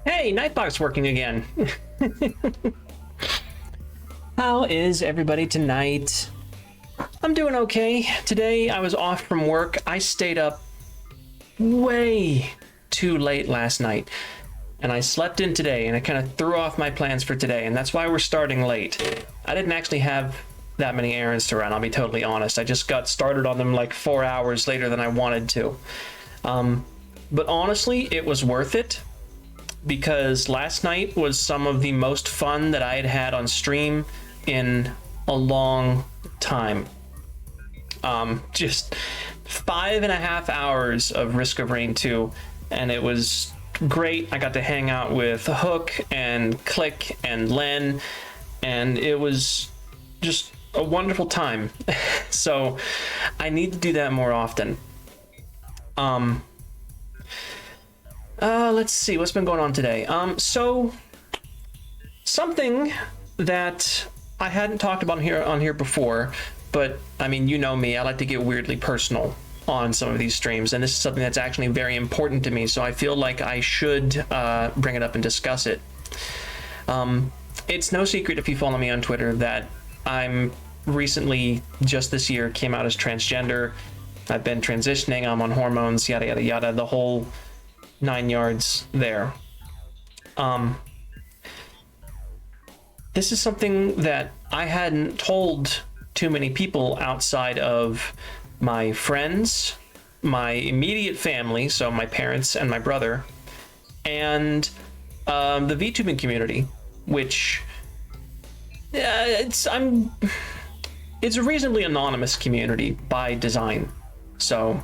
Hey, Nightbox working again. How is everybody tonight? I'm doing okay. Today I was off from work. I stayed up way too late last night and I slept in today, and it kind of threw off my plans for today, and that's why we're starting late. I didn't actually have that many errands to run, I'll be totally honest. I just got started on them like 4 hours later than I wanted to. But honestly, it was worth it, because last night was some of the most fun that I had had on stream in a long time. Just 5.5 hours of Risk of Rain 2, and it was great. I got to hang out with Hook and Click and Len, and it was just a wonderful time. So I need to do that more often. Let's see what's been going on today. So something that I hadn't talked about on here before, but I mean, you know me, I like to get weirdly personal on some of these streams, and this is something that's actually very important to me, so I feel like I should bring it up and discuss it. It's no secret, if you follow me on Twitter, that I'm recently, just this year, came out as transgender. I've been transitioning, I'm on hormones, yada yada yada, the whole 9 yards there. This is something that I hadn't told too many people outside of my friends, my immediate family, so my parents and my brother, and the VTubing community, which it's a reasonably anonymous community by design. So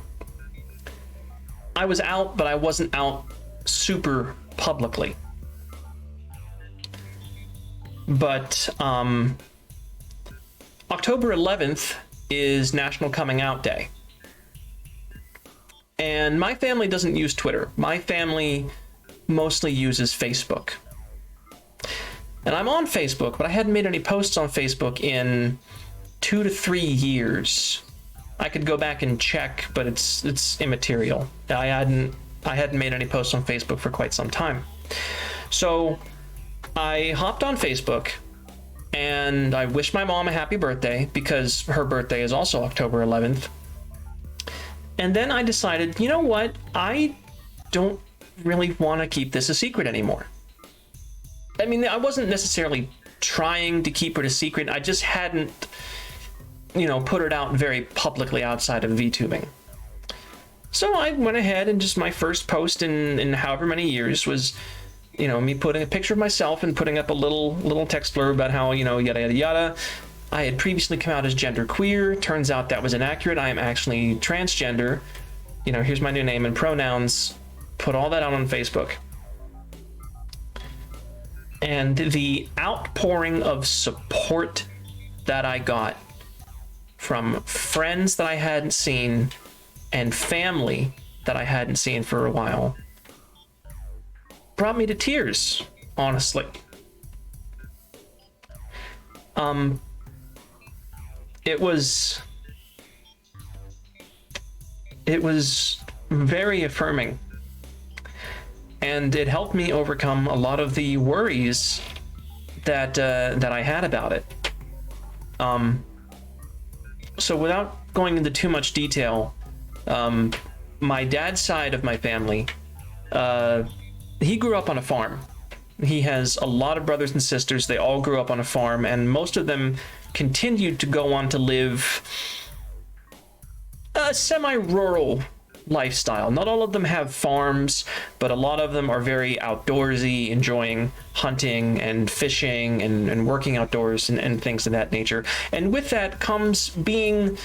I was out, but I wasn't out super publicly. But October 11th is National Coming Out Day. And my family doesn't use Twitter. My family mostly uses Facebook. And I'm on Facebook, but I hadn't made any posts on Facebook in 2 to 3 years. I could go back and check, but it's immaterial. I hadn't made any posts on Facebook for quite some time. So I hopped on Facebook and I wished my mom a happy birthday, because her birthday is also October 11th. And then I decided, you know what? I don't really want to keep this a secret anymore. I mean, I wasn't necessarily trying to keep it a secret. I just hadn't, put it out very publicly outside of VTubing. So I went ahead and just my first post in however many years was, me putting a picture of myself and putting up a little text blurb about how, yada, yada, yada. I had previously come out as genderqueer. Turns out that was inaccurate. I am actually transgender. Here's my new name and pronouns. Put all that out on Facebook. And the outpouring of support that I got from friends that I hadn't seen and family that I hadn't seen for a while brought me to tears, honestly. It was very affirming, and it helped me overcome a lot of the worries that I had about it. So without going into too much detail, my dad's side of my family, he grew up on a farm. He has a lot of brothers and sisters. They all grew up on a farm, and most of them continued to go on to live a semi-rural lifestyle. Not all of them have farms, but a lot of them are very outdoorsy, enjoying hunting and fishing and working outdoors and things of that nature. And with that comes being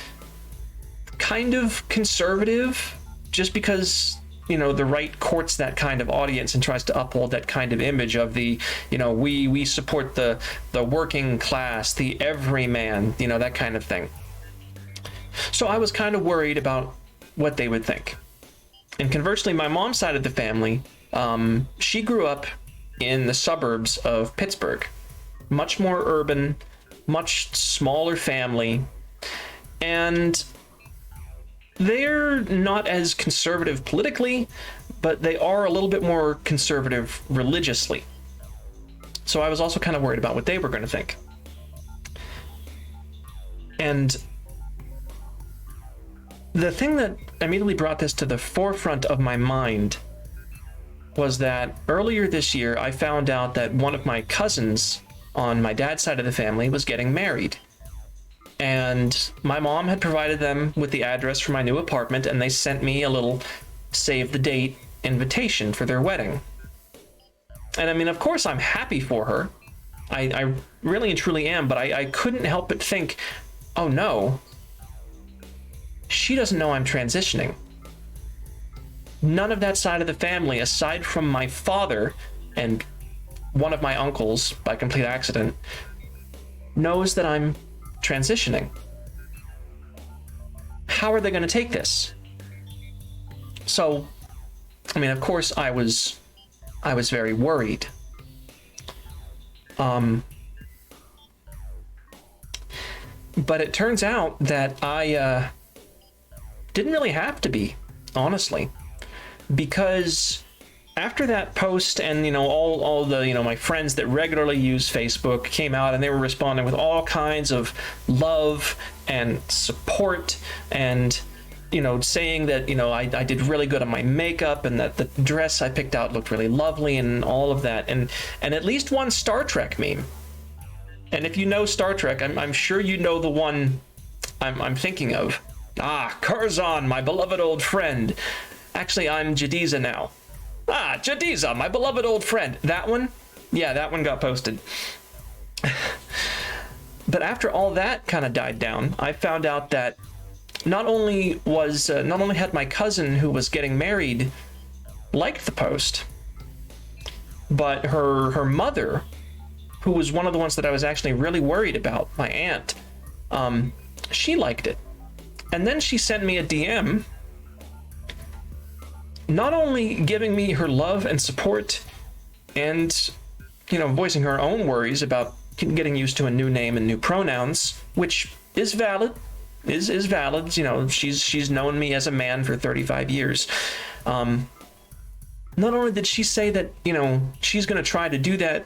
kind of conservative, just because the right courts that kind of audience and tries to uphold that kind of image of the, we support the working class, the everyman, that kind of thing. So I was kind of worried about what they would think. And conversely, my mom's side of the family, she grew up in the suburbs of Pittsburgh, much more urban, much smaller family, and they're not as conservative politically, but they are a little bit more conservative religiously. So I was also kind of worried about what they were going to think. And the thing that immediately brought this to the forefront of my mind was that earlier this year, I found out that one of my cousins on my dad's side of the family was getting married. And my mom had provided them with the address for my new apartment, and they sent me a little save the date invitation for their wedding. And I mean, of course, I'm happy for her. I really and truly am, but I couldn't help but think, oh no, she doesn't know I'm transitioning. None of that side of the family, aside from my father and one of my uncles by complete accident, knows that I'm transitioning. How are they going to take this? So, I mean, of course, I was very worried. But it turns out that I didn't really have to be, honestly, because after that post, and all the my friends that regularly use Facebook came out, and they were responding with all kinds of love and support, and saying that I did really good on my makeup, and that the dress I picked out looked really lovely, and all of that, and at least one Star Trek meme. And if you know Star Trek, I'm sure you know the one I'm thinking of. Ah, Curzon, my beloved old friend. Actually, I'm Jadiza now. Ah, Jadiza, my beloved old friend. That one? Yeah, that one got posted. But after all that kind of died down, I found out that not only had my cousin who was getting married liked the post, but her mother, who was one of the ones that I was actually really worried about, my aunt, she liked it. And then she sent me a DM, not only giving me her love and support and, voicing her own worries about getting used to a new name and new pronouns, which is valid, is valid. She's known me as a man for 35 years. Not only did she say that, she's going to try to do that,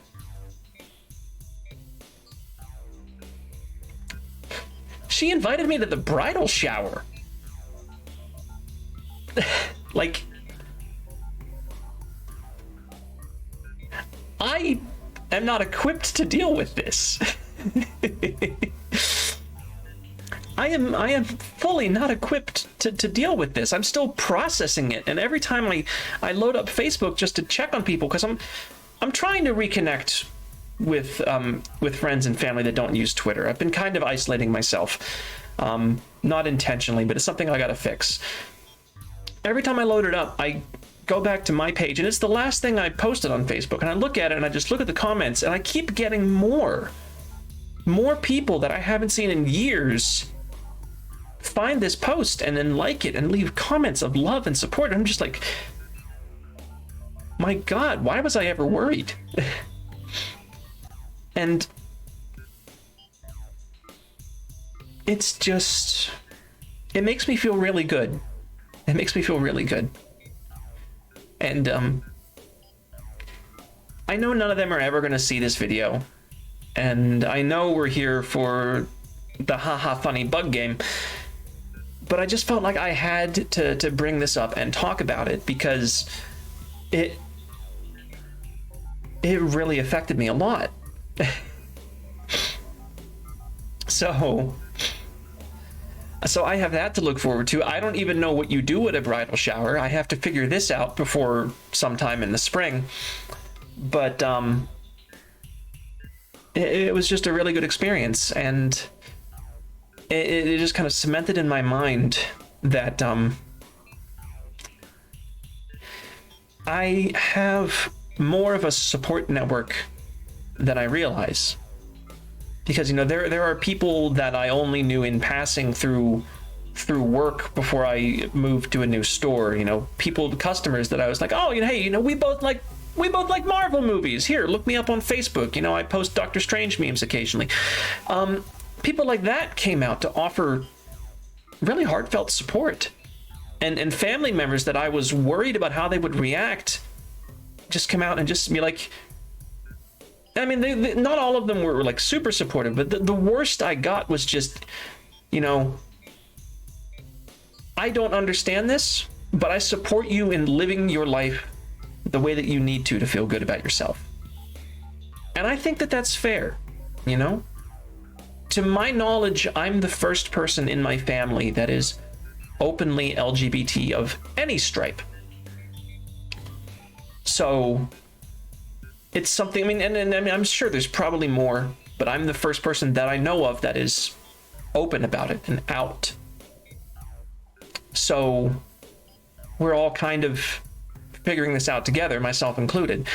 she invited me to the bridal shower. Like, I am not equipped to deal with this. I am fully not equipped to deal with this. I'm still processing it, and every time I load up Facebook just to check on people, because I'm trying to reconnect with friends and family that don't use Twitter. I've been kind of isolating myself, not intentionally, but it's something I gotta fix. Every time I load it up, I go back to my page, and it's the last thing I posted on Facebook, and I look at it, and I just look at the comments, and I keep getting more people that I haven't seen in years find this post and then like it and leave comments of love and support. And I'm just like, my God, why was I ever worried? And it's just, it makes me feel really good. It makes me feel really good. And I know none of them are ever going to see this video. And I know we're here for the haha funny bug game. But I just felt like I had to bring this up and talk about it, because it really affected me a lot. So I have that to look forward to. I don't even know what you do at a bridal shower. I have to figure this out before sometime in the spring. But it was just a really good experience, and it just kind of cemented in my mind that I have more of a support network than I realize. Because there are people that I only knew in passing through work before I moved to a new store. Customers that I was like, oh, hey, we both like Marvel movies. Here, look me up on Facebook. I post Doctor Strange memes occasionally. People like that came out to offer really heartfelt support. and family members that I was worried about how they would react just come out and just be like, I mean, not all of them were like super supportive, but the worst I got was just, you know, I don't understand this, but I support you in living your life the way that you need to feel good about yourself. And I think that that's fair, you know? To my knowledge, I'm the first person in my family that is openly LGBT of any stripe. So it's something, I mean, and I mean, I'm sure there's probably more, but I'm the first person that I know of that is open about it and out. So we're all kind of figuring this out together, myself included.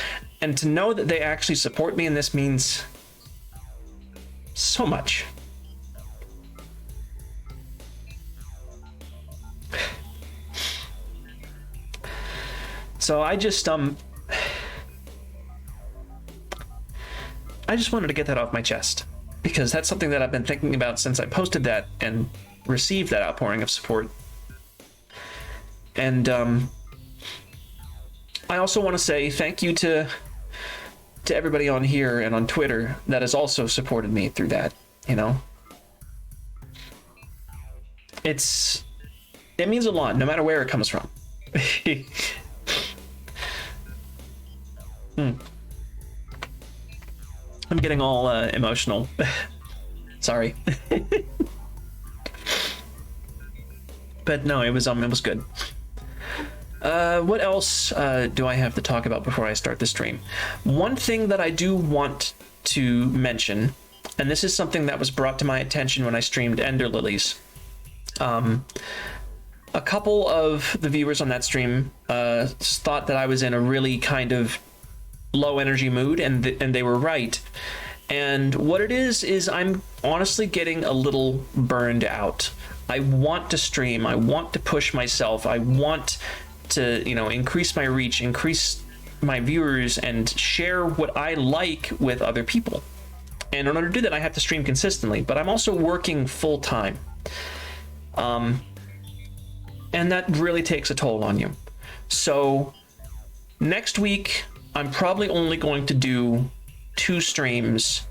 And to know that they actually support me in this means so much. So I just wanted to get that off my chest, because that's something that I've been thinking about since I posted that and received that outpouring of support. And I also want to say thank you to everybody on here and on Twitter that has also supported me through that, you know. It means a lot, no matter where it comes from. I'm getting all emotional. Sorry. But no, it was good. What else do I have to talk about before I start the stream? One thing that I do want to mention, and this is something that was brought to my attention when I streamed Ender Lilies. A couple of the viewers on that stream thought that I was in a really kind of low energy mood, and they were right. And what it is I'm honestly getting a little burned out. I want to stream. I want to push myself. I want to, you know, increase my reach, increase my viewers, and share what I like with other people. And in order to do that, I have to stream consistently, but I'm also working full time. And that really takes a toll on you. So next week, I'm probably only going to do 2 streams,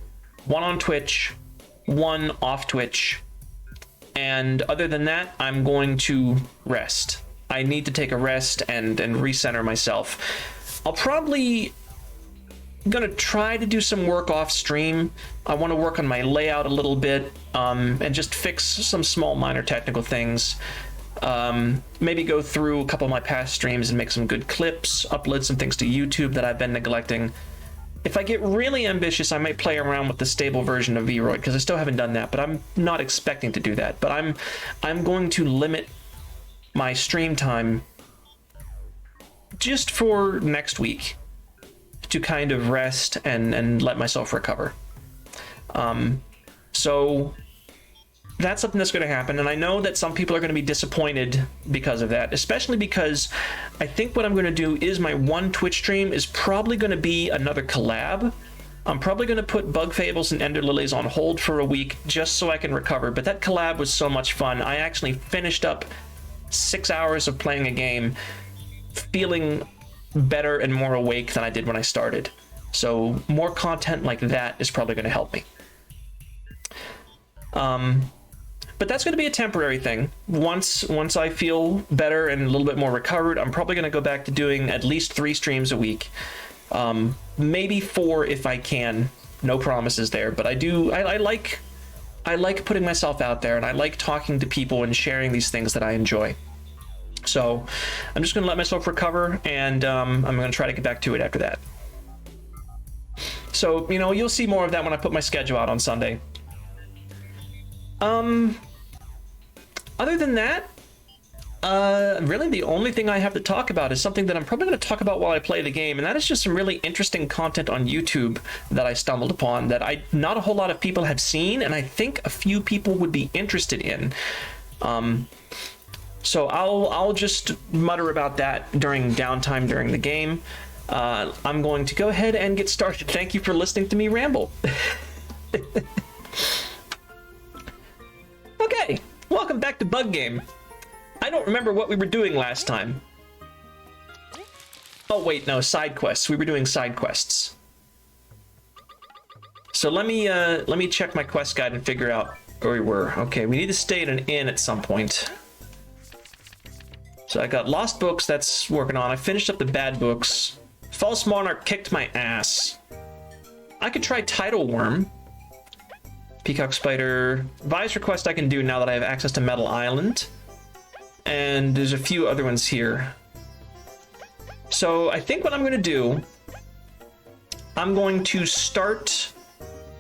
one on Twitch, one off Twitch. And other than that, I'm going to rest. I need to take a rest and recenter myself. I'll probably gonna try to do some work off stream. I want to work on my layout a little bit, and just fix some small minor technical things. Maybe go through a couple of my past streams and make some good clips, upload some things to YouTube that I've been neglecting. If I get really ambitious, I might play around with the stable version of Vroid, because I still haven't done that, but I'm not expecting to do that. But I'm going to limit my stream time just for next week to kind of rest and let myself recover. So that's something that's going to happen, and I know that some people are going to be disappointed because of that, especially because I think what I'm going to do is my one Twitch stream is probably going to be another collab. I'm probably going to put Bug Fables and Ender Lilies on hold for a week just so I can recover, but that collab was so much fun. I actually finished up 6 hours of playing a game feeling better and more awake than I did when I started. So more content like that is probably going to help me. But that's going to be a temporary thing. Once I feel better and a little bit more recovered, I'm probably going to go back to doing at least 3 streams a week. Maybe 4 if I can. No promises there, but I like putting myself out there, and I like talking to people and sharing these things that I enjoy. So I'm just going to let myself recover, and I'm going to try to get back to it after that. So, you know, you'll see more of that when I put my schedule out on Sunday. Other than that, really the only thing I have to talk about is something that I'm probably going to talk about while I play the game, and that is just some really interesting content on YouTube that I stumbled upon that not a whole lot of people have seen, and I think a few people would be interested in. So I'll just mutter about that during downtime during the game. I'm going to go ahead and get started. Thank you for listening to me ramble. Okay, welcome back to Bug Game. I don't remember what we were doing last time. Oh wait, no, side quests. We were doing side quests. So let me check my quest guide and figure out where we were. Okay, we need to stay at an inn at some point. So I got lost books, that's working on. I finished up the bad books. False Monarch kicked my ass. I could try Tidal Worm. Peacock Spider. Vise request I can do now that I have access to Metal Island. And there's a few other ones here. So I think what I'm going to do, I'm going to start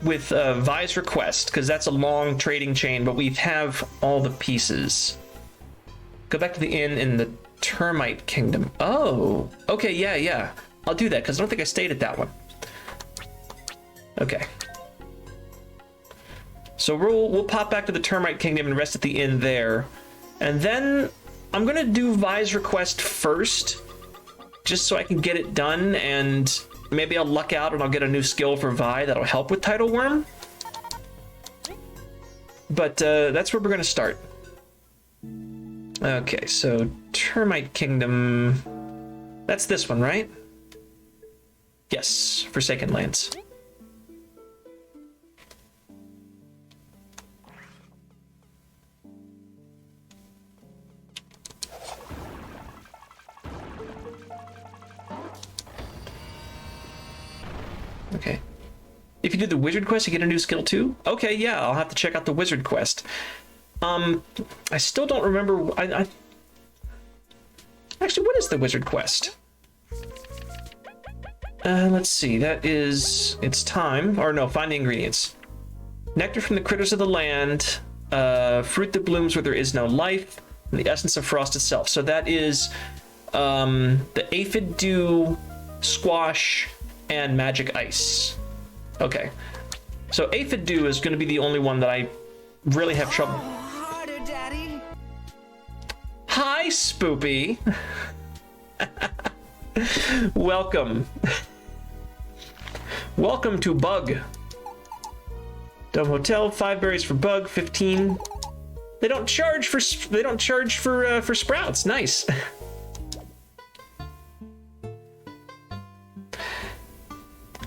with Vise request, because that's a long trading chain, but we have all the pieces. Go back to the inn in the Termite Kingdom. Oh, okay, yeah. I'll do that, because I don't think I stayed at that one. Okay. So we'll pop back to the Termite Kingdom and rest at the inn there. And then I'm going to do Vise request first, just so I can get it done, and maybe I'll luck out and I'll get a new skill for Vi that'll help with Tidal Worm. But that's where we're going to start. Okay, so Termite Kingdom. That's this one, right? Yes, Forsaken Lands. Okay. If you do the wizard quest, you get a new skill too? Okay, yeah, I'll have to check out the wizard quest. I still don't remember. Actually, what is the wizard quest? Let's see. That is, it's time, or no, find the ingredients. Nectar from the critters of the land, fruit that blooms where there is no life, and the essence of frost itself. So that is the aphid dew, squash, and magic ice. Okay, so aphid dew is going to be the only one that I really have trouble. Harder, Daddy. Hi, Spoopy. Welcome. Welcome to Bug. Dome Hotel, 5 berries for Bug, 15. They don't charge for sprouts. Nice.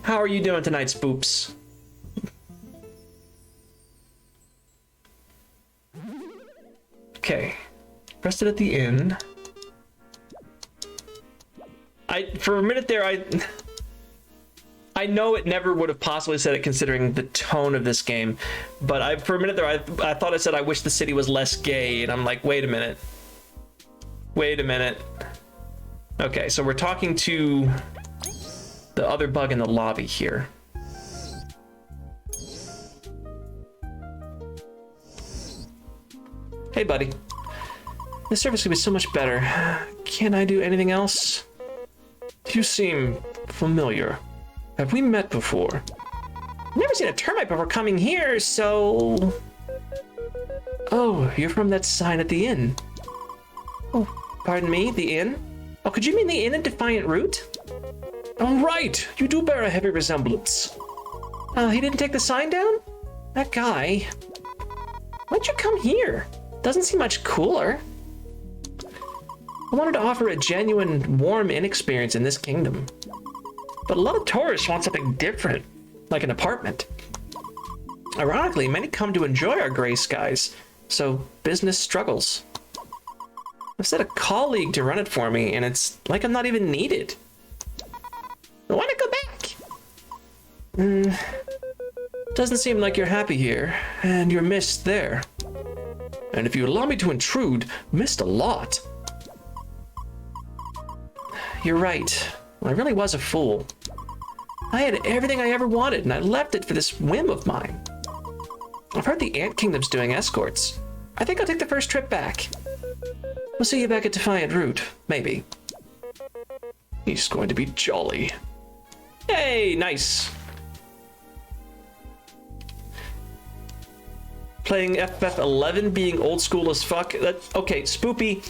How are you doing tonight, Spoops? Okay. Rested at the inn. For a minute there, I know it never would have possibly said it considering the tone of this game, but for a minute there, I thought I said I wish the city was less gay, and I'm like, wait a minute. Wait a minute. Okay, so we're talking to the other bug in the lobby here. Hey, buddy. This service could be so much better. Can I do anything else? You seem familiar. Have we met before? Never seen a termite before coming here, so... Oh, you're from that sign at the inn. Oh, pardon me, the inn? Oh, could you mean the inn in Defiant Root? Oh, right! You do bear a heavy resemblance. He didn't take the sign down? That guy. Why'd you come here? Doesn't seem much cooler. I wanted to offer a genuine, warm inn experience in this kingdom. But a lot of tourists want something different, like an apartment. Ironically, many come to enjoy our gray skies, so business struggles. I've set a colleague to run it for me, and it's like I'm not even needed. I want to go back. Doesn't seem like you're happy here, and you're missed there. And if you allow me to intrude, missed a lot. You're right. I really was a fool. I had everything I ever wanted, and I left it for this whim of mine. I've heard the Ant Kingdom's doing escorts. I think I'll take the first trip back. We'll see you back at Defiant Root, maybe. He's going to be jolly. Hey, nice. Playing FF11, being old school as fuck. Okay, Spoopy.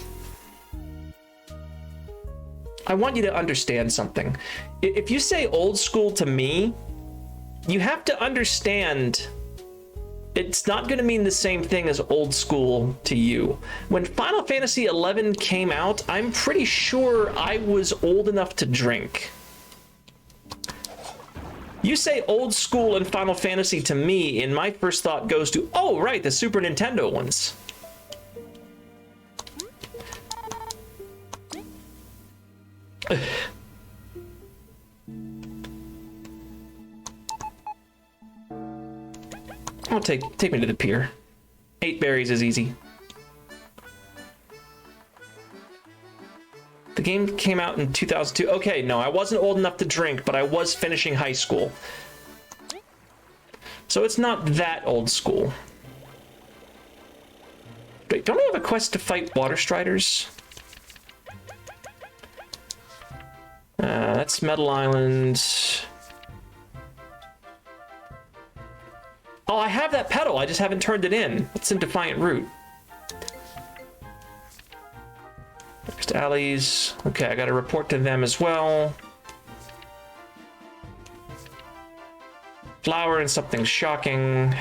I want you to understand something. If you say old school to me, you have to understand it's not going to mean the same thing as old school to you. When Final Fantasy XI came out, I'm pretty sure I was old enough to drink. You say old school and Final Fantasy to me, and my first thought goes to, oh, right, the Super Nintendo ones. I'll take me to the pier. 8 berries is easy. The game came out in 2002. Okay, no, I wasn't old enough to drink, but I was finishing high school. So it's not that old school. Wait, don't I have a quest to fight water striders? That's Metal Island. Oh, I have that pedal. I just haven't turned it in. It's in Defiant Root. Next alleys. Okay, I got to report to them as well. Flower and something shocking.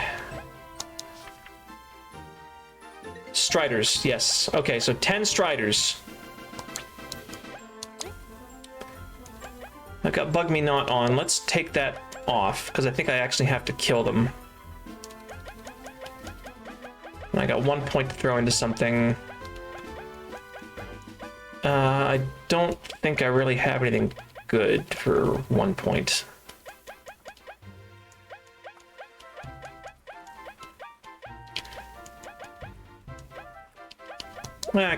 Striders, yes. Okay, so 10 striders. I got Bug Me Not on. Let's take that off, because I think I actually have to kill them. And I got 1 point to throw into something. I don't think I really have anything good for 1 point.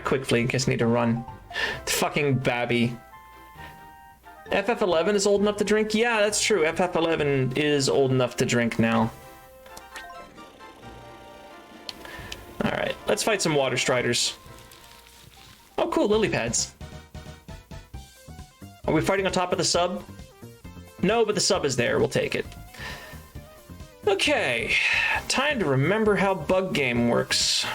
Quick fleet, guess I need to run. Fucking Babby. FF11 is old enough to drink? Yeah, that's true. FF11 is old enough to drink now. Alright, let's fight some water striders. Oh, cool, lily pads. Are we fighting on top of the sub? No, but the sub is there. We'll take it. Okay, time to remember how bug game works.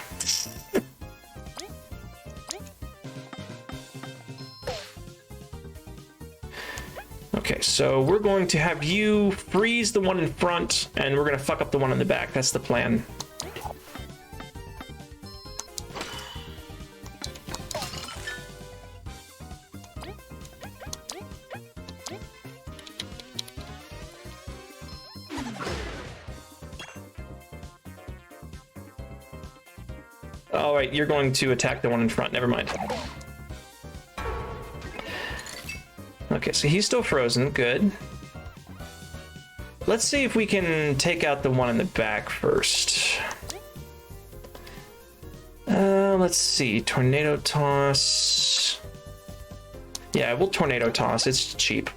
Okay, so we're going to have you freeze the one in front, and we're going to fuck up the one in the back. That's the plan. All right, you're going to attack the one in front. Never mind. Okay, so he's still frozen. Good. Let's see if we can take out the one in the back first. Let's see. Tornado toss. Yeah, we'll tornado toss. It's cheap.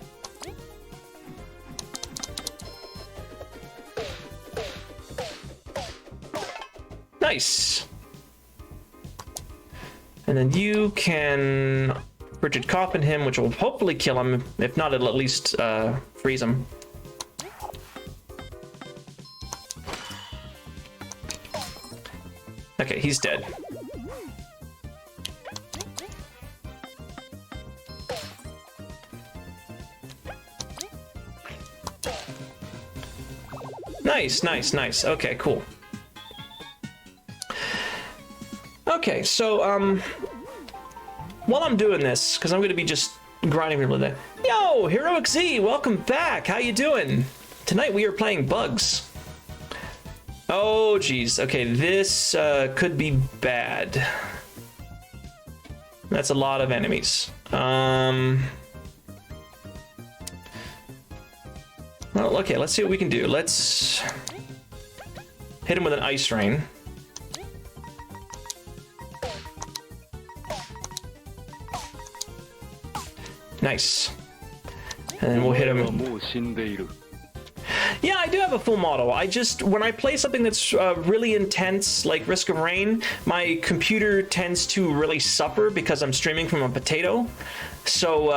Nice. And then you can Rigid Coffin him, which will hopefully kill him. If not, it'll at least freeze him. Okay, he's dead. Nice, nice, nice. Okay, cool. Okay, so, while I'm doing this, because I'm going to be just grinding people today. Yo, Heroic Z, welcome back. How you doing? Tonight we are playing Bugs. Oh, geez. Okay, this could be bad. That's a lot of enemies. Well, okay, let's see what we can do. Let's hit him with an Ice Rain. Nice. And then we'll hit him. Yeah, I do have a full model. I just, when I play something that's really intense, like Risk of Rain, my computer tends to really suffer because I'm streaming from a potato. So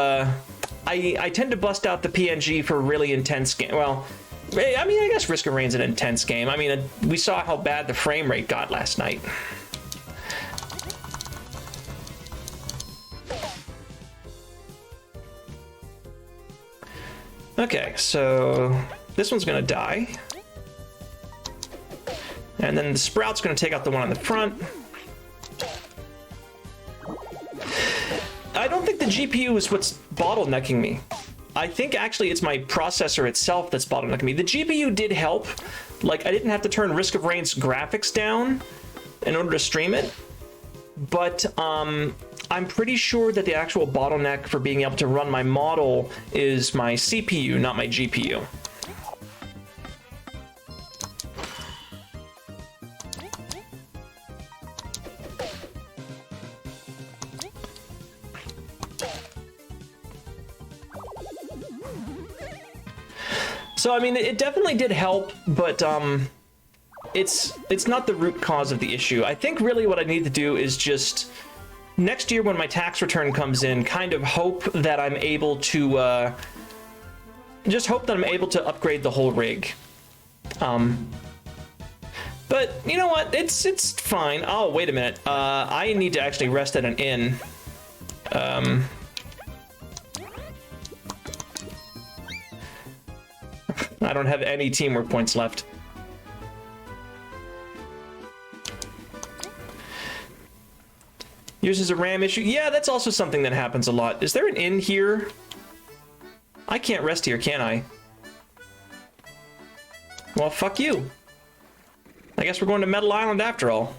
I tend to bust out the PNG for really intense game. Well, I mean, I guess Risk of Rain's an intense game. I mean, we saw how bad the frame rate got last night. Okay, so this one's gonna die. And then the sprout's going to take out the one on the front. I don't think the GPU is what's bottlenecking me. I think actually it's my processor itself that's bottlenecking me. The GPU did help. Like, I didn't have to turn Risk of Rain's graphics down in order to stream it. But I'm pretty sure that the actual bottleneck for being able to run my model is my CPU, not my GPU. So I mean, it definitely did help, but it's not the root cause of the issue. I think really what I need to do is just next year when my tax return comes in, kind of hope that I'm able to just hope that I'm able to upgrade the whole rig. But you know what? It's fine. Oh, wait a minute. I need to actually rest at an inn. I don't have any teamwork points left. Yours is a RAM issue? Yeah, that's also something that happens a lot. Is there an inn here? I can't rest here, can I? Well, fuck you. I guess we're going to Metal Island after all.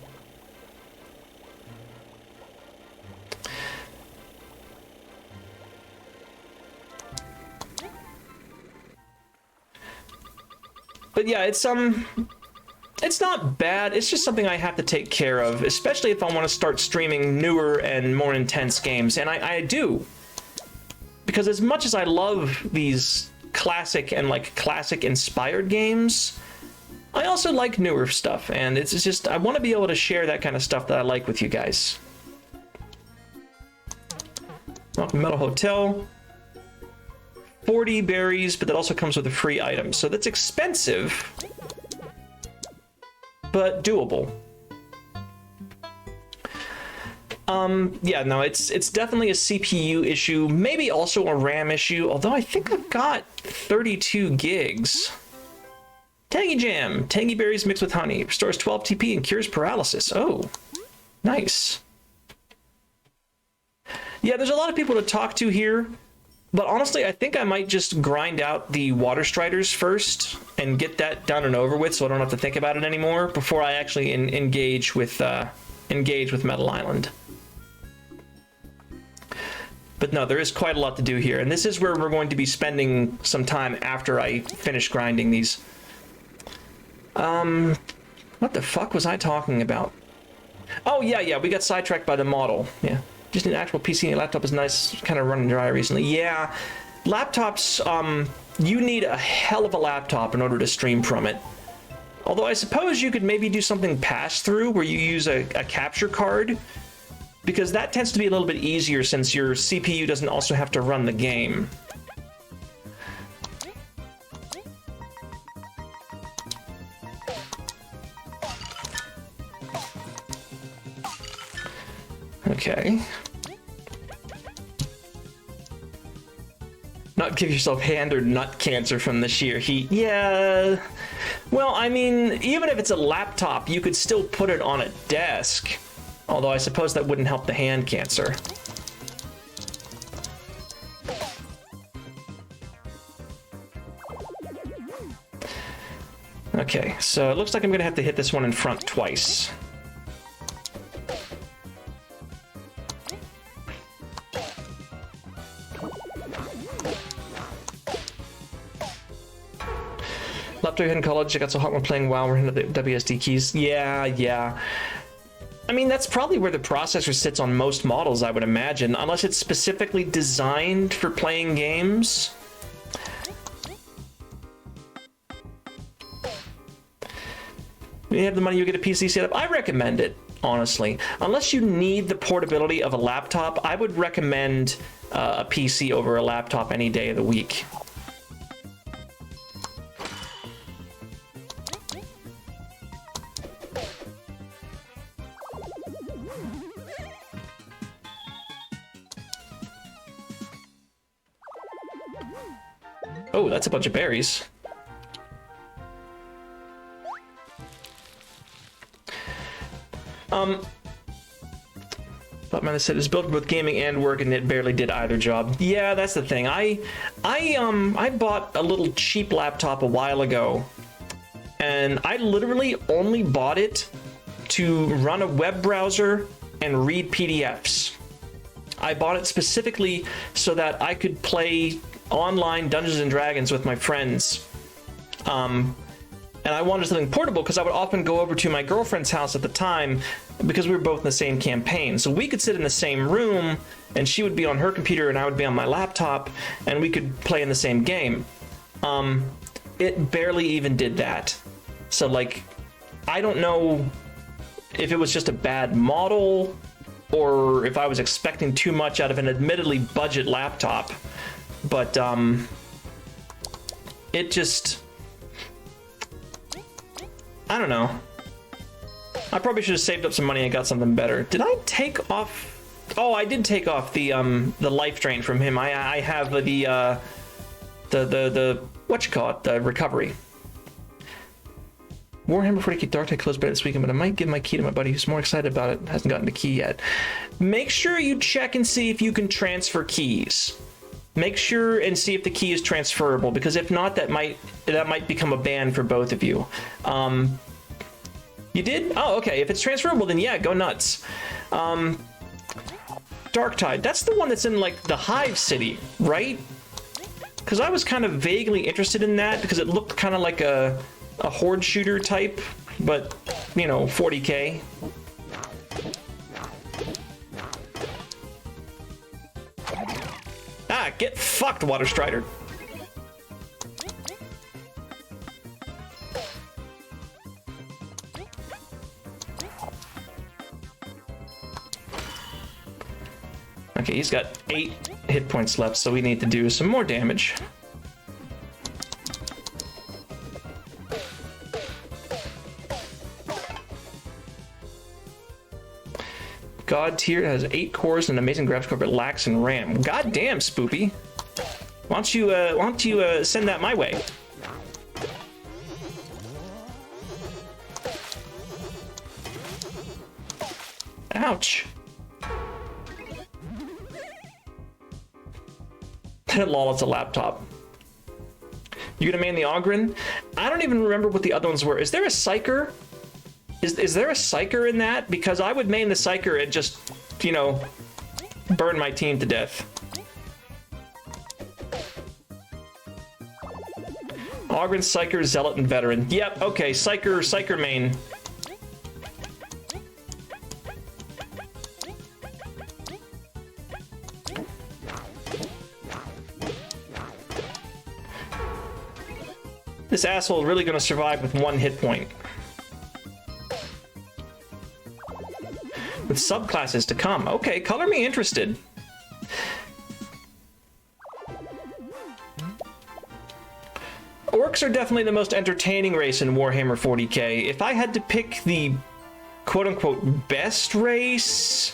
But yeah, it's not bad. It's just something I have to take care of, especially if I want to start streaming newer and more intense games, and I do. Because as much as I love these classic and like classic inspired games, I also like newer stuff, and it's just I want to be able to share that kind of stuff that I like with you guys. Welcome Metal Hotel. 40 berries, but that also comes with a free item. So that's expensive, but doable. Yeah, no, it's definitely a CPU issue, maybe also a RAM issue, although I think I've got 32 gigs. Tangy Jam, tangy berries mixed with honey, restores 12 TP and cures paralysis. Oh, nice. Yeah, there's a lot of people to talk to here. But honestly, I think I might just grind out the Water Striders first and get that done and over with, so I don't have to think about it anymore before I actually engage with Metal Island. But no, there is quite a lot to do here, and this is where we're going to be spending some time after I finish grinding these. What the fuck was I talking about? Oh yeah, we got sidetracked by the model. Yeah. Just an actual PC and your laptop is nice, kind of running dry recently. Yeah, laptops, you need a hell of a laptop in order to stream from it. Although I suppose you could maybe do something pass-through where you use a capture card, because that tends to be a little bit easier since your CPU doesn't also have to run the game. Okay. Not give yourself hand or nut cancer from the sheer heat. Yeah. Well, I mean, even if it's a laptop, you could still put it on a desk. Although I suppose that wouldn't help the hand cancer. Okay, so it looks like I'm gonna have to hit this one in front twice. Laptop in college, I got so hot when playing WoW, we're into the WSD keys. Yeah. I mean, that's probably where the processor sits on most models, I would imagine, unless it's specifically designed for playing games. When you have the money, you get a PC setup. I recommend it, honestly. Unless you need the portability of a laptop, I would recommend a PC over a laptop any day of the week. Oh, that's a bunch of berries. But man, I said it's built for both gaming and work, and it barely did either job. Yeah, that's the thing. I bought a little cheap laptop a while ago, and I literally only bought it to run a web browser and read PDFs. I bought it specifically so that I could play online Dungeons and Dragons with my friends. And I wanted something portable because I would often go over to my girlfriend's house at the time because we were both in the same campaign. So we could sit in the same room and she would be on her computer and I would be on my laptop and we could play in the same game. It barely even did that. So like, I don't know if it was just a bad model or if I was expecting too much out of an admittedly budget laptop, but it just, I don't know. I probably should have saved up some money and got something better. Did I take off? Oh, I did take off the life drain from him. I have the what you call it, the recovery. Warhammer 40k Dark Tide closed beta this weekend, but I might give my key to my buddy who's more excited about it. Hasn't gotten the key yet. Make sure you check and see if you can transfer keys. Make sure and see if the key is transferable, because if not, that might become a ban for both of you. You did? Oh, okay. If it's transferable, then yeah, go nuts. Dark Tide. That's the one that's in like the Hive City, right? Because I was kind of vaguely interested in that because it looked kind of like a horde shooter type, but you know, 40k. Ah, get fucked, Water Strider. Okay, he's got 8 hit points left, so we need to do some more damage. God tier has 8 cores and an amazing graphics card, but lacks in RAM. God damn, Spoopy. Why don't you send that my way? Ouch. Lol, it's a laptop. You gonna man the Ogren? I don't even remember what the other ones were. Is there a Psyker? Is there a Psyker in that? Because I would main the Psyker and just, you know, burn my team to death. Ogren, Psyker, Zealot, and Veteran. Yep, okay, Psyker main. This asshole is really gonna survive with 1 hit point. With subclasses to come. Okay, color me interested. Orcs are definitely the most entertaining race in Warhammer 40k. If I had to pick the quote-unquote best race...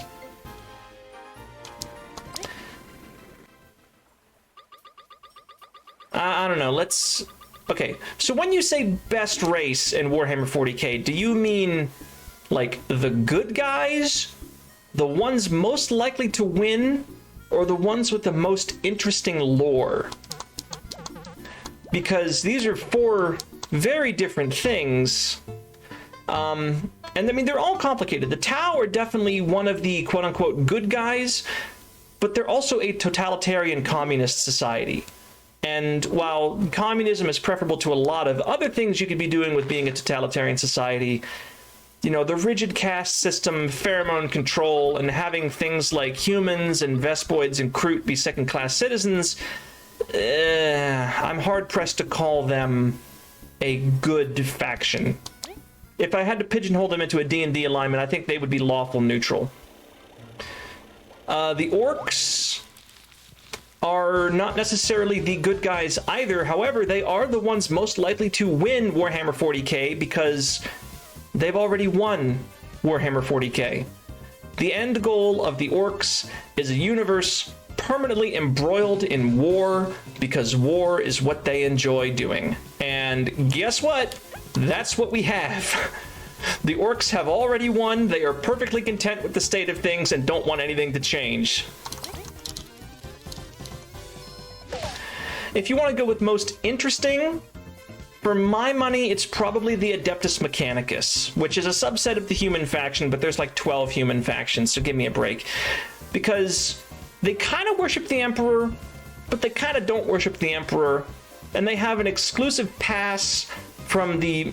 I don't know, let's... Okay, so when you say best race in Warhammer 40k, do you mean like the good guys, the ones most likely to win, or the ones with the most interesting lore? Because these are 4 very different things. And I mean, they're all complicated. The Tau are definitely one of the quote-unquote good guys, but they're also a totalitarian communist society. And while communism is preferable to a lot of other things you could be doing with being a totalitarian society, you know, the rigid caste system, pheromone control, and having things like humans and Vespoids and Kroot be second-class citizens, I'm hard-pressed to call them a good faction. If I had to pigeonhole them into a D&D alignment, I think they would be lawful neutral. The Orcs are not necessarily the good guys either. However, they are the ones most likely to win Warhammer 40k because they've already won Warhammer 40k. The end goal of the Orcs is a universe permanently embroiled in war because war is what they enjoy doing. And guess what? That's what we have. The orcs have already won. They are perfectly content with the state of things and don't want anything to change. If you want to go with most interesting, for my money, it's probably the Adeptus Mechanicus, which is a subset of the human faction, but there's like 12 human factions, so give me a break. Because they kind of worship the Emperor, but they kind of don't worship the Emperor, and they have an exclusive pass from the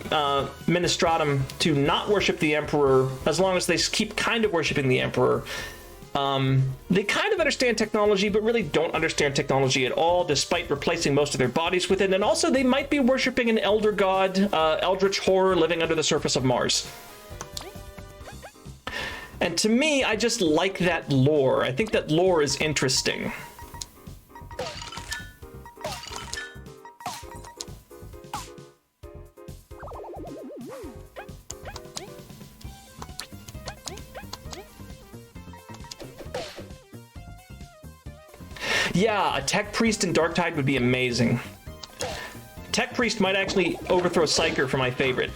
Ministratum to not worship the Emperor as long as they keep kind of worshiping the Emperor. They kind of understand technology, but really don't understand technology at all, despite replacing most of their bodies with it. And also, they might be worshipping an elder god, eldritch horror living under the surface of Mars. And to me, I just like that lore. I think that lore is interesting. Yeah, a Tech Priest in Darktide would be amazing. Tech Priest might actually overthrow Psyker for my favorite.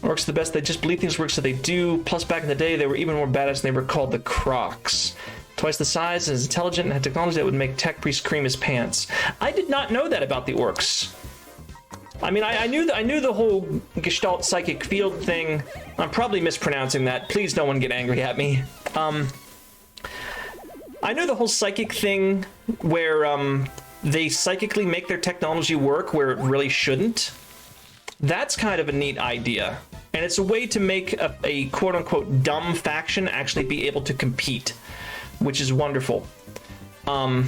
Orcs the best, they just believe things work, so they do. Plus, back in the day, they were even more badass and they were called the Crocs. Twice the size, as intelligent, and had technology that would make Tech Priest cream his pants. I did not know that about the orcs. I mean, I knew the whole Gestalt psychic field thing. I'm probably mispronouncing that. Please, no one get angry at me. I knew the whole psychic thing where they psychically make their technology work where it really shouldn't. That's kind of a neat idea, and it's a way to make a quote-unquote dumb faction actually be able to compete, which is wonderful. But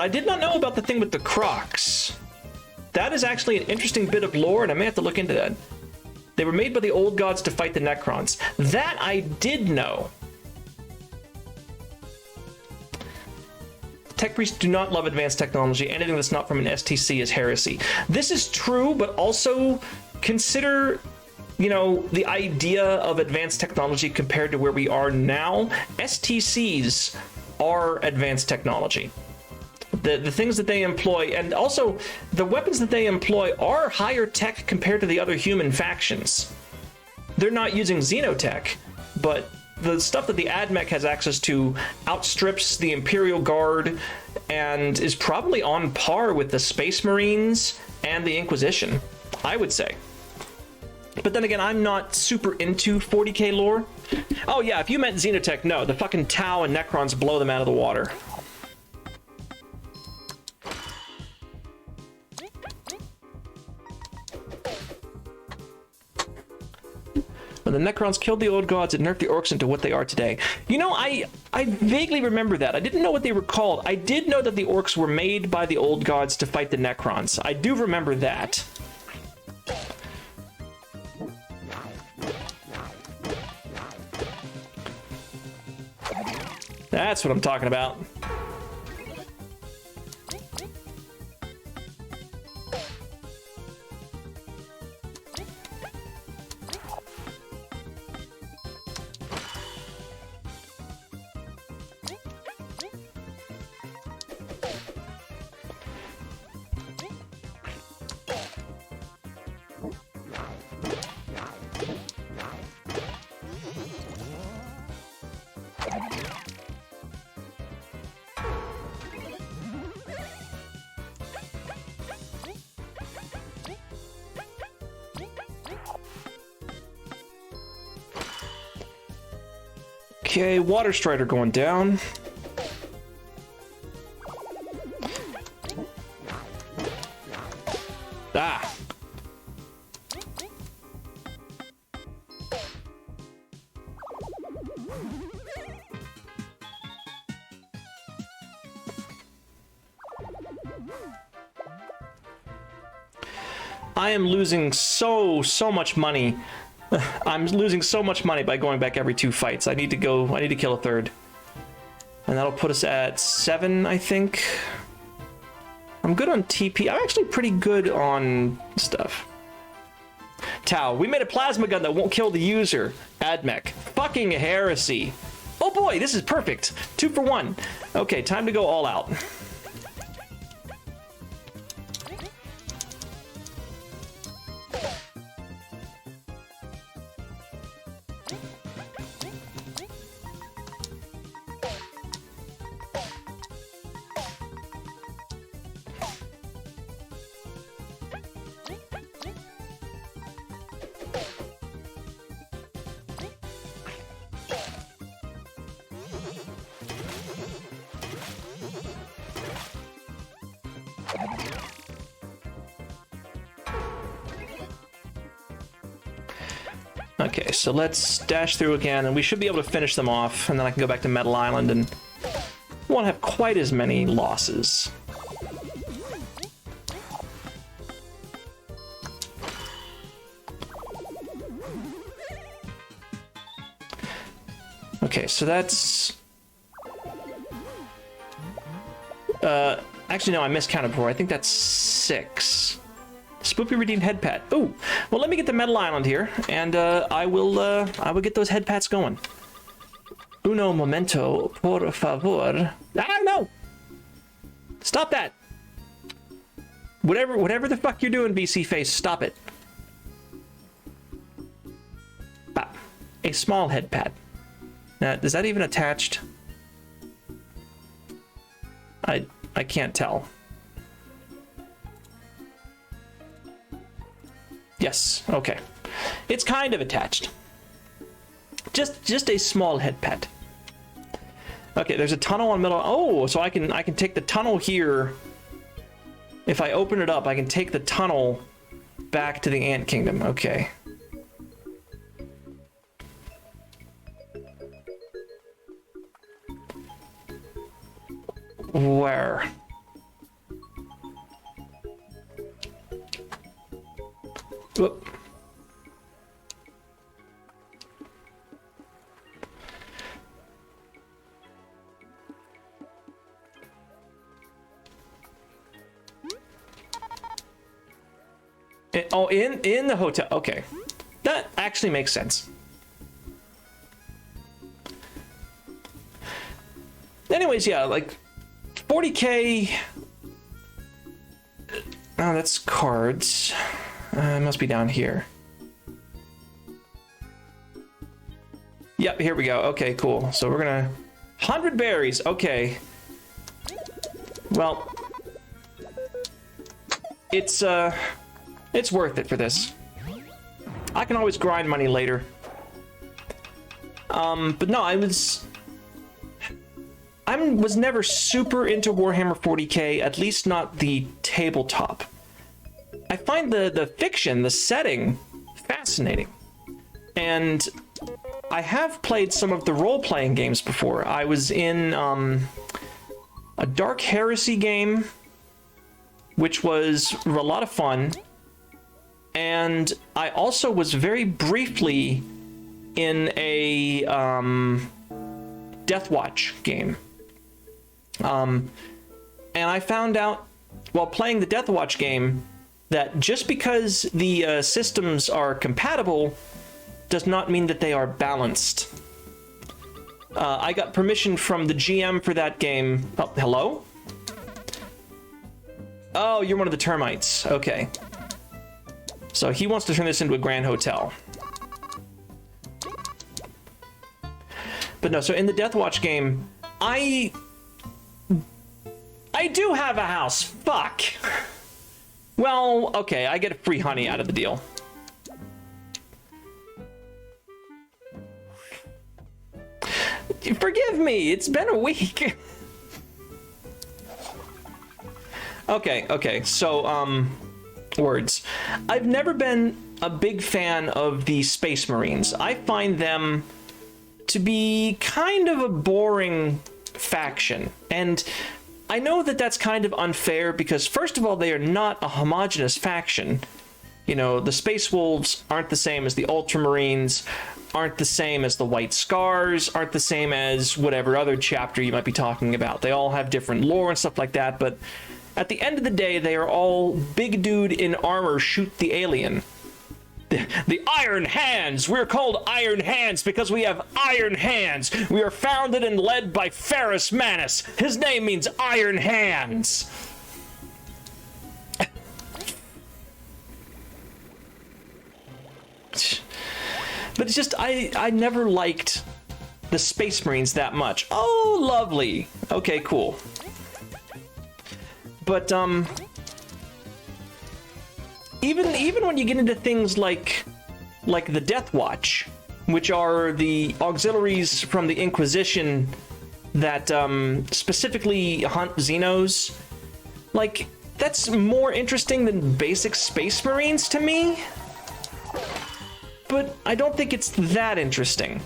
I did not know about the thing with the Crocs. That is actually an interesting bit of lore, and I may have to look into that. They were made by the old gods to fight the Necrons. That I did know. Tech priests do not love advanced technology. Anything that's not from an STC is heresy. This is true, but also consider, you know, the idea of advanced technology compared to where we are now. STCs are advanced technology. The things that they employ, and also the weapons that they employ, are higher tech compared to the other human factions. They're not using xenotech, but the stuff that the AdMech has access to outstrips the Imperial Guard and is probably on par with the Space Marines and the Inquisition, I would say. But then again, I'm not super into 40k lore. Oh yeah, if you meant xenotech, no, the fucking Tau and Necrons blow them out of the water. When the Necrons killed the old gods, it nerfed the orcs into what they are today. You know, I vaguely remember that. I didn't know what they were called. I did know that the orcs were made by the old gods to fight the Necrons. I do remember that. That's what I'm talking about. Okay, Water Strider going down. Ah! I am losing so much money. I'm losing so much money by going back every 2 fights. I need to kill a third. And that'll put us at 7, I think. I'm good on TP. I'm actually pretty good on stuff. Tau, we made a plasma gun that won't kill the user. Admech. Fucking heresy. Oh boy, this is perfect. 2 for 1. Okay, time to go all out. Okay, so let's dash through again, and we should be able to finish them off, and then I can go back to Metal Island and won't have quite as many losses. Okay, so that's... actually, no, I miscounted before. I think that's 6. Spoopy redeemed head pat. Oh, well, let me get the Metal Island here, and I will get those head pats going. Uno momento, por favor. Ah, no! Stop that! Whatever the fuck you're doing, BC Face, stop it. Bah. A small head pat. Now, is that even attached? I can't tell. Yes, okay. It's kind of attached. Just a small head pad. Okay, there's a tunnel on middle. Oh, so I can take the tunnel here. If I open it up, I can take the tunnel back to the Ant Kingdom. Okay. Where? Whoop. Oh, in the hotel. Okay, that actually makes sense. Anyways, yeah, like 40K. Oh, that's cards. It must be down here. Yep, here we go. Okay, cool. So we're gonna 100 berries. Okay. Well, it's worth it for this. I can always grind money later. But no, I was never super into Warhammer 40K, at least not the tabletop. I find the fiction, the setting, fascinating. And I have played some of the role-playing games before. I was in a Dark Heresy game, which was a lot of fun. And I also was very briefly in a Deathwatch game. And I found out while playing the Deathwatch game that just because the systems are compatible does not mean that they are balanced. I got permission from the GM for that game. Oh, hello? Oh, you're one of the termites. Okay. So he wants to turn this into a grand hotel. But no, so in the Deathwatch game, I do have a house. Fuck. Well, okay, I get free honey out of the deal. Forgive me, it's been a week. Okay, so, words. I've never been a big fan of the Space Marines. I find them to be kind of a boring faction. And I know that that's kind of unfair because, first of all, they are not a homogenous faction. You know, the Space Wolves aren't the same as the Ultramarines, aren't the same as the White Scars, aren't the same as whatever other chapter you might be talking about. They all have different lore and stuff like that, but at the end of the day, they are all big dude in armor shoot the alien. The Iron Hands! We're called Iron Hands because we have iron hands! We are founded and led by Ferrus Manus! His name means Iron Hands! But it's just, I never liked the Space Marines that much. Oh, lovely! Okay, cool. But, even when you get into things like the Death Watch, which are the auxiliaries from the Inquisition that specifically hunt Xenos, like, that's more interesting than basic Space Marines to me. But I don't think it's that interesting.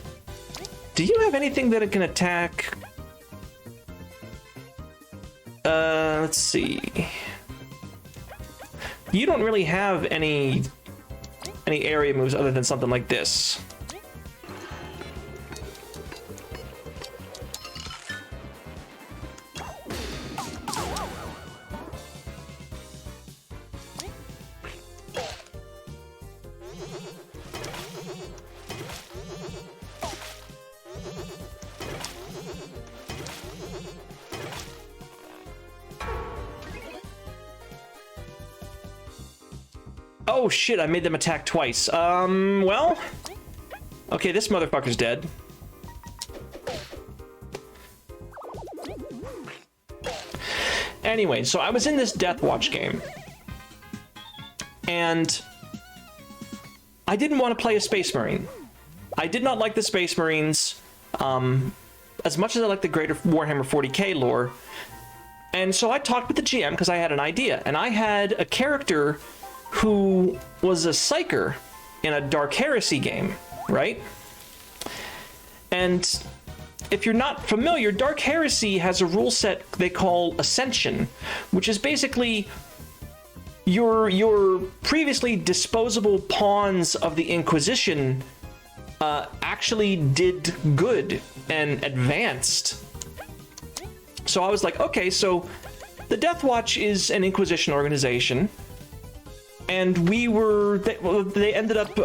Do you have anything that it can attack? Let's see. You don't really have any area moves other than something like this. Oh shit, I made them attack twice. Well... Okay, this motherfucker's dead. Anyway, so I was in this Death Watch game. And... I didn't want to play a Space Marine. I did not like the Space Marines, as much as I like the greater Warhammer 40k lore. And so I talked with the GM because I had an idea. And I had a character who was a psyker in a Dark Heresy game, right? And if you're not familiar, Dark Heresy has a rule set they call Ascension, which is basically your previously disposable pawns of the Inquisition actually did good and advanced. So I was like, okay, so the Death Watch is an Inquisition organization, and they ended up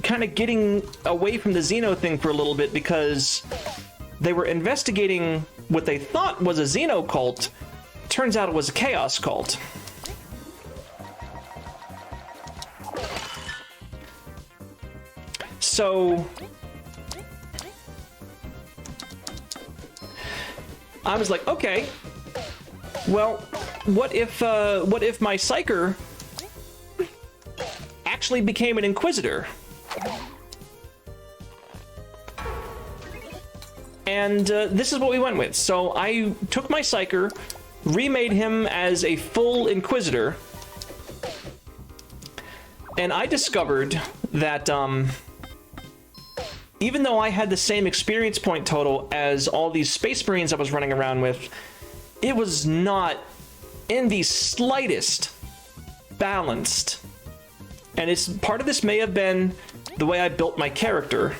kind of getting away from the Xeno thing for a little bit because they were investigating what they thought was a Xeno cult. Turns out it was a Chaos cult. So I was like, okay, well, what if my psyker actually became an Inquisitor? And this is what we went with. So I took my psyker, remade him as a full Inquisitor, and I discovered that even though I had the same experience point total as all these Space Marines I was running around with, it was not in the slightest balanced. And it's part of this may have been the way I built my character,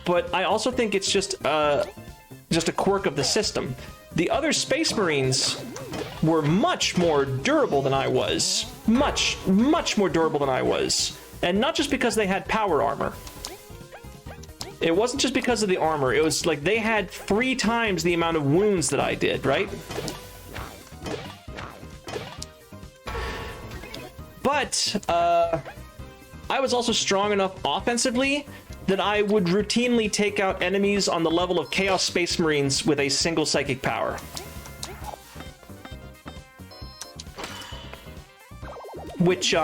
but I also think it's just a quirk of the system. The other Space Marines were much more durable than I was. Much more durable than I was. And not just because they had power armor. It wasn't just because of the armor. It was like they had 3 times the amount of wounds that I did, right? But I was also strong enough offensively that I would routinely take out enemies on the level of Chaos Space Marines with a single psychic power. Which,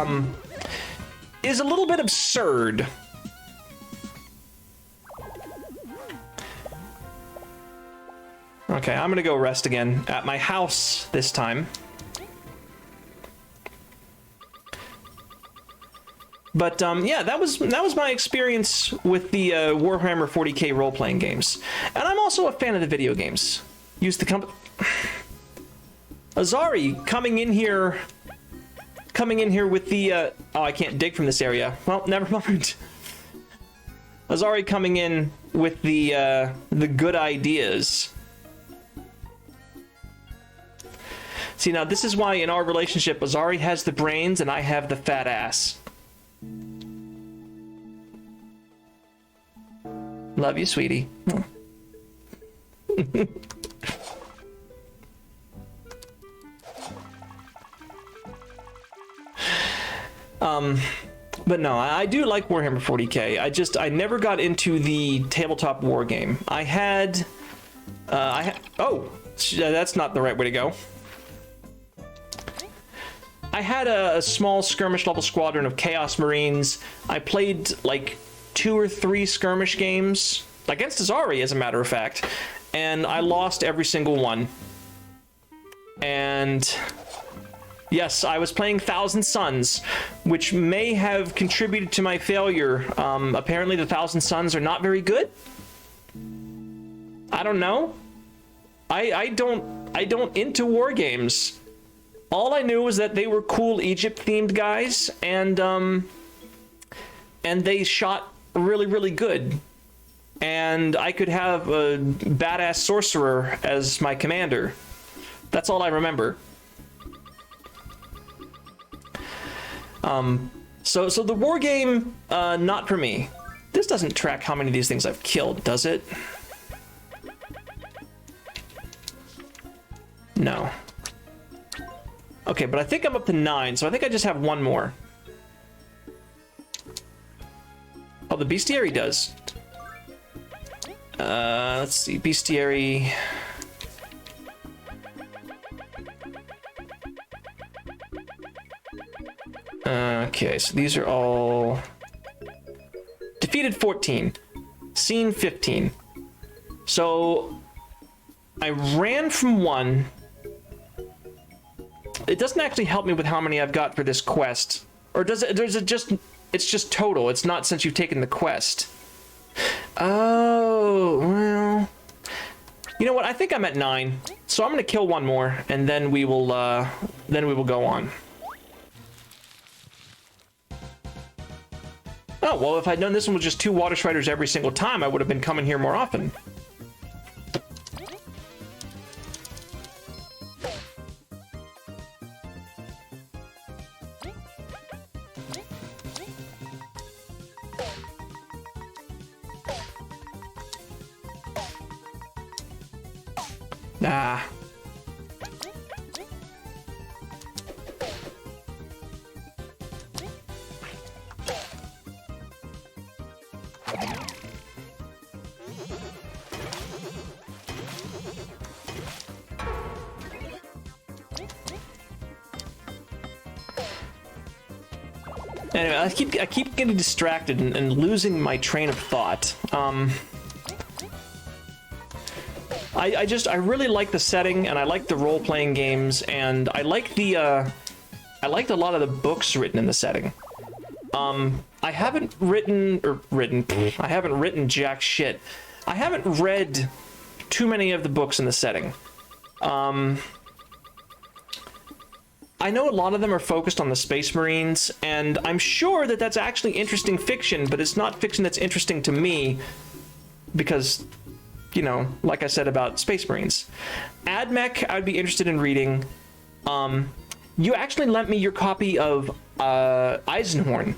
is a little bit absurd. Okay, I'm gonna go rest again at my house this time. But yeah, that was my experience with the Warhammer 40k role-playing games. And I'm also a fan of the video games. Use the company. Azari coming in here with the oh, I can't dig from this area. Well, never mind. Azari coming in with the good ideas. See, now this is why in our relationship, Azari has the brains and I have the fat ass. Love you, sweetie. But no, I do like Warhammer 40k. I never got into the tabletop war game. Oh, that's not the right way to go. I had a small skirmish level squadron of Chaos Marines. I played like 2 or 3 skirmish games against Azari, as a matter of fact, and I lost every single one. And yes, I was playing Thousand Suns, which may have contributed to my failure. Apparently the Thousand Suns are not very good. I don't know. I don't into war games. All I knew was that they were cool Egypt-themed guys, and they shot really, really good. And I could have a badass sorcerer as my commander. That's all I remember. So the war game, not for me. This doesn't track how many of these things I've killed, does it? No. Okay, but I think I'm up to 9, so I think I just have 1 more. Oh, the bestiary does. Let's see, bestiary. Okay, so these are all defeated 14, seen 15. So I ran from 1. It doesn't actually help me with how many I've got for this quest, or does it? There's it's just total. It's not since you've taken the quest. Oh well. You know what? I think I'm at 9, so I'm gonna kill 1 more, and then we will go on. Oh, well, if I'd known this one was just 2 Water Striders every single time, I would have been coming here more often. Ah. Anyway, I keep getting distracted and losing my train of thought. I really like the setting, and I like the role-playing games, and I like I liked a lot of the books written in the setting. I haven't written jack shit. I haven't read too many of the books in the setting. I know a lot of them are focused on the Space Marines, and I'm sure that that's actually interesting fiction, but it's not fiction that's interesting to me because, you know, like I said about Space Marines. AdMech, I'd be interested in reading. You actually lent me your copy of Eisenhorn.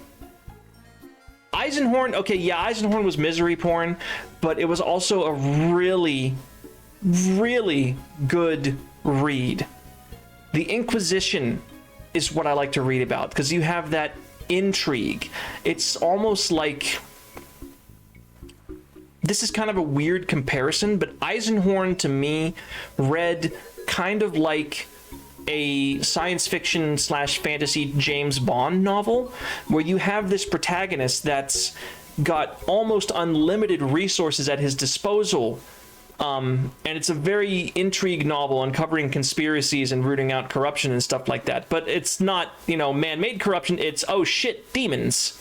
Eisenhorn, okay, yeah, Eisenhorn was misery porn, but it was also a really, really good read. The Inquisition is what I like to read about, because you have that intrigue. It's almost like... This is kind of a weird comparison, but Eisenhorn, to me, read kind of like a science fiction / fantasy James Bond novel, where you have this protagonist that's got almost unlimited resources at his disposal, and it's a very intrigue novel uncovering conspiracies and rooting out corruption and stuff like that. But it's not, you know, man-made corruption, it's, oh shit, demons.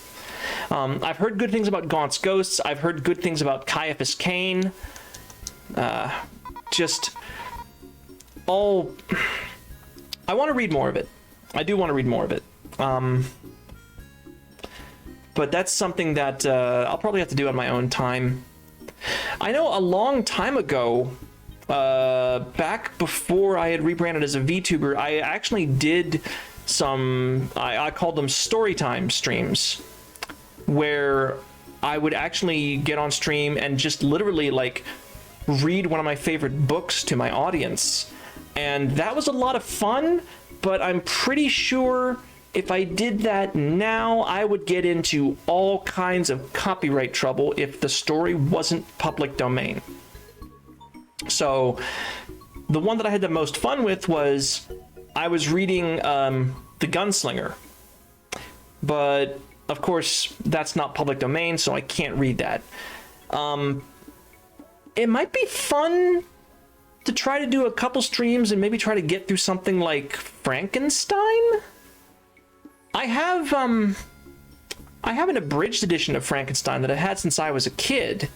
I've heard good things about Gaunt's Ghosts. I've heard good things about Caiaphas Cain. Just all... I want to read more of it. I do want to read more of it. But that's something that I'll probably have to do on my own time. I know a long time ago, back before I had rebranded as a VTuber, I actually did some, I called them storytime streams, where I would actually get on stream and just literally like read one of my favorite books to my audience. And that was a lot of fun, but I'm pretty sure if I did that now, I would get into all kinds of copyright trouble if the story wasn't public domain. So the one that I had the most fun with was I was reading The Gunslinger, but of course that's not public domain, so I can't read that. It might be fun to try to do a couple streams and maybe try to get through something like Frankenstein. I have an abridged edition of Frankenstein that I had since I was a kid,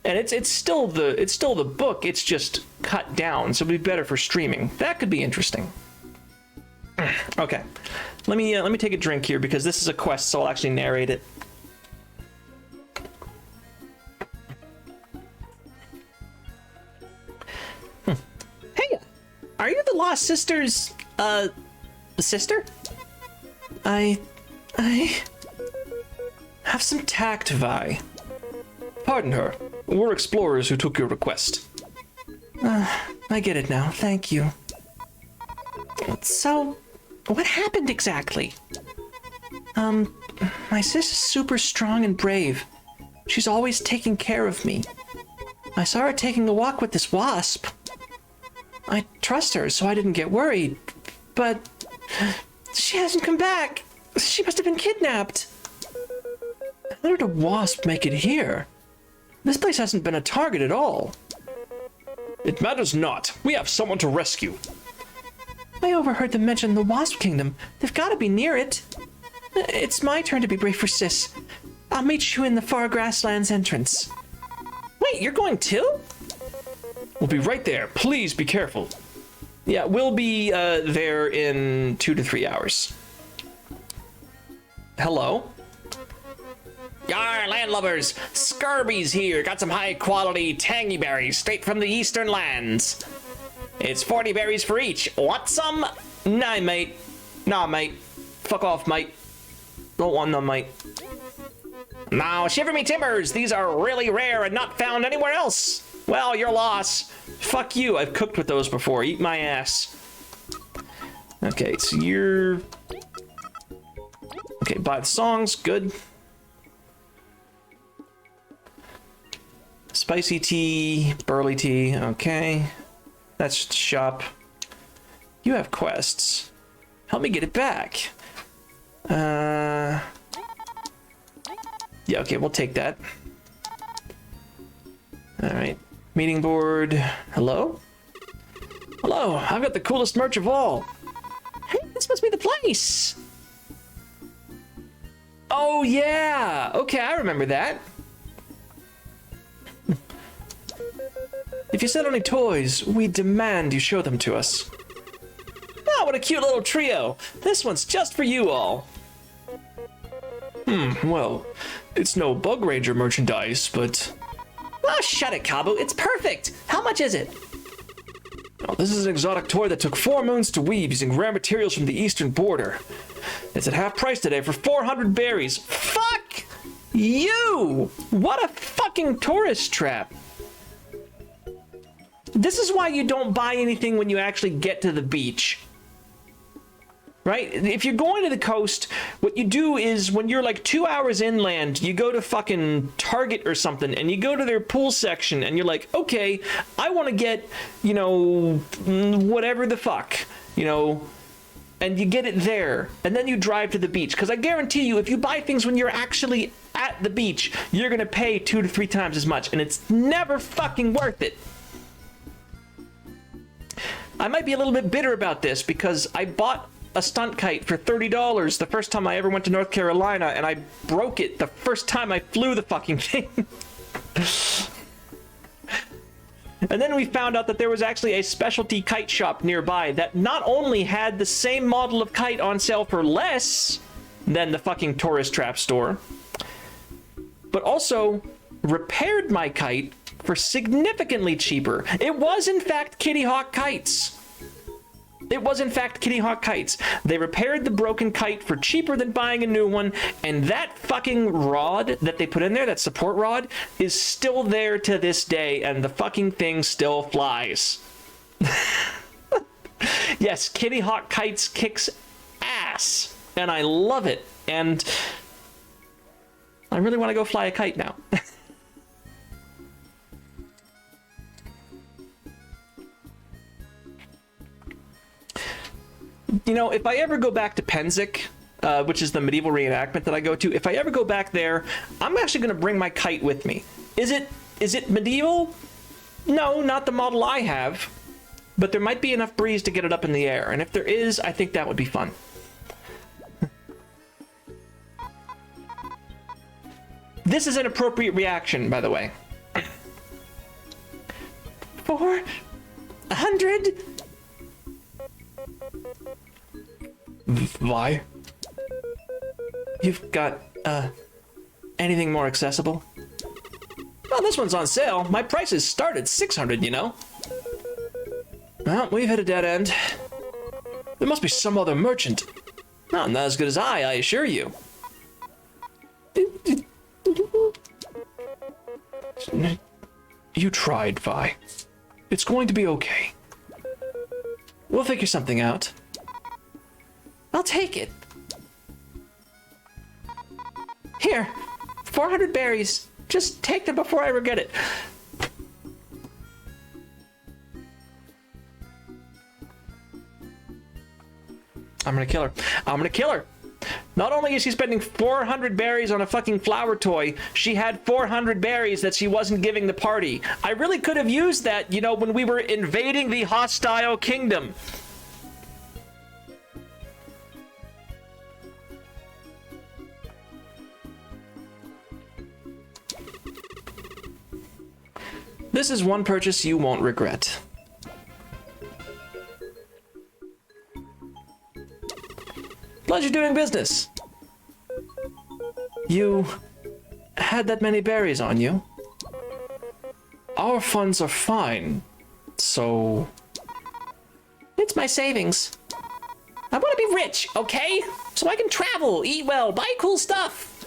and it's still the book. It's just cut down, so it'd be better for streaming. That could be interesting. Okay, let me take a drink here because this is a quest, so I'll actually narrate it. Hey, are you the Lost Sister's sister? I have some tact, Vi. Pardon her. We're explorers who took your request. I get it now. Thank you. So, what happened exactly? My sis is super strong and brave. She's always taking care of me. I saw her taking a walk with this wasp. I trust her, so I didn't get worried. But she hasn't come back. She must have been kidnapped. How did a wasp make it here? This place hasn't been a target at all. It matters not. We have someone to rescue. I overheard them mention the Wasp Kingdom. They've got to be near it. It's my turn to be brave for Sis. I'll meet you in the far grasslands entrance. Wait, you're going too? We'll be right there. Please be careful. Yeah, we'll be there in 2 to 3 hours. Hello? Yar, landlubbers! Scurby's here. Got some high-quality tangy berries straight from the eastern lands. It's 40 berries for each. Want some? Nah, mate. Nah, mate. Fuck off, mate. Don't want them, mate. Now, shiver me timbers. These are really rare and not found anywhere else. Well, your loss. Fuck you. I've cooked with those before. Eat my ass. Okay, so you're... Okay, buy the songs. Good. Spicy tea, burley tea. Okay. That's just shop. You have quests. Help me get it back. Yeah, okay, we'll take that. Alright. Meeting board. Hello? Hello, I've got the coolest merch of all. Hey, this must be the place. Oh, yeah. Okay, I remember that. If you sell any toys, we demand you show them to us. Oh, what a cute little trio. This one's just for you all. Well, it's no Bug Ranger merchandise, but... Oh, shut it, Kabu. It's perfect. How much is it? Oh, this is an exotic toy that took 4 moons to weave using rare materials from the eastern border. It's at half price today for 400 berries. Fuck you! What a fucking tourist trap. This is why you don't buy anything when you actually get to the beach. Right? If you're going to the coast, what you do is when you're like 2 hours inland, you go to fucking Target or something and you go to their pool section and you're like, okay, I want to get, you know, whatever the fuck, you know, and you get it there and then you drive to the beach. Because I guarantee you, if you buy things when you're actually at the beach, you're going to pay 2 to 3 times as much and it's never fucking worth it. I might be a little bit bitter about this because I bought a stunt kite for $30 the first time I ever went to North Carolina, and I broke it the first time I flew the fucking thing. And then we found out that there was actually a specialty kite shop nearby that not only had the same model of kite on sale for less than the fucking tourist trap store, but also repaired my kite for significantly cheaper. It was, in fact, Kitty Hawk kites. It was, in fact, Kitty Hawk kites. They repaired the broken kite for cheaper than buying a new one, and that fucking rod that they put in there, that support rod, is still there to this day, and the fucking thing still flies. Yes, Kitty Hawk kites kicks ass, and I love it, and I really want to go fly a kite now. You know, if I ever go back to Penzik, which is the medieval reenactment that I go to, if I ever go back there, I'm actually going to bring my kite with me. Is it medieval? No, not the model I have, but there might be enough breeze to get it up in the air, and if there is, I think that would be fun. This is an appropriate reaction, by the way. 400? Why? You've got, anything more accessible? Well, this one's on sale. My prices start at 600, you know? Well, we've hit a dead end. There must be some other merchant. Not as good as I assure you. You tried, Vi. It's going to be okay. We'll figure something out. I'll take it. Here, 400 berries. Just take them before I regret it. I'm gonna kill her. I'm gonna kill her. Not only is she spending 400 berries on a fucking flower toy, she had 400 berries that she wasn't giving the party. I really could have used that, you know, when we were invading the hostile kingdom. This is one purchase you won't regret. Pleasure doing business. You had that many berries on you? Our funds are fine, so... It's my savings. I want to be rich, okay? So I can travel, eat well, buy cool stuff.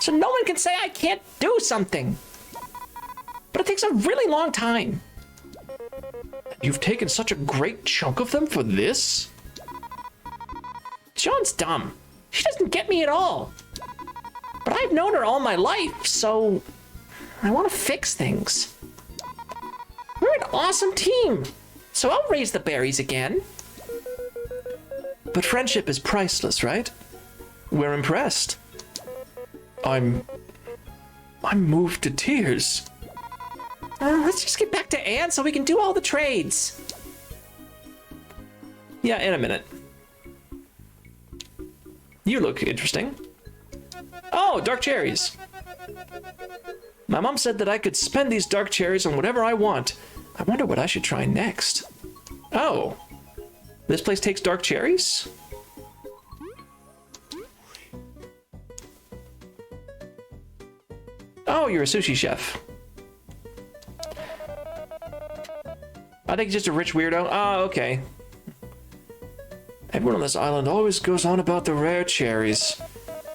So no one can say I can't do something. But it takes a really long time. You've taken such a great chunk of them for this? Joan's dumb. She doesn't get me at all. But I've known her all my life, so I want to fix things. We're an awesome team, so I'll raise the berries again. But friendship is priceless, right? We're impressed. I'm moved to tears. Let's just get back to Anne so we can do all the trades. Yeah, in a minute. You look interesting. Oh, dark cherries. My mom said that I could spend these dark cherries on whatever I want. I wonder what I should try next. Oh, this place takes dark cherries? Oh, you're a sushi chef. I think he's just a rich weirdo. Oh, okay. Everyone on this island always goes on about the rare cherries.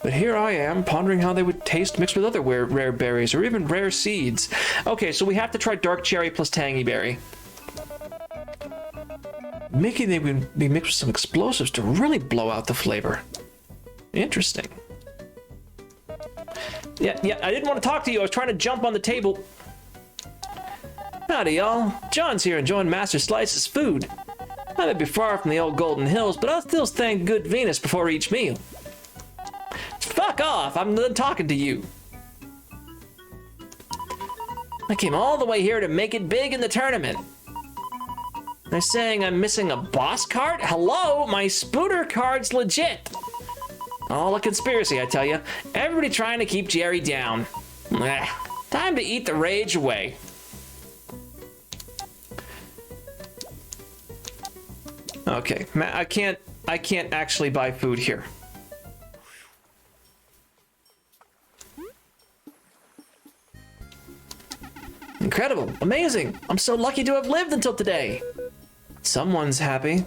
But here I am, pondering how they would taste mixed with other rare berries, or even rare seeds. Okay, so we have to try dark cherry plus tangy berry. Maybe they would be mixed with some explosives to really blow out the flavor. Interesting. Yeah, I didn't want to talk to you. I was trying to jump on the table. Howdy, y'all. John's here enjoying Master Slice's food. I may be far from the old Golden Hills, but I'll still thank good Venus before each meal. Fuck off! I'm done talking to you. I came all the way here to make it big in the tournament. They're saying I'm missing a boss card? Hello? My Spooter card's legit. All a conspiracy, I tell you. Everybody trying to keep Jerry down. Time to eat the rage away. Okay, I can't actually buy food here. Incredible. Amazing. I'm so lucky to have lived until today. Someone's happy.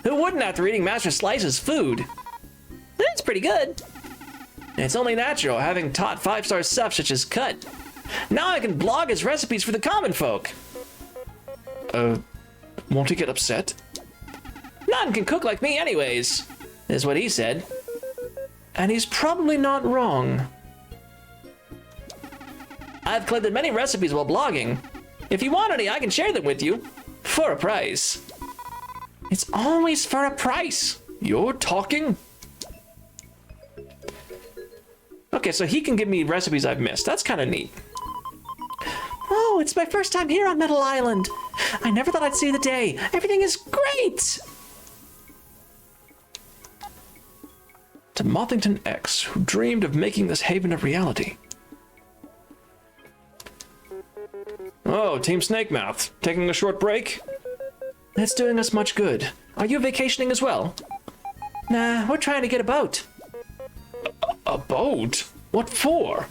Who wouldn't after eating Master Slice's food? That's pretty good. It's only natural, having taught 5-star stuff such as cut. Now I can blog his recipes for the common folk. Won't he get upset? None can cook like me anyways, is what he said. And he's probably not wrong. I've collected many recipes while blogging. If you want any, I can share them with you. For a price. It's always for a price. You're talking? Okay, so he can give me recipes I've missed. That's kind of neat. Oh, it's my first time here on Metal Island. I never thought I'd see the day. Everything is great. To Mothington X, who dreamed of making this haven a reality. Oh, Team Snakemouth, taking a short break? It's doing us much good. Are you vacationing as well? Nah, we're trying to get a boat. A boat? What for?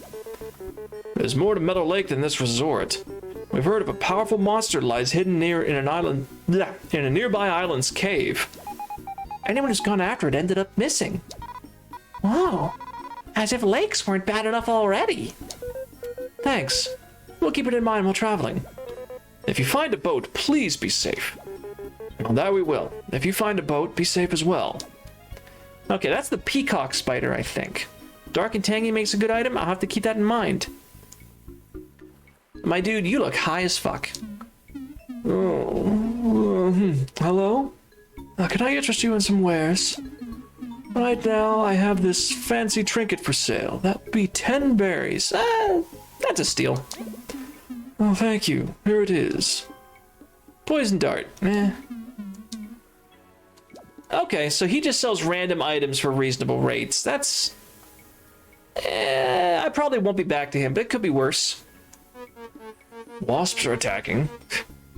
There's more to Meadow Lake than this resort. We've heard of a powerful monster lies hidden in a nearby island's cave. Anyone who's gone after it ended up missing. Whoa, as if lakes weren't bad enough already. Thanks. We'll keep it in mind while traveling. If you find a boat, please be safe. Well, that we will. If you find a boat, be safe as well. Okay, that's the peacock spider, I think. Dark and tangy makes a good item. I'll have to keep that in mind. My dude, you look high as fuck. Hello? Can I interest you in some wares? Right now, I have this fancy trinket for sale. That'd be 10 berries. That's a steal. Oh, thank you. Here it is. Poison dart. Okay, so he just sells random items for reasonable rates. That's... I probably won't be back to him, but it could be worse. Wasps are attacking.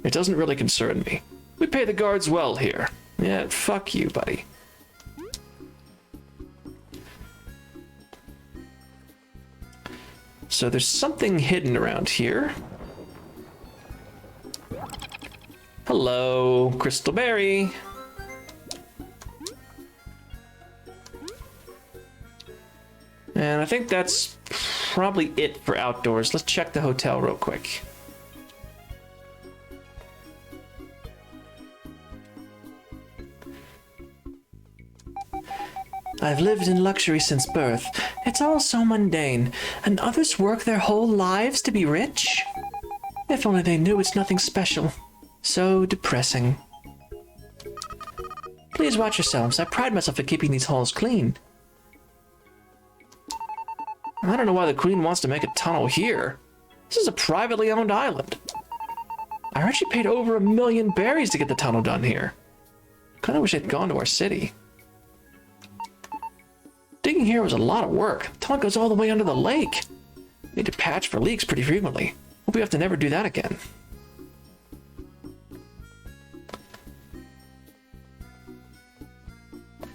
It doesn't really concern me. We pay the guards well here. Yeah, fuck you, buddy. So there's something hidden around here. Hello, Crystal Berry. And I think that's probably it for outdoors. Let's check the hotel real quick. I've lived in luxury since birth. It's all so mundane, and others work their whole lives to be rich. If only they knew it's nothing special. So depressing. Please watch yourselves. I pride myself in keeping these halls clean. I don't know why the Queen wants to make a tunnel here. This is a privately owned island. I heard she paid over 1 million berries to get the tunnel done here. Kinda wish I'd gone to our city. Digging here was a lot of work. The tunnel goes all the way under the lake. Need to patch for leaks pretty frequently. Hope we have to never do that again.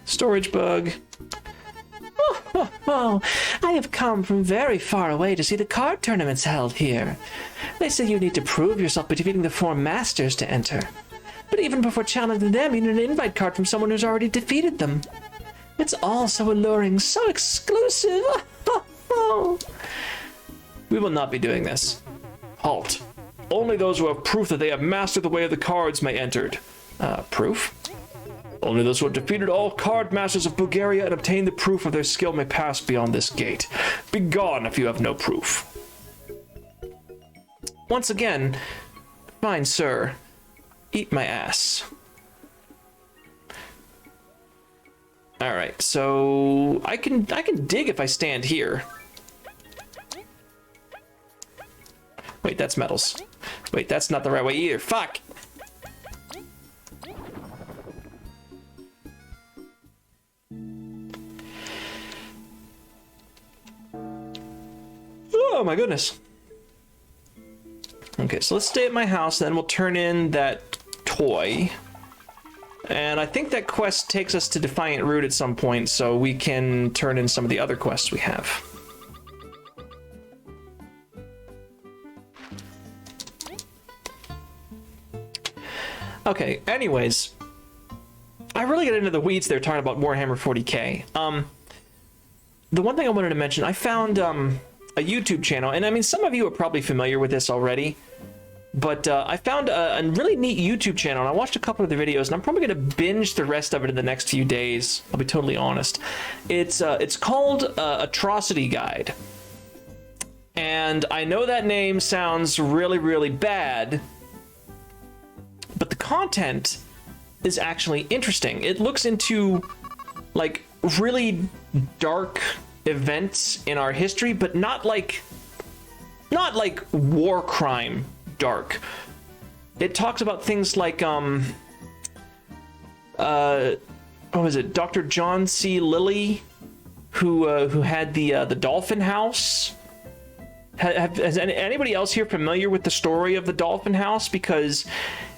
Storage bug. Oh, I have come from very far away to see the card tournaments held here. They say you need to prove yourself by defeating the 4 masters to enter. But even before challenging them, you need an invite card from someone who's already defeated them. It's all so alluring, so exclusive. We will not be doing this. Halt. Only those who have proof that they have mastered the way of the cards may enter. Proof? Only those who have defeated all card masters of Bulgaria and obtained the proof of their skill may pass beyond this gate. Begone if you have no proof. Once again, fine sir, eat my ass. All right, so I can dig if I stand here. Wait, that's metals. Wait, that's not the right way either. Fuck. Oh my goodness. Okay, so let's stay at my house, then we'll turn in that toy. And I think that quest takes us to Defiant Root at some point, so we can turn in some of the other quests we have. Okay, anyways, I really get into the weeds there talking about Warhammer 40k. The one thing I wanted to mention, I found a YouTube channel, and I mean, some of you are probably familiar with this already, but I found a really neat YouTube channel, and I watched a couple of the videos, and I'm probably going to binge the rest of it in the next few days. I'll be totally honest. It's called Atrocity Guide. And I know that name sounds really, really bad, but the content is actually interesting. It looks into like really dark events in our history, but not like war crime dark. It talks about things like what was it, Dr. John C. Lilly, who had the Dolphin House. Has anybody else here familiar with the story of the Dolphin House? Because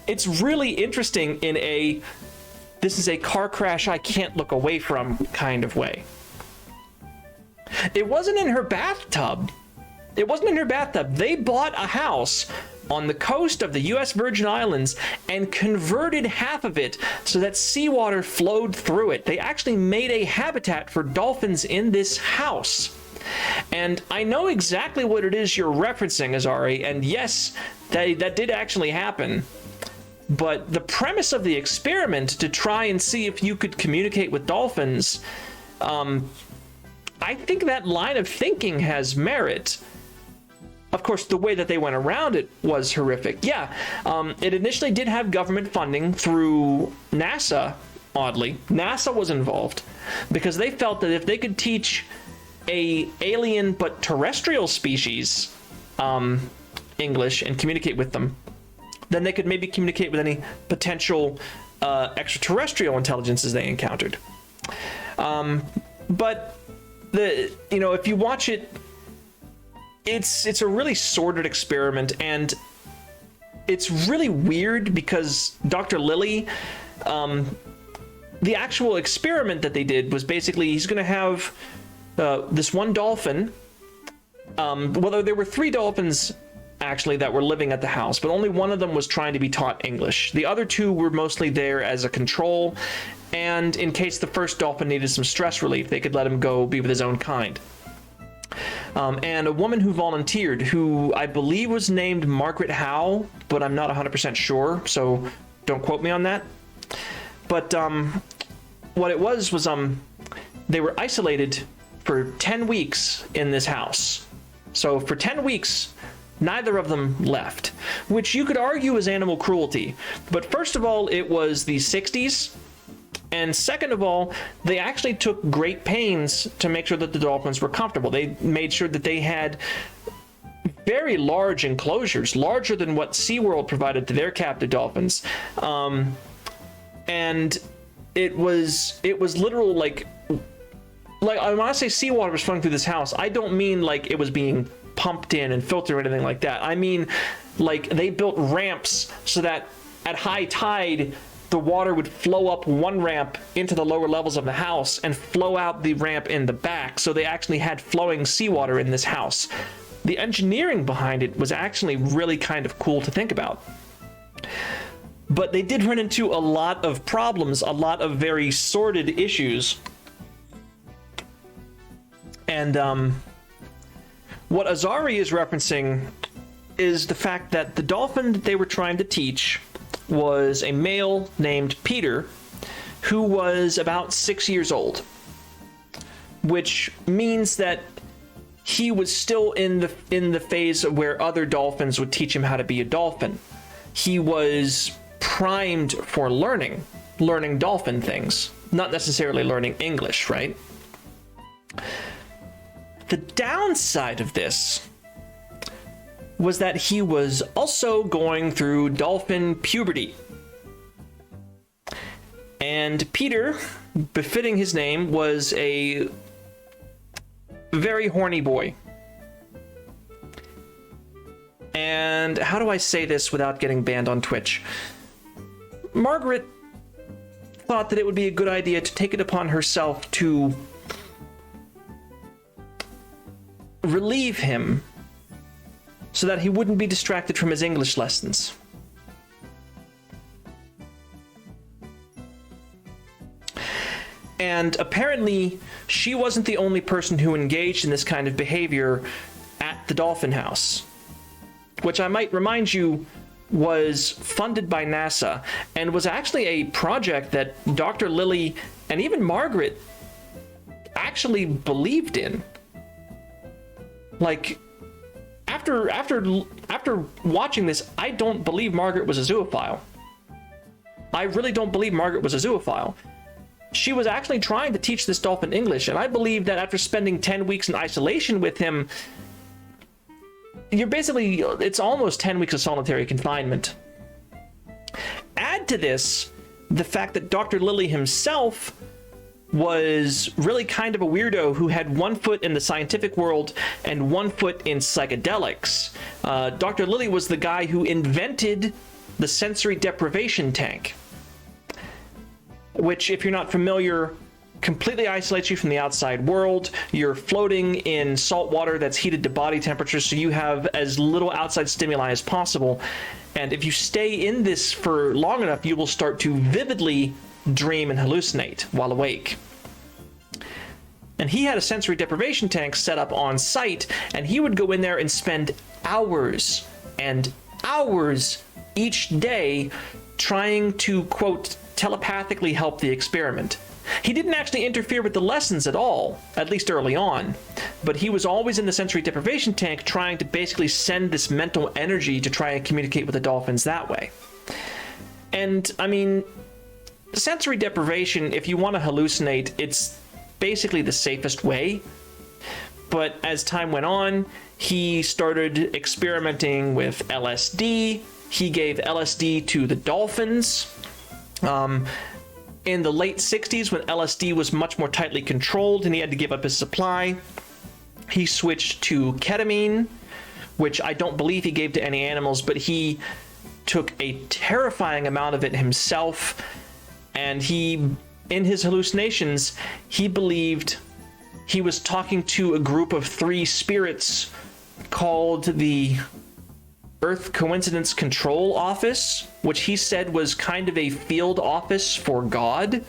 it's really interesting in this is a car crash I can't look away from kind of way. It wasn't in her bathtub. It wasn't in her bathtub. They bought a house on the coast of the U.S. Virgin Islands and converted half of it so that seawater flowed through it. They actually made a habitat for dolphins in this house. And I know exactly what it is you're referencing, Azari, and yes, that did actually happen. But the premise of the experiment to try and see if you could communicate with dolphins, I think that line of thinking has merit. Of course, the way that they went around it was horrific. Yeah, it initially did have government funding through NASA, oddly. NASA was involved because they felt that if they could teach a alien but terrestrial species English and communicate with them, then they could maybe communicate with any potential extraterrestrial intelligences they encountered. But if you watch it, it's a really sordid experiment, and it's really weird because Dr. Lilly, the actual experiment that they did was basically he's going to have this one dolphin. Well, there were 3 dolphins actually that were living at the house, but only one of them was trying to be taught English. The other 2 were mostly there as a control, and in case the first dolphin needed some stress relief, they could let him go be with his own kind. And a woman who volunteered, who I believe was named Margaret Howe, but I'm not 100% sure, so don't quote me on that. But what it was they were isolated for 10 weeks in this house. So for 10 weeks, neither of them left, which you could argue is animal cruelty. But first of all, it was the 60s. And second of all, they actually took great pains to make sure that the dolphins were comfortable. They made sure that they had very large enclosures, larger than what SeaWorld provided to their captive dolphins. And it was literal like when I say seawater was flowing through this house, I don't mean like it was being pumped in and filtered or anything like that. I mean, like they built ramps so that at high tide, the water would flow up one ramp into the lower levels of the house and flow out the ramp in the back. So they actually had flowing seawater in this house. The engineering behind it was actually really kind of cool to think about. But they did run into a lot of problems, a lot of very sordid issues. And what Azari is referencing is the fact that the dolphin that they were trying to teach was a male named Peter, who was about 6 years old, which means that he was still in the phase where other dolphins would teach him how to be a dolphin. He was primed for learning dolphin things, not necessarily learning English, right? The downside of this was that he was also going through dolphin puberty. And Peter, befitting his name, was a very horny boy. And how do I say this without getting banned on Twitch? Margaret thought that it would be a good idea to take it upon herself to relieve him so that he wouldn't be distracted from his English lessons. And apparently, she wasn't the only person who engaged in this kind of behavior at the Dolphin House, which I might remind you was funded by NASA and was actually a project that Dr. Lilly and even Margaret actually believed in. Like, after watching this, I don't believe Margaret was a zoophile. I really don't believe Margaret was a zoophile. She was actually trying to teach this dolphin English, and I believe that after spending 10 weeks in isolation with him, it's almost 10 weeks of solitary confinement. Add to this the fact that Dr. Lilly himself was really kind of a weirdo who had one foot in the scientific world and one foot in psychedelics. Dr. Lilly was the guy who invented the sensory deprivation tank, which, if you're not familiar, completely isolates you from the outside world. You're floating in salt water that's heated to body temperature, so you have as little outside stimuli as possible. And if you stay in this for long enough, you will start to vividly dream and hallucinate while awake. And he had a sensory deprivation tank set up on site, and he would go in there and spend hours and hours each day trying to, quote, telepathically help the experiment. He didn't actually interfere with the lessons at all, at least early on, but he was always in the sensory deprivation tank trying to basically send this mental energy to try and communicate with the dolphins that way. And, I mean, sensory deprivation, if you want to hallucinate, it's basically the safest way. But as time went on, he started experimenting with LSD. He gave LSD to the dolphins. In the late 60s, when LSD was much more tightly controlled and he had to give up his supply, he switched to ketamine, which I don't believe he gave to any animals, but he took a terrifying amount of it himself. And he, in his hallucinations, he believed he was talking to a group of 3 spirits called the Earth Coincidence Control Office, which he said was kind of a field office for God,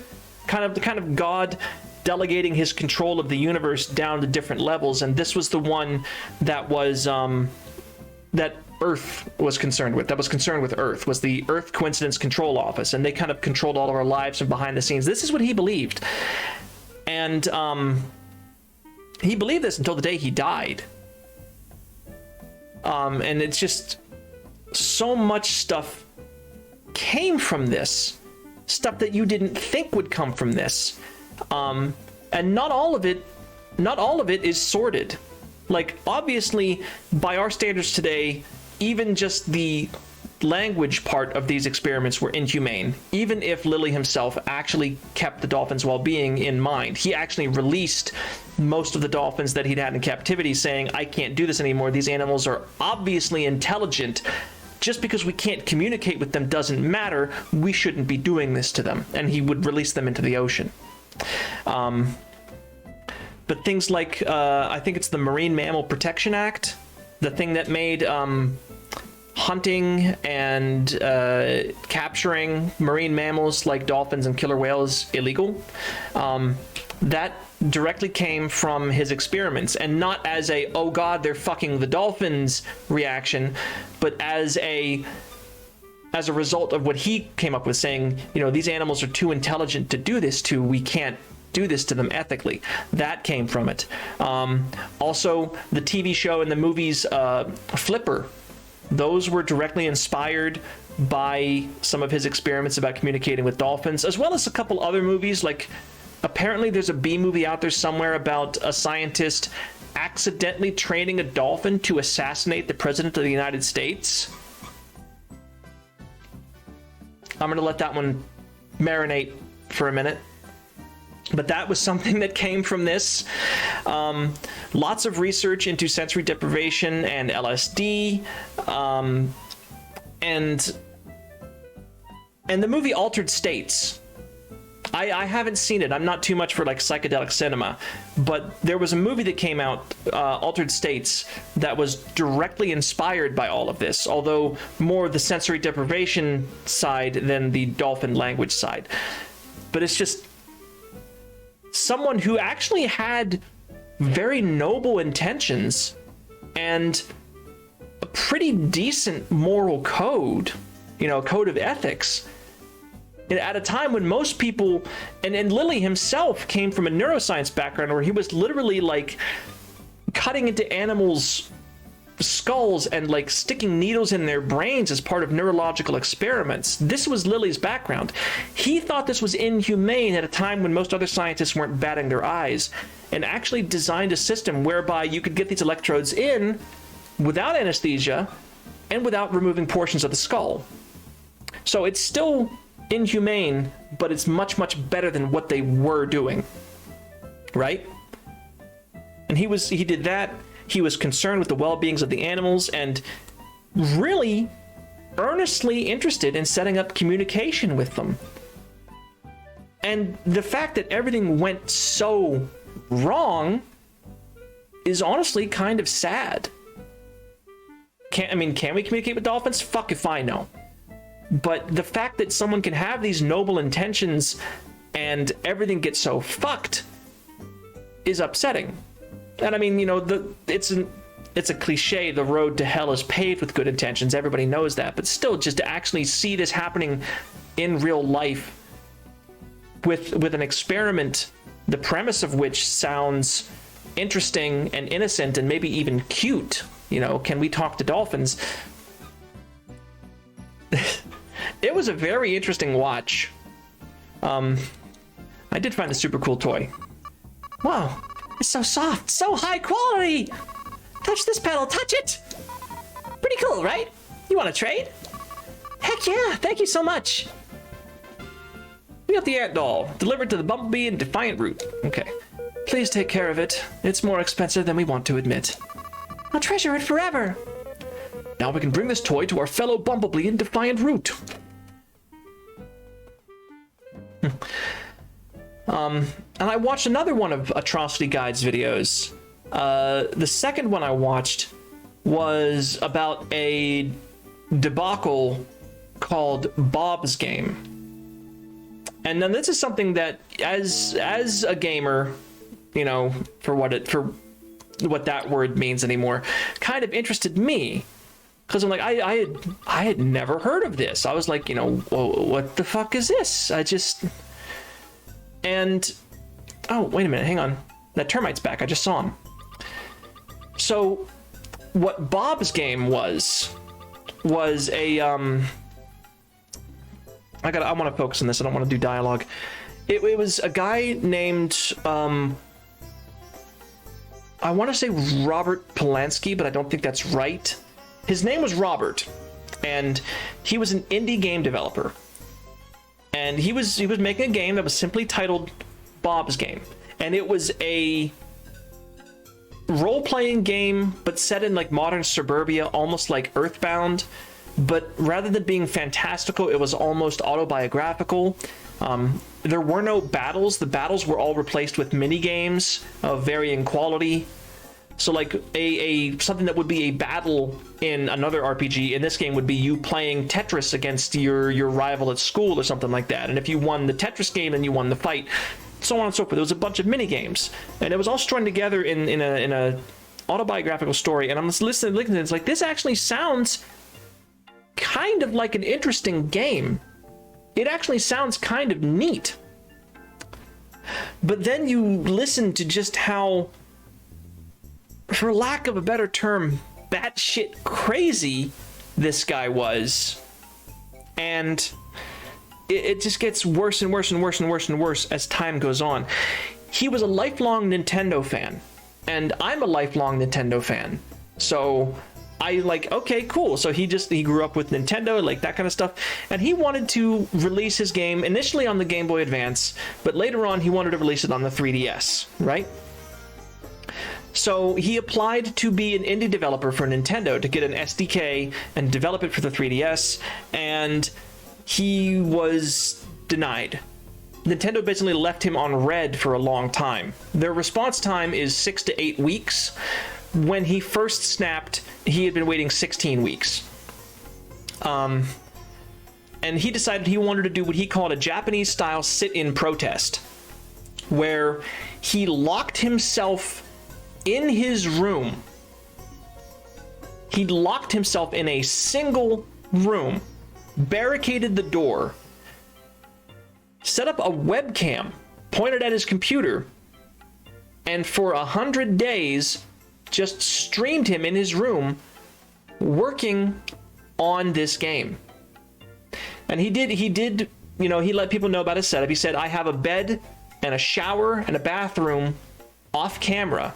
kind of God delegating his control of the universe down to different levels. And this was the one that was that Earth was concerned with, Earth, was the Earth Coincidence Control Office, and they kind of controlled all of our lives from behind the scenes. This is what he believed. And he believed this until the day he died. And it's just, so much stuff came from this, stuff that you didn't think would come from this. And not all of it is sorted. Like, obviously, by our standards today, even just the language part of these experiments were inhumane. Even if Lilly himself actually kept the dolphins' well-being in mind, he actually released most of the dolphins that he'd had in captivity, saying, I can't do this anymore. These animals are obviously intelligent. Just because we can't communicate with them doesn't matter. We shouldn't be doing this to them. And he would release them into the ocean. But things like, I think it's the Marine Mammal Protection Act, the thing that made hunting and capturing marine mammals like dolphins and killer whales illegal. That directly came from his experiments, and not as a, oh god, they're fucking the dolphins reaction, but as a result of what he came up with, saying, you know, these animals are too intelligent to do this to, we can't do this to them ethically. That came from it. Also, the TV show and the movies Flipper, those were directly inspired by some of his experiments about communicating with dolphins, as well as a couple other movies. Like, apparently there's a B movie out there somewhere about a scientist accidentally training a dolphin to assassinate the President of the United States. I'm going to let that one marinate for a minute. But that was something that came from this. Lots of research into sensory deprivation and LSD. And the movie Altered States. I haven't seen it. I'm not too much for like psychedelic cinema. But there was a movie that came out, Altered States, that was directly inspired by all of this. Although more the sensory deprivation side than the dolphin language side. But it's just... someone who actually had very noble intentions and a pretty decent moral code, you know, a code of ethics. And at a time when most people, and Lilly himself came from a neuroscience background where he was literally like cutting into animals' skulls and like sticking needles in their brains as part of neurological experiments. This was Lilly's background. He thought this was inhumane at a time when most other scientists weren't batting their eyes, and actually designed a system whereby you could get these electrodes in without anesthesia and without removing portions of the skull. So it's still inhumane, but it's much, much better than what they were doing, right? And he did that. He was concerned with the well-beings of the animals and really earnestly interested in setting up communication with them. And the fact that everything went so wrong is honestly kind of sad. Can we communicate with dolphins? Fuck if I know. But the fact that someone can have these noble intentions and everything gets so fucked is upsetting. And I mean, you know, it's a cliche, the road to hell is paved with good intentions. Everybody knows that. But still, just to actually see this happening in real life with an experiment, the premise of which sounds interesting and innocent and maybe even cute. You know, can we talk to dolphins? It was a very interesting watch. I did find a super cool toy. Wow, it's so soft, so high quality. Touch this pedal, touch it. Pretty cool, right? You want to trade? Heck yeah, thank you so much. We got the ant doll, delivered to the Bumblebee and Defiant Root. Okay. Please take care of it. It's more expensive than we want to admit. I'll treasure it forever. Now we can bring this toy to our fellow Bumblebee and Defiant Root. And I watched another one of Atrocity Guide's videos. The second one I watched was about a debacle called Bob's Game. And then this is something that, as a gamer, you know, for what that word means anymore, kind of interested me. Because I'm like, I had never heard of this. I was like, you know, whoa, what the fuck is this? And, oh, wait a minute, hang on. That termite's back, I just saw him. So, what Bob's Game was a, I want to focus on this, I don't want to do dialogue. It was a guy named, I want to say Robert Polanski, but I don't think that's right. His name was Robert, and he was an indie game developer. And he was making a game that was simply titled Bob's Game. And it was a role-playing game, but set in like modern suburbia, almost like Earthbound. But rather than being fantastical, it was almost autobiographical. There were no battles. The battles were all replaced with mini-games of varying quality. So like something that would be a battle in another RPG, in this game would be you playing Tetris against your rival at school or something like that. And if you won the Tetris game, then you won the fight, so on and so forth. There was a bunch of mini games, and it was all strung together in a autobiographical story. And I'm just listening, and it's like, this actually sounds kind of like an interesting game. It actually sounds kind of neat. But then you listen to just how, for lack of a better term, batshit crazy this guy was. And it just gets worse and worse and worse and worse and worse as time goes on. He was a lifelong Nintendo fan, and I'm a lifelong Nintendo fan. So I like, okay, cool. So he grew up with Nintendo, like that kind of stuff. And he wanted to release his game initially on the Game Boy Advance, but later on he wanted to release it on the 3DS, right? So he applied to be an indie developer for Nintendo to get an SDK and develop it for the 3DS, and he was denied. Nintendo basically left him on red for a long time. Their response time is 6 to 8 weeks. When he first snapped, he had been waiting 16 weeks. And he decided he wanted to do what he called a Japanese-style sit-in protest, where he locked himself in his room. He locked himself in a single room, barricaded the door, set up a webcam pointed at his computer, and for 100 days just streamed him in his room working on this game. And he did, you know, he let people know about his setup. He said, I have a bed and a shower and a bathroom off camera.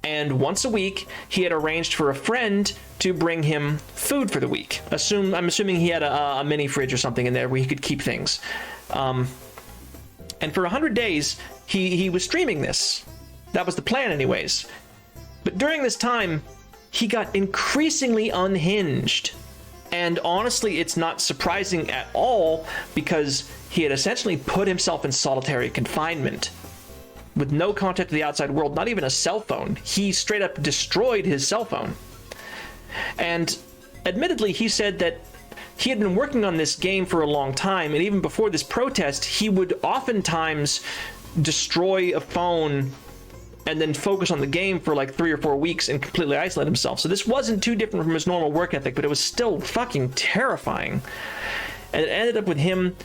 And once a week, he had arranged for a friend to bring him food for the week. I'm assuming he had a mini fridge or something in there where he could keep things. And for 100 days, he was streaming this. That was the plan anyways. But during this time, he got increasingly unhinged. And honestly, it's not surprising at all, because he had essentially put himself in solitary confinement with no contact to the outside world, not even a cell phone. He straight up destroyed his cell phone. And admittedly, he said that he had been working on this game for a long time, and even before this protest, he would oftentimes destroy a phone and then focus on the game for like 3 or 4 weeks and completely isolate himself. So this wasn't too different from his normal work ethic, but it was still fucking terrifying. And it ended up with him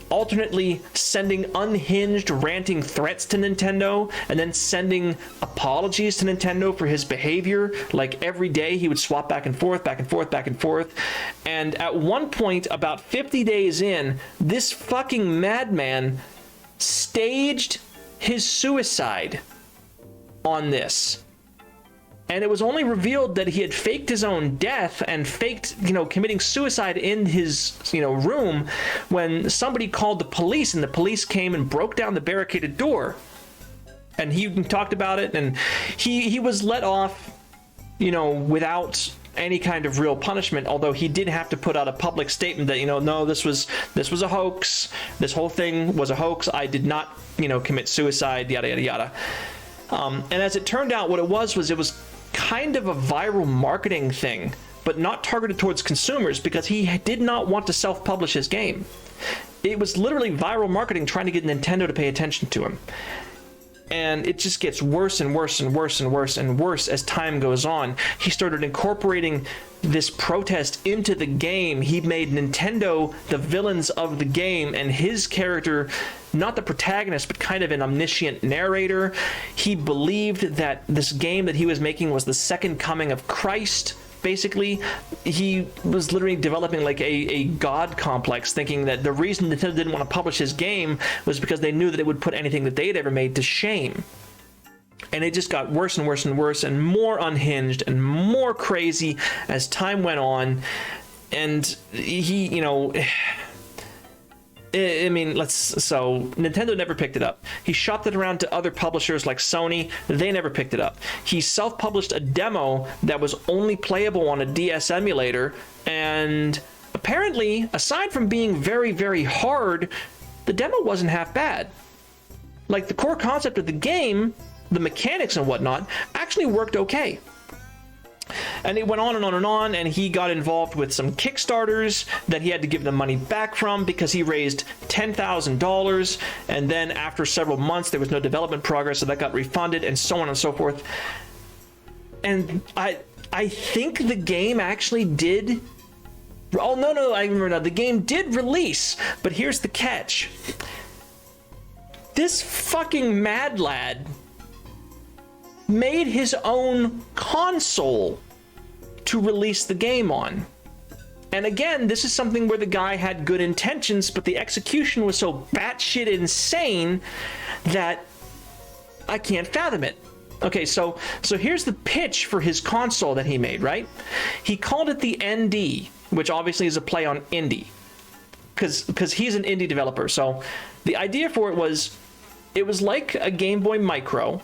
alternately sending unhinged ranting threats to Nintendo and then sending apologies to Nintendo for his behavior. Like every day he would swap back and forth, back and forth, back and forth. And at one point, about 50 days in, this fucking madman staged his suicide on this. And it was only revealed that he had faked his own death and faked, you know, committing suicide in his, you know, room when somebody called the police, and the police came and broke down the barricaded door. And he talked about it, and he was let off, you know, without any kind of real punishment, although he did have to put out a public statement that, you know, no, this was a hoax. This whole thing was a hoax. I did not, you know, commit suicide, yada, yada, yada. And as it turned out, what it was kind of a viral marketing thing, but not targeted towards consumers, because he did not want to self-publish his game. It was literally viral marketing trying to get Nintendo to pay attention to him. And it just gets worse and worse and worse and worse and worse as time goes on. He started incorporating this protest into the game. He made Nintendo the villains of the game, and his character, not the protagonist, but kind of an omniscient narrator. He believed that this game that he was making was the second coming of Christ. Basically, he was literally developing like a god complex, thinking that the reason Nintendo didn't want to publish his game was because they knew that it would put anything that they had ever made to shame. And it just got worse and worse and worse, and more unhinged and more crazy as time went on. And he, you know, I mean, so Nintendo never picked it up. He shopped it around to other publishers like Sony. They never picked it up. He self-published a demo that was only playable on a DS emulator, and apparently, aside from being very, very hard, the demo wasn't half bad. Like, the core concept of the game, the mechanics and whatnot, actually worked okay. And it went on and on and on, and he got involved with some Kickstarters that he had to give the money back from because he raised $10,000, and then after several months there was no development progress, so that got refunded, and so on and so forth. And I think the game actually did... Oh, no, I remember now. The game did release, but here's the catch. This fucking mad lad made his own console to release the game on. And again, this is something where the guy had good intentions, but the execution was so batshit insane that I can't fathom it. Okay, so here's the pitch for his console that he made, right? He called it the ND, which obviously is a play on indie, because he's an indie developer. So the idea for it was like a Game Boy Micro,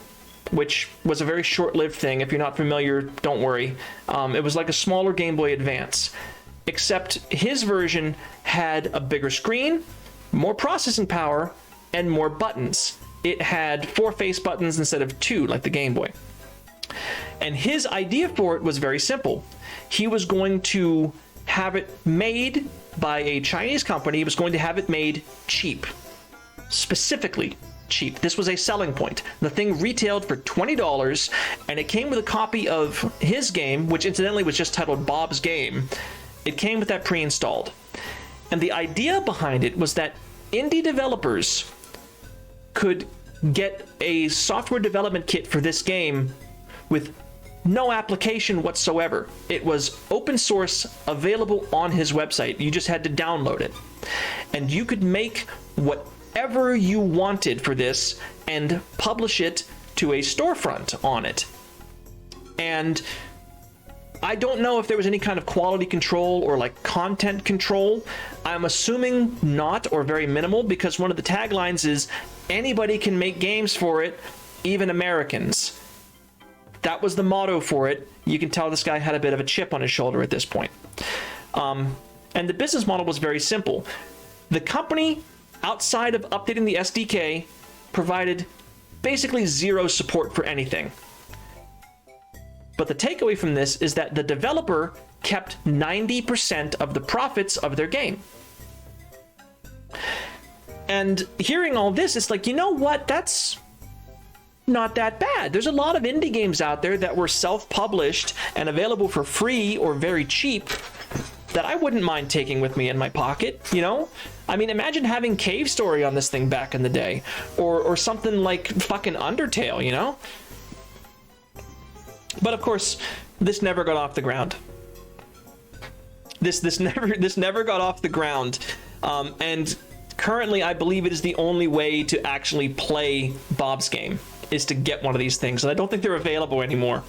which was a very short-lived thing. If you're not familiar, don't worry. It was like a smaller Game Boy Advance, except his version had a bigger screen, more processing power, and more buttons. It had 4 face buttons instead of 2, like the Game Boy. And his idea for it was very simple. He was going to have it made by a Chinese company. He was going to have it made cheap, specifically cheap. This was a selling point. The thing retailed for $20, and it came with a copy of his game, which incidentally was just titled Bob's Game. It came with that pre-installed. And the idea behind it was that indie developers could get a software development kit for this game with no application whatsoever. It was open source, available on his website. You just had to download it. And you could make whatever you wanted for this and publish it to a storefront on it. And I don't know if there was any kind of quality control or like content control. I'm assuming not, or very minimal, because one of the taglines is anybody can make games for it, even Americans. That was the motto for it. You can tell this guy had a bit of a chip on his shoulder at this point. And the business model was very simple. The company, outside of updating the SDK, provided basically zero support for anything. But the takeaway from this is that the developer kept 90% of the profits of their game. And hearing all this, it's like, you know what? That's not that bad. There's a lot of indie games out there that were self-published and available for free or very cheap that I wouldn't mind taking with me in my pocket, you know? I mean, imagine having Cave Story on this thing back in the day, or something like fucking Undertale, you know? But of course, this never got off the ground. This never got off the ground. And currently, I believe it is the only way to actually play Bob's Game, is to get one of these things. And I don't think they're available anymore.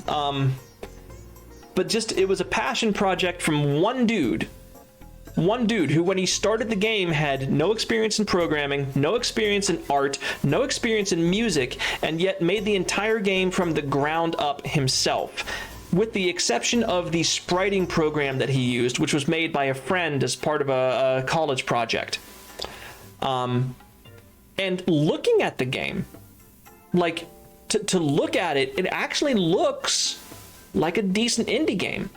But just, it was a passion project from one dude who, when he started the game, had no experience in programming, no experience in art, no experience in music, and yet made the entire game from the ground up himself, with the exception of the spriting program that he used, which was made by a friend as part of a college project. And looking at the game, like, to look at it, it actually looks like a decent indie game.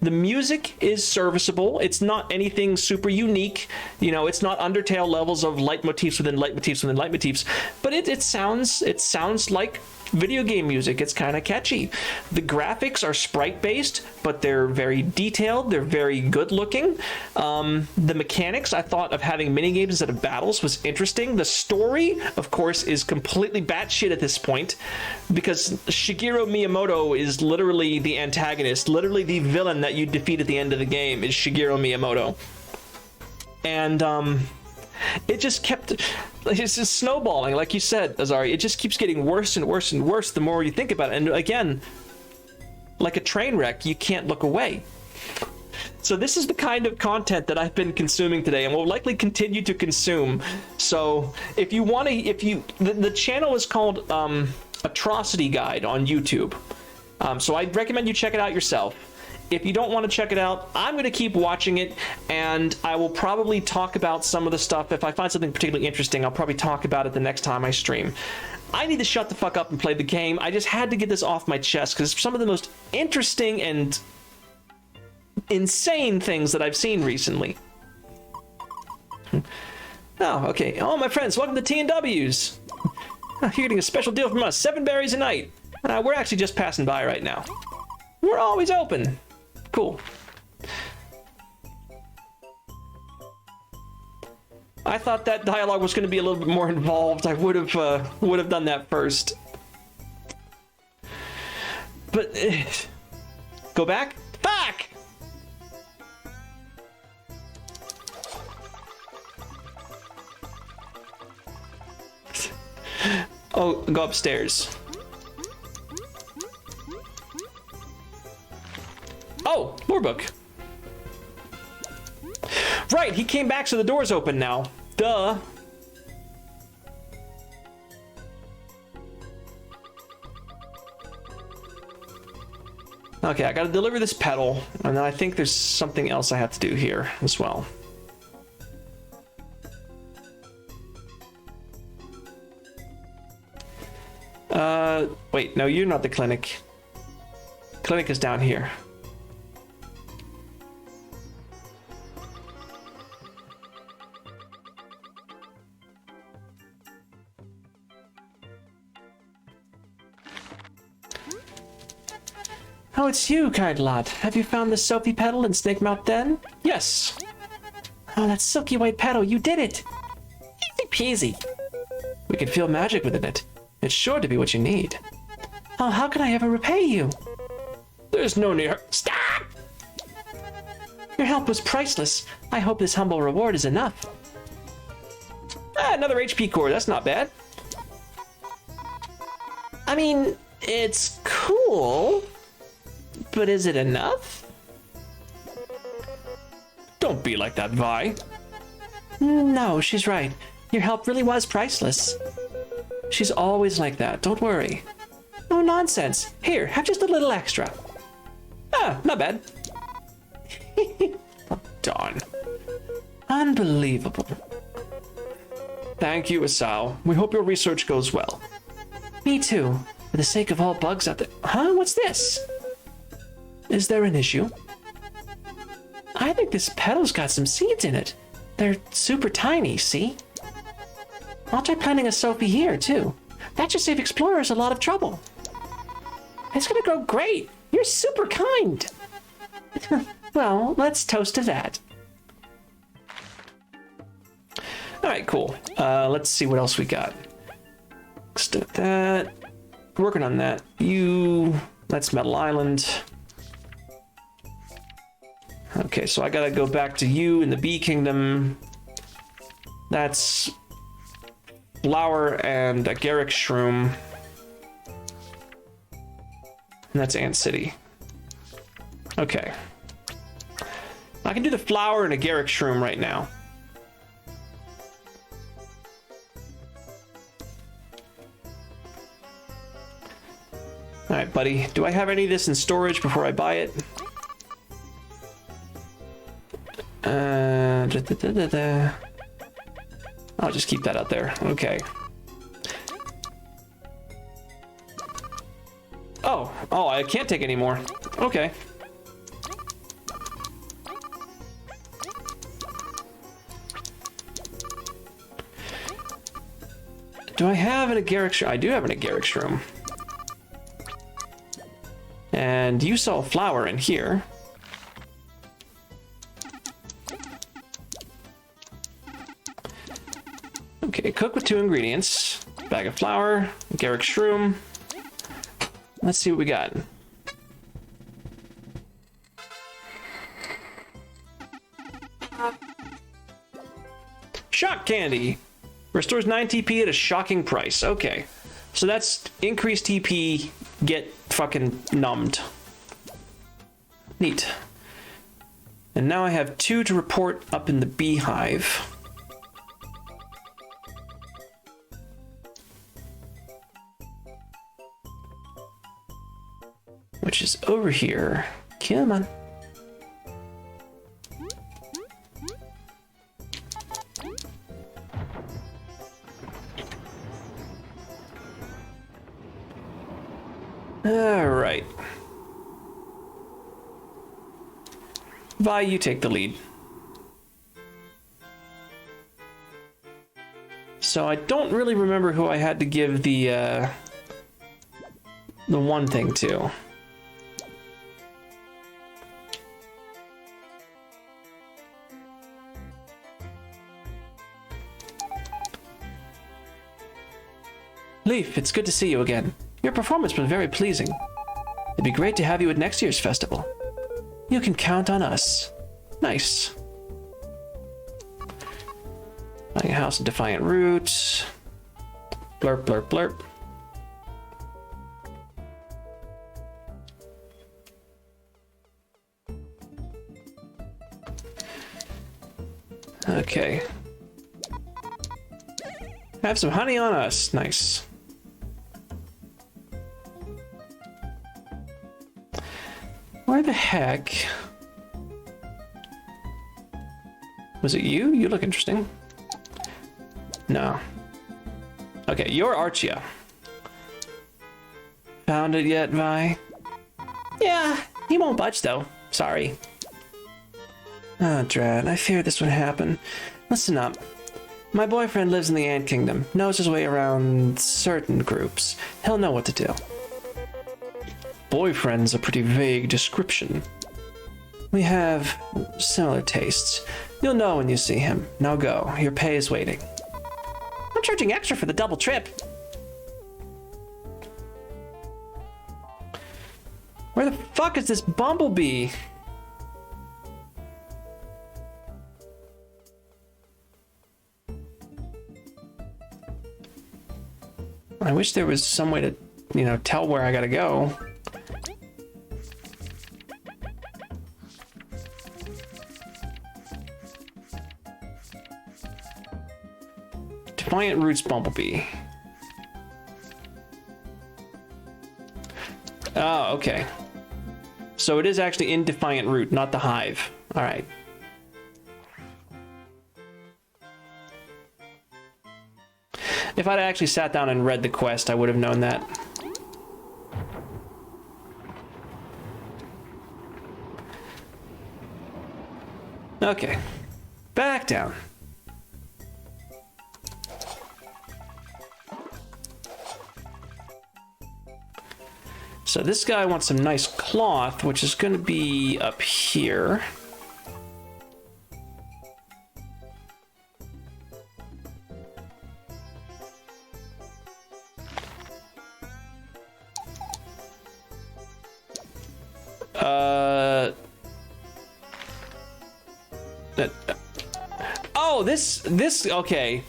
The music is serviceable. It's not anything super unique. You know, it's not Undertale levels of leitmotifs within leitmotifs within leitmotifs, but it sounds like video game music. It's kind of catchy. The graphics are sprite-based, but they're very detailed. They're very good-looking. The mechanics, I thought, of having minigames instead of battles was interesting. The story, of course, is completely batshit at this point, because Shigeru Miyamoto is literally the antagonist, literally the villain that you defeat at the end of the game is Shigeru Miyamoto. And it just kept, it's just snowballing, like you said, Azari. It just keeps getting worse and worse and worse the more you think about it. And again, like a train wreck, you can't look away. So this is the kind of content that I've been consuming today and will likely continue to consume. So if you want to, the channel is called Atrocity Guide on YouTube. So I'd recommend you check it out yourself. If you don't want to check it out, I'm going to keep watching it, and I will probably talk about some of the stuff. If I find something particularly interesting, I'll probably talk about it the next time I stream. I need to shut the fuck up and play the game. I just had to get this off my chest, because it's some of the most interesting and insane things that I've seen recently. Oh, okay. Oh, my friends, welcome to T&Ws. You're getting a special deal from us, 7 berries a night. We're actually just passing by right now. We're always open. Cool. I thought that dialogue was going to be a little bit more involved. I would have done that first. But go back. Fuck! Oh, go upstairs. Oh, lore book. Right, he came back, so the door's open now. Duh. Okay, I gotta deliver this pedal, and then I think there's something else I have to do here as well. Wait, no, you're not the clinic. Clinic is down here. Oh, it's you, kind lad. Have you found the soapy petal in Snake Mouth Den? Yes. Oh, that silky white petal, you did it! Easy peasy. We can feel magic within it. It's sure to be what you need. Oh, how can I ever repay you? There's no need. Stop! Your help was priceless. I hope this humble reward is enough. Ah, another HP core. That's not bad. I mean, it's cool, but is it enough? Don't be like that, Vi. No, she's right. Your help really was priceless. She's always like that. Don't worry. Oh, nonsense. Here, have just a little extra. Ah, not bad. Darn. Unbelievable. Thank you, Asao. We hope your research goes well. Me too. For the sake of all bugs out there. Huh? What's this? Is there an issue? I think this petal's got some seeds in it. They're super tiny, see? I'll try planting a Sophie here, too. That should save explorers a lot of trouble. It's gonna grow great. You're super kind. Well, let's toast to that. All right, cool. Let's see what else we got. Let's do that. Working on that. That's Metal Island. Okay, so I gotta go back to you in the Bee Kingdom. That's Flower and a Garrick Shroom. And that's Ant City. Okay. I can do the Flower and a Garrick Shroom right now. Alright, buddy. Do I have any of this in storage before I buy it? I'll just keep that out there. Okay. Oh, I can't take any more. Okay. Do I have an Agaric Shroom? I do have an Agaric Shroom. And you saw a flower in here. Okay, cook with 2 ingredients. Bag of flour, Garrick Shroom. Let's see what we got. Shock candy! Restores 9 TP at a shocking price. Okay. So that's increased TP, get fucking numbed. Neat. And now I have 2 to report up in the beehive. Which is over here. Come on. All right. Vi, you take the lead. So I don't really remember who I had to give the one thing to. Leaf, it's good to see you again. Your performance was very pleasing. It'd be great to have you at next year's festival. You can count on us. Nice. Buying a house in Defiant Roots. Blurp, blurp, blurp. Okay. Have some honey on us. Nice. Where the heck? Was it you? You look interesting. No. Okay, you're Archia. Found it yet, Vi? Yeah, he won't budge though. Sorry. Oh, Drat, I feared this would happen. Listen up. My boyfriend lives in the Ant Kingdom, knows his way around certain groups. He'll know what to do. boyfriend's a pretty vague description. We have similar tastes. You'll know when you see him. Now go. Your pay is waiting. I'm charging extra for the double trip. Where the fuck is this bumblebee? I wish there was some way to, you know, tell where I gotta go. Defiant Roots Bumblebee. Oh, okay. So it is actually in Defiant Root, not the Hive. All right. If I'd actually sat down and read the quest, I would have known that. Okay. Back down. So this guy wants some nice cloth, which is going to be up here. Oh, this, okay.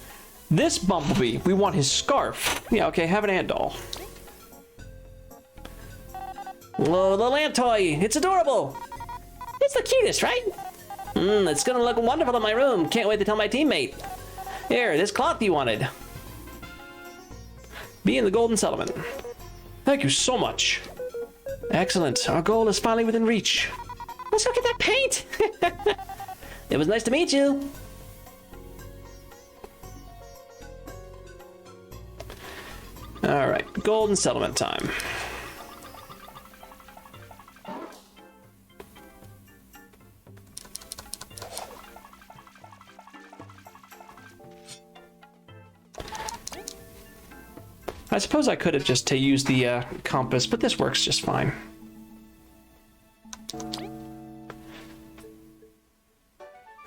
This Bumblebee, we want his scarf. Yeah, okay, have an ant doll. Little ant toy, it's adorable. It's the cutest, right? It's gonna look wonderful in my room. Can't wait to tell my teammate. Here, this cloth you wanted. Be in the Golden Settlement. Thank you so much. Excellent, our goal is finally within reach. Let's go get that paint. It was nice to meet you. All right, Golden Settlement time. I suppose I could have just used the compass, but this works just fine.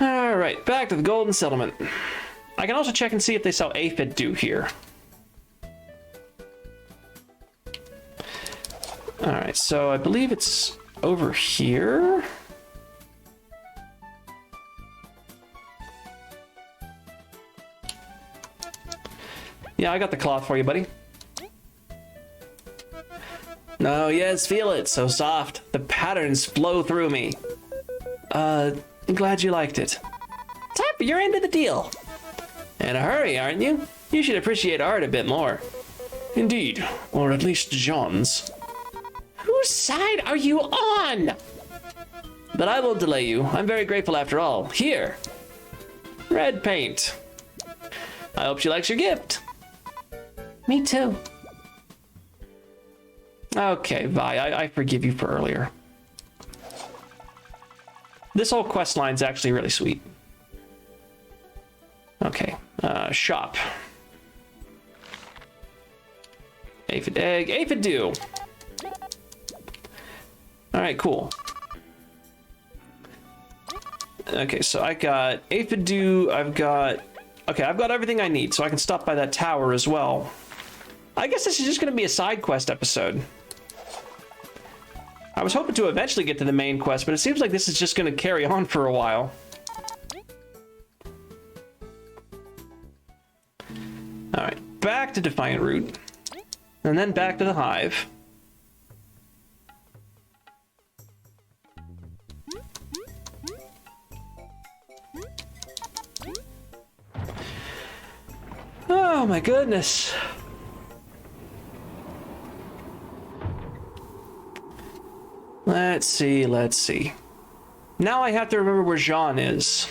All right, back to the Golden Settlement. I can also check and see if they sell aphid dew here. All right, so I believe it's over here. Yeah, I got the cloth for you, buddy. Oh, yes, feel it. So soft. The patterns flow through me. I'm glad you liked it. Time for your end of the deal. In a hurry, aren't you? You should appreciate art a bit more. Indeed, or at least John's. Whose side are you on? But I won't delay you. I'm very grateful after all. Here. Red paint. I hope she likes your gift. Me too. Okay, Vi, I forgive you for earlier. This whole quest line's actually really sweet. Okay, shop. Aphid egg, aphid dew. All right, cool. Okay, so I got aphid dew, I've got everything I need, so I can stop by that tower as well. I guess this is just gonna be a side quest episode. I was hoping to eventually get to the main quest, but it seems like this is just gonna carry on for a while. All right, back to Defiant Root, and then back to the Hive. Oh my goodness. Let's see. Now I have to remember where Jean is.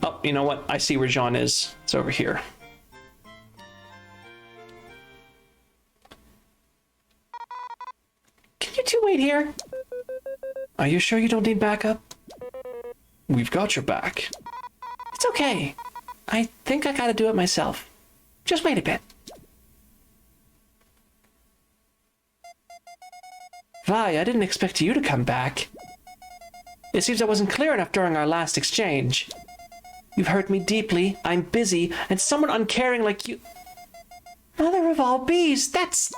Oh, you know what? I see where Jean is. It's over here. Can you two wait here? Are you sure you don't need backup? We've got your back. It's okay. I think I gotta do it myself. Just wait a bit. Vi, I didn't expect you to come back. It seems I wasn't clear enough during our last exchange. You've hurt me deeply, I'm busy, and someone uncaring like you... Mother of all bees, that's...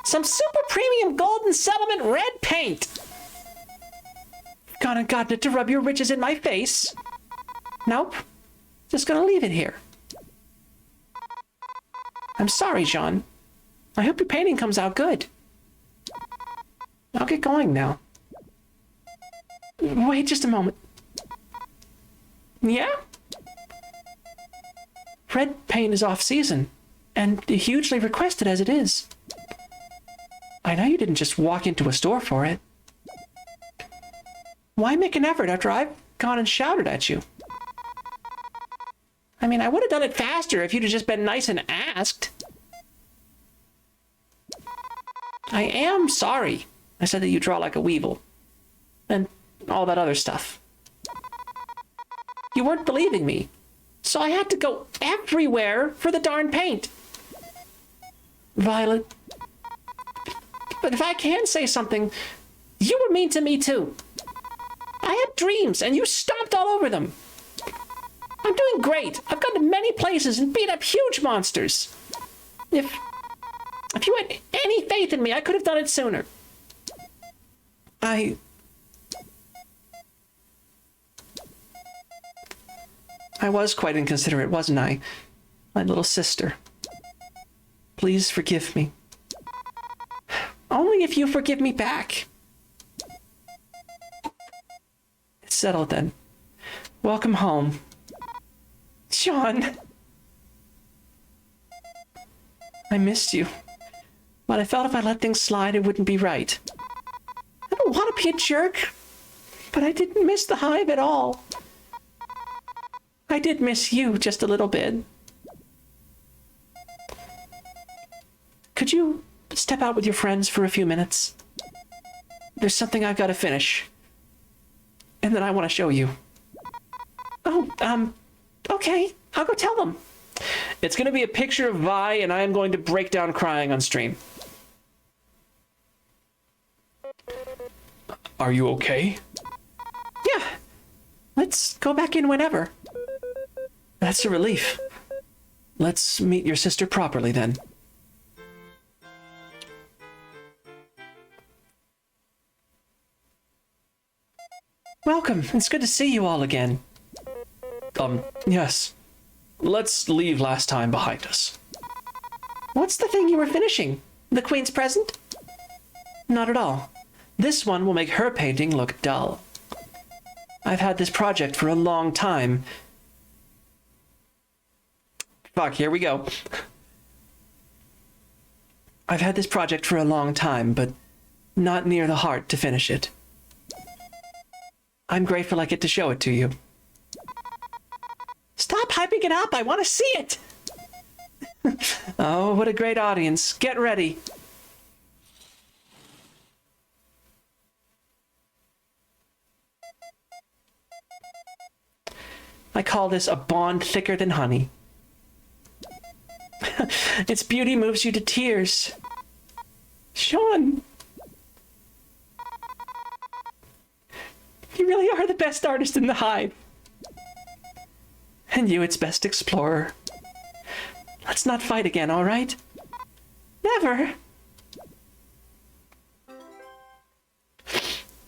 some super premium golden settlement red paint! Gone and gotten it to rub your riches in my face? Nope. Just gonna leave it here. I'm sorry, Jean. I hope your painting comes out good. I'll get going now. Wait just a moment. Yeah? Red paint is off season, and hugely requested as it is. I know you didn't just walk into a store for it. Why make an effort after I've gone and shouted at you? I mean, I would have done it faster if you'd have just been nice and asked. I am sorry. I said that you draw like a weevil. And all that other stuff. You weren't believing me. So I had to go everywhere for the darn paint. Violet. But if I can say something, you were mean to me too. I had dreams and you stomped all over them. I'm doing great. I've gone to many places and beat up huge monsters. If you had any faith in me, I could have done it sooner. I was quite inconsiderate, wasn't I? My little sister. Please forgive me. Only if you forgive me back. It's settled then. Welcome home. Sean. I missed you. But I felt if I let things slide, it wouldn't be right. I don't want to be a jerk, but I didn't miss the hive at all. I did miss you just a little bit. Could you step out with your friends for a few minutes? There's something I've got to finish. And then I want to show you. Oh, okay. I'll go tell them. It's going to be a picture of Vi, and I am going to break down crying on stream. Are you okay? Yeah. Let's go back in whenever. That's a relief. Let's meet your sister properly then. Welcome. It's good to see you all again. Yes. Let's leave last time behind us. What's the thing you were finishing? The Queen's present? Not at all. This one will make her painting look dull. I've had this project for a long time. Fuck, here we go. I've had this project for a long time, but not near the heart to finish it. I'm grateful I get to show it to you. Stop hyping it up! I want to see it! Oh, what a great audience. Get ready. I call this a bond thicker than honey. Its beauty moves you to tears. Sean! You really are the best artist in the hive. And you its best explorer. Let's not fight again, all right? Never.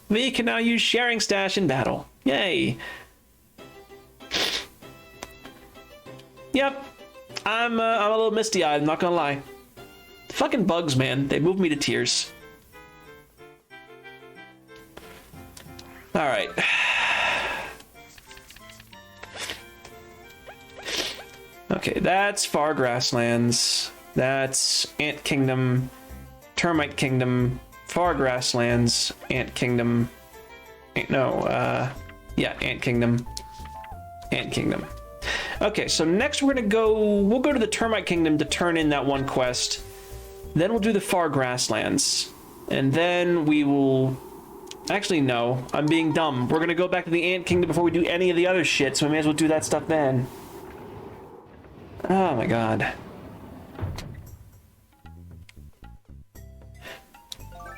We can now use sharing stash in battle. Yay. Yep. I'm a little misty-eyed, I'm not gonna lie. Fucking bugs, man. They move me to tears. Alright. Okay, that's Far Grasslands. That's Ant Kingdom. Termite Kingdom. Far Grasslands. Ant Kingdom. Yeah, Ant Kingdom. Ant Kingdom. Okay, so next we'll go to the Termite Kingdom to turn in that one quest. Then we'll do the Far Grasslands. And then we will... Actually, no. I'm being dumb. We're gonna go back to the Ant Kingdom before we do any of the other shit, so we may as well do that stuff then. Oh my god.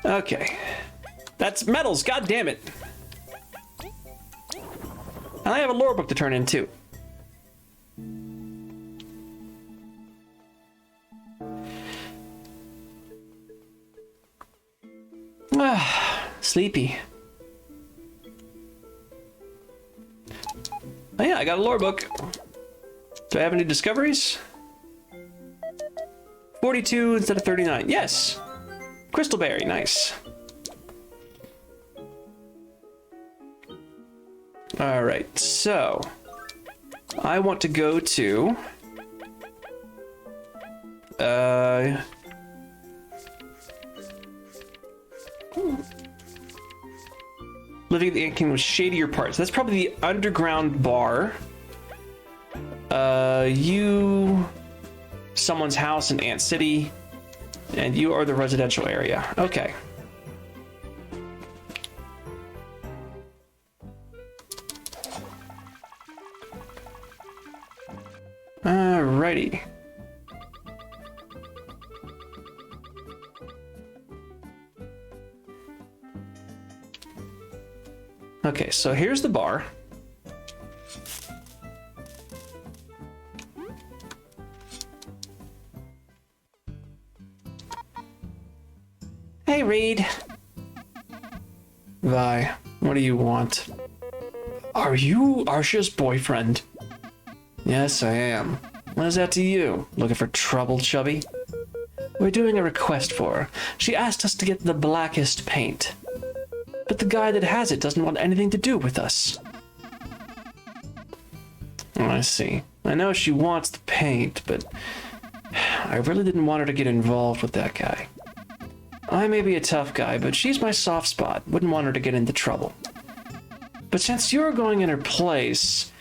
Okay. That's medals, god damn it. And I have a lore book to turn in too. Sleepy. Oh yeah, I got a lore book. Do I have any discoveries? 42 instead of 39. Yes. Crystal berry, nice. All right, so I want to go to living in the Ant Kingdom with shadier parts. That's probably the underground bar. You, someone's house in Ant City, and you are the residential area. Okay. Alrighty. Okay, so here's the bar. Hey, Reed. Vi, what do you want? Are you Arsha's boyfriend? Yes, I am. What is that to you? Looking for trouble, Chubby? We're doing a request for her. She asked us to get the blackest paint. But the guy that has it doesn't want anything to do with us. Oh, I see. I know she wants the paint, but I really didn't want her to get involved with that guy. I may be a tough guy, but she's my soft spot. Wouldn't want her to get into trouble. But since you're going in her place,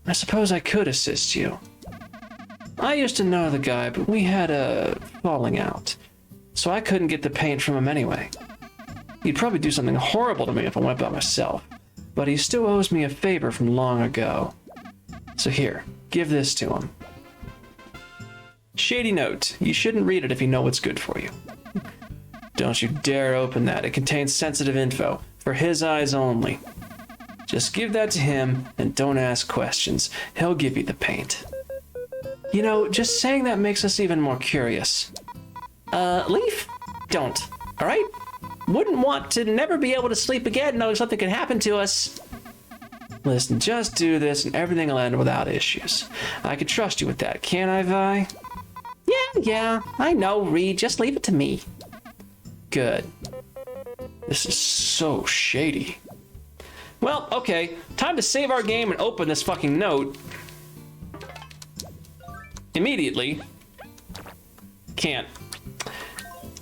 I suppose I could assist you. I used to know the guy, but we had a falling out, so I couldn't get the paint from him anyway. He'd probably do something horrible to me if I went by myself, but he still owes me a favor from long ago. So here, give this to him. Shady note. You shouldn't read it if you know what's good for you. Don't you dare open that. It contains sensitive info, for his eyes only. Just give that to him and don't ask questions. He'll give you the paint. You know, just saying that makes us even more curious. Leaf? Don't. Alright? Wouldn't want to never be able to sleep again knowing something could happen to us. Listen, just do this and everything will end without issues. I can trust you with that, can't I, Vi? Yeah, I know, Reed. Just leave it to me. Good. This is so shady. Well, okay. Time to save our game and open this fucking note. Immediately. Can't.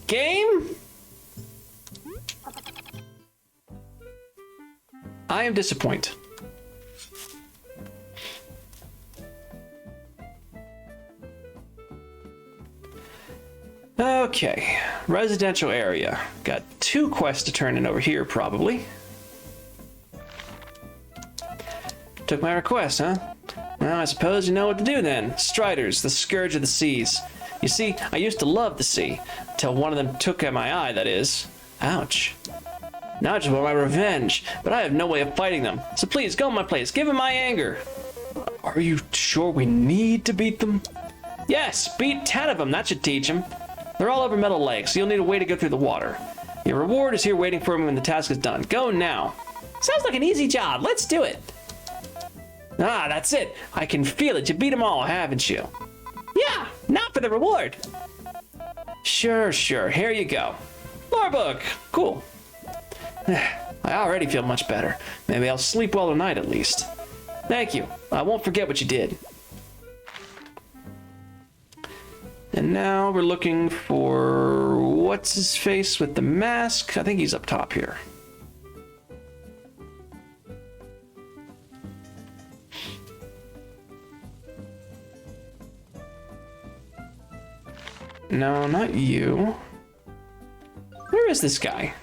Game? I am disappointed. Okay, residential area. Got 2 quests to turn in over here, probably. Took my request, huh? Well, I suppose you know what to do then. Striders, the scourge of the seas. You see, I used to love the sea, till one of them took at my eye, that is. Ouch. Now I just want my revenge, but I have no way of fighting them. So please, go in my place, give him my anger. Are you sure we need to beat them? Yes, beat 10 of them, that should teach them. They're all over Metal Lake, so you'll need a way to go through the water. Your reward is here waiting for me when the task is done. Go now. Sounds like an easy job. Let's do it. Ah, that's it. I can feel it. You beat them all, haven't you? Yeah, now for the reward. Sure. Here you go. Lore book. Cool. I already feel much better. Maybe I'll sleep well tonight at least. Thank you. I won't forget what you did. And now we're looking for what's his face with the mask. I think he's up top here. No, not you. Where is this guy?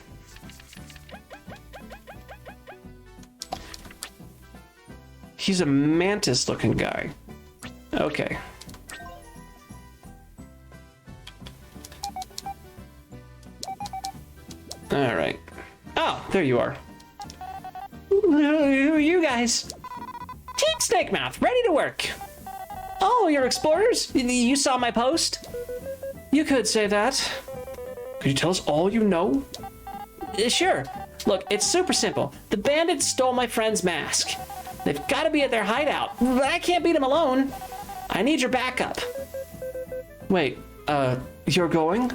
He's a mantis looking guy. Okay. All right. Oh, there you are. Who are you guys? Team Snake Mouth, ready to work. Oh, you're explorers? You saw my post? You could say that. Could you tell us all you know? Sure. Look, it's super simple. The bandits stole my friend's mask. They've got to be at their hideout, but I can't beat them alone. I need your backup. Wait, you're going?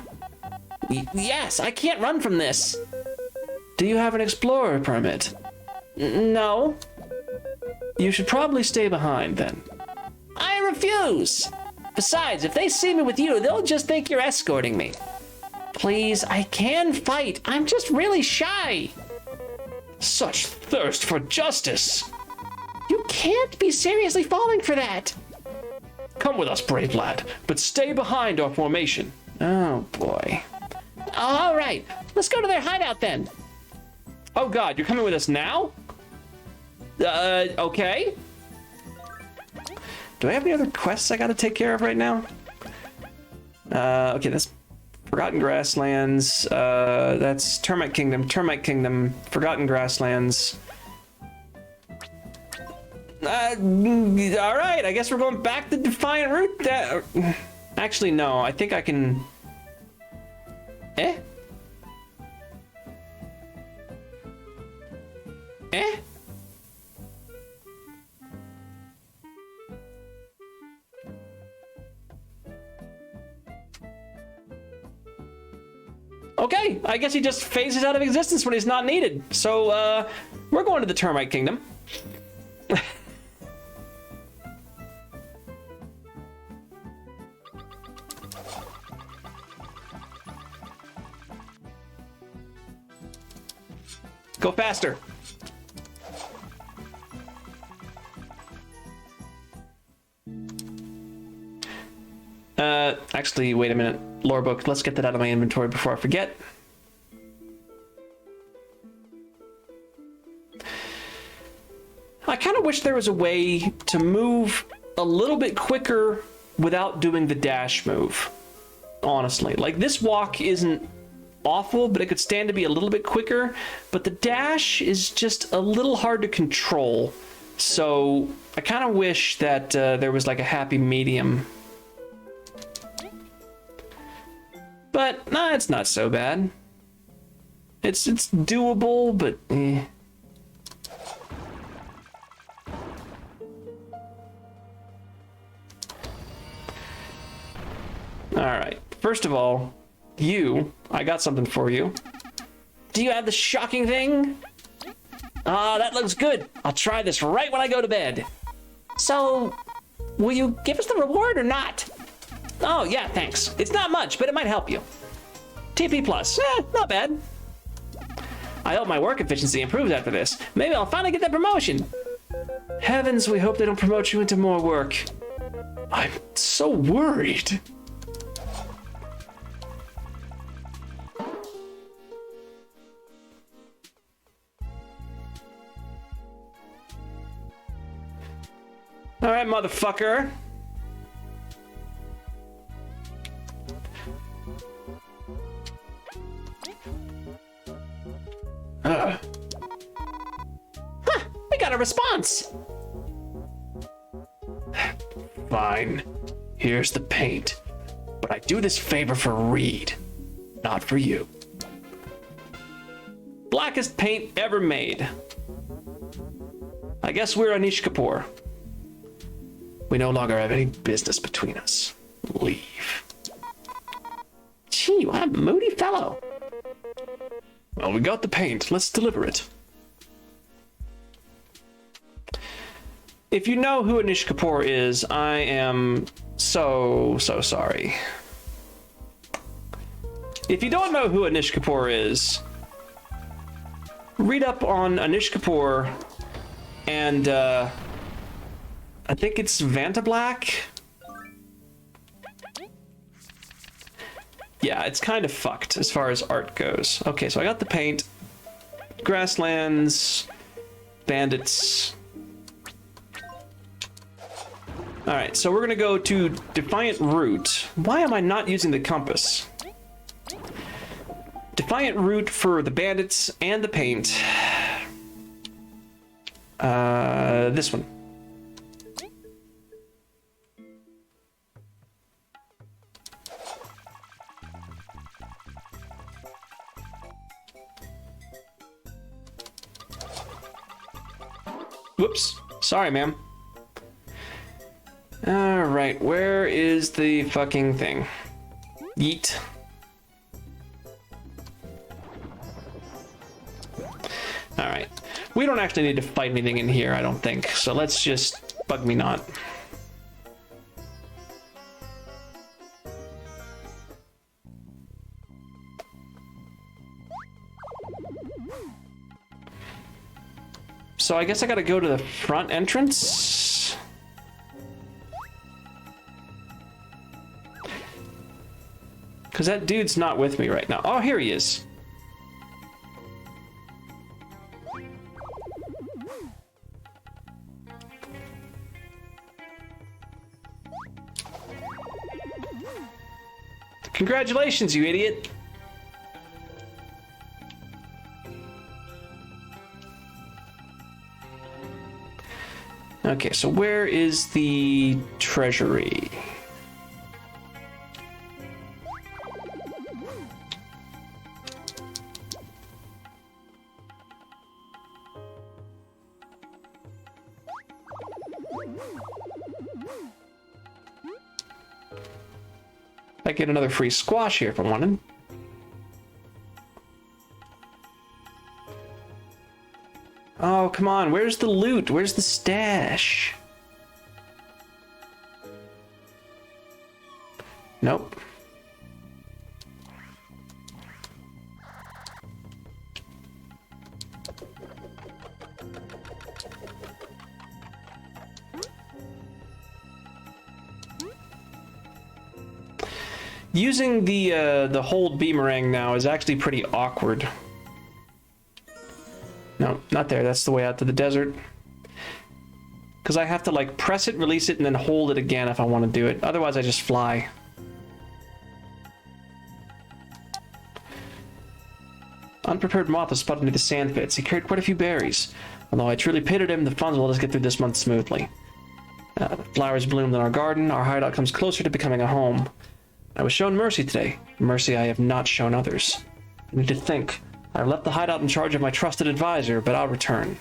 Yes, I can't run from this. Do you have an explorer permit? No. You should probably stay behind then. I refuse. Besides, if they see me with you, they'll just think you're escorting me. Please, I can fight. I'm just really shy. Such thirst for justice. You can't be seriously falling for that. Come with us, brave lad, but stay behind our formation. Oh, boy. All right, let's go to their hideout then. Oh god, you're coming with us now? Okay. Do I have any other quests I gotta take care of right now? Okay, that's Forgotten Grasslands. That's Termite Kingdom, Forgotten Grasslands. All right, I guess we're going back the Defiant route. Actually, no, I think I can... Eh? Eh? Okay, I guess he just phases out of existence when he's not needed. So, we're going to the Termite Kingdom. Go faster. Actually, wait a minute. Lore book, let's get that out of my inventory before I forget. I kind of wish there was a way to move a little bit quicker without doing the dash move. Honestly, like this walk isn't awful, but it could stand to be a little bit quicker, but the dash is just a little hard to control. So I kind of wish that there was like a happy medium. But nah, it's not so bad. It's doable, but eh. All right. First of all, I got something for you. Do you have the shocking thing? Ah, that looks good. I'll try this right when I go to bed. So, will you give us the reward or not? Oh, yeah, thanks. It's not much, but it might help you. TP plus, not bad. I hope my work efficiency improves after this. Maybe I'll finally get that promotion. Heavens, we hope they don't promote you into more work. I'm so worried. All right, motherfucker. Huh, we got a response. Fine. Here's the paint. But I do this favor for Reed, not for you. Blackest paint ever made. I guess we're Anish Kapoor. We no longer have any business between us. Leave. Gee, what a moody fellow. Well, we got the paint. Let's deliver it. If you know who Anish Kapoor is, I am so sorry. If you don't know who Anish Kapoor is, read up on Anish Kapoor and I think it's Vantablack. Yeah, it's kind of fucked as far as art goes. Okay, so I got the paint. Grasslands. Bandits. Alright, so we're gonna go to Defiant Route. Why am I not using the compass? Defiant Root for the bandits and the paint. This one. Whoops. Sorry, ma'am. Alright, where is the fucking thing? Yeet. Alright. We don't actually need to fight anything in here, I don't think. So let's just bug me not. So I guess I gotta go to the front entrance. Because that dude's not with me right now. Oh, here he is. Congratulations, you idiot. Okay, so where is the treasury? I get another free squash here if I wanted. Oh, come on. Where's the loot? Where's the stash? Nope. Using the hold beamerang now is actually pretty awkward. No, not there. That's the way out to the desert. Because I have to like press it, release it, and then hold it again if I want to do it. Otherwise, I just fly. Unprepared moth was spotted near the sand pits. He carried quite a few berries. Although I truly pitied him, the funds will let us get through this month smoothly. The flowers bloomed in our garden. Our hideout comes closer to becoming a home. I was shown mercy today. Mercy I have not shown others. I need to think. I've left the hideout in charge of my trusted advisor, but I'll return.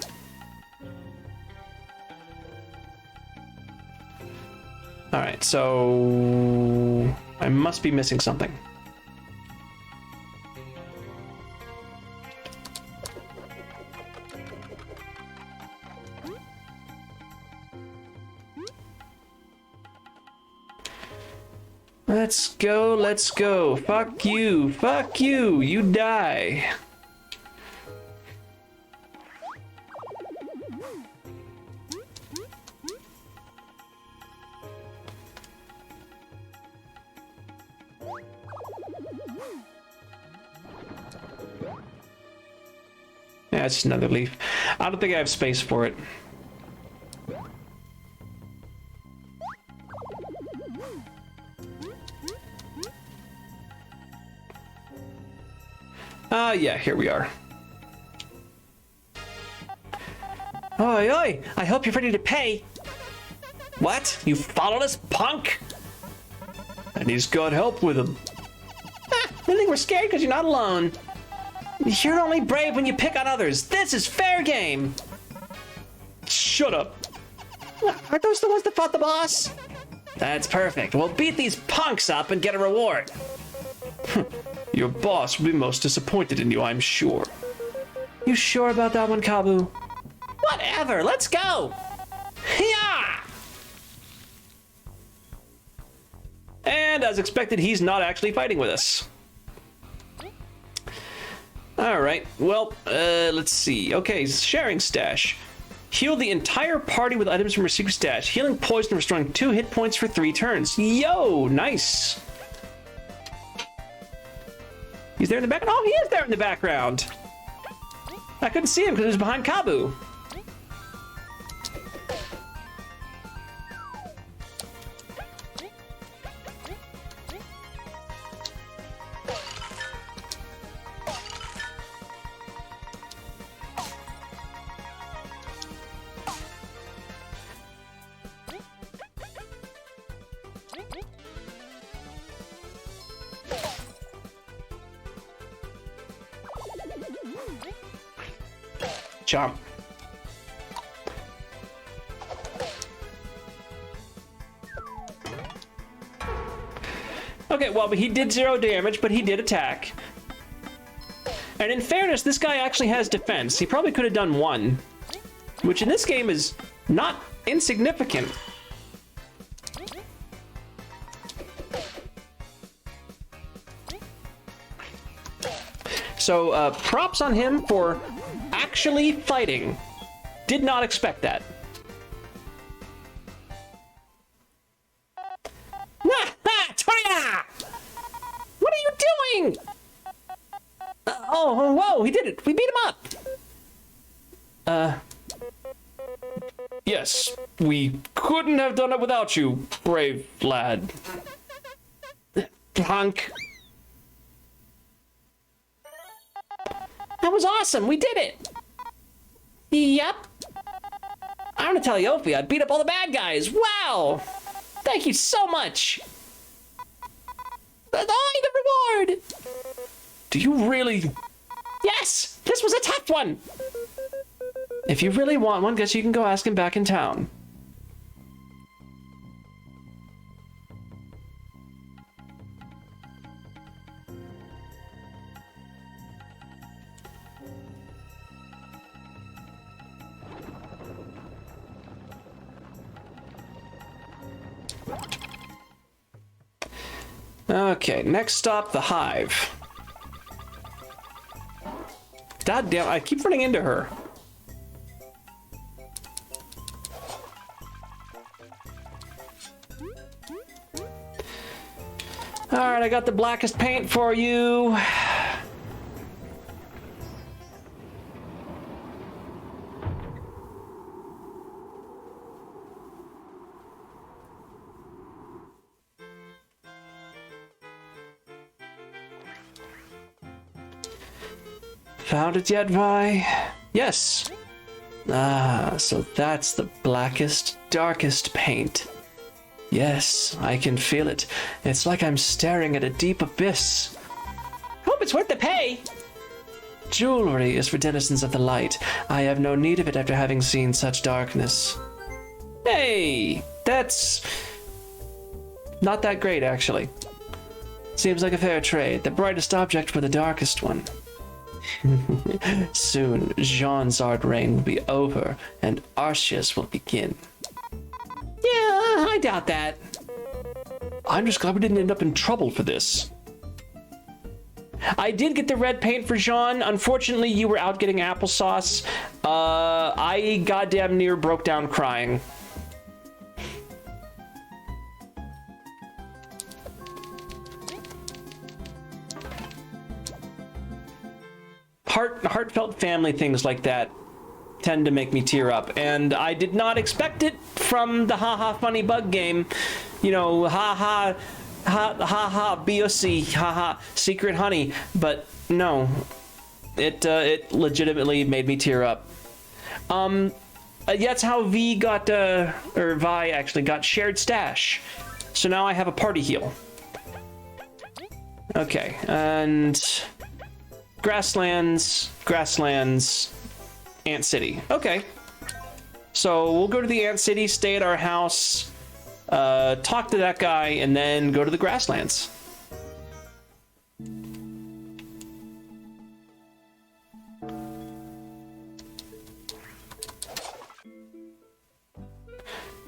Alright, so... I must be missing something. Let's go, let's go. Fuck you, you die. Yeah, it's just another leaf. I don't think I have space for it. Yeah, here we are. Oi, oi! I hope you're ready to pay. What? You followed us, punk? And he's got help with him. Ah, I think we're scared because you're not alone. You're only brave when you pick on others. This is fair game. Shut up. Aren't those the ones that fought the boss? That's perfect. We'll beat these punks up and get a reward. Your boss will be most disappointed in you, I'm sure. You sure about that one, Kabu? Whatever, let's go! Yeah! And as expected, he's not actually fighting with us. Alright, well, let's see. Okay, sharing stash. Heal the entire party with items from your secret stash. Healing poison, restoring 2 hit points for 3 turns. Yo, nice! He's there in the back. Oh, he is there in the background. I couldn't see him because he was behind Kabu. Chomp. Okay, well, he did 0 damage, but he did attack. And in fairness, this guy actually has defense. He probably could have done 1, which in this game is not insignificant. So, props on him for actually fighting. Did not expect that. Toya! What are you doing? Oh, whoa, he did it. We beat him up. Yes, we couldn't have done it without you, brave lad. Plunk. That was awesome. We did it. Yep. I'm gonna tell Yofi I beat up all the bad guys. Wow. Thank you so much. The reward. Do you really? Yes, this was a tough one. If you really want one, guess you can go ask him back in town. Okay, next stop, the Hive. God damn, I keep running into her. Alright, I got the blackest paint for you. Found it yet, Vi? Yes. Ah, so that's the blackest, darkest paint. Yes, I can feel it. It's like I'm staring at a deep abyss. Hope it's worth the pay. Jewelry is for denizens of the light. I have no need of it after having seen such darkness. Hey, that's not that great, actually. Seems like a fair trade. The brightest object for the darkest one. Soon, Jean's art reign will be over, and Arceus will begin. Yeah, I doubt that. I'm just glad we didn't end up in trouble for this. I did get the red paint for Jean. Unfortunately, you were out getting applesauce. I goddamn near broke down crying. Heartfelt family things like that tend to make me tear up, and I did not expect it from the haha funny bug game. You know, haha BOC, haha secret honey, but no, it legitimately made me tear up. That's how Vi got or Vi actually got shared stash, so now I have a party heal. Okay, and grasslands, Ant City. Okay. So we'll go to the Ant City, stay at our house, talk to that guy, and then go to the grasslands.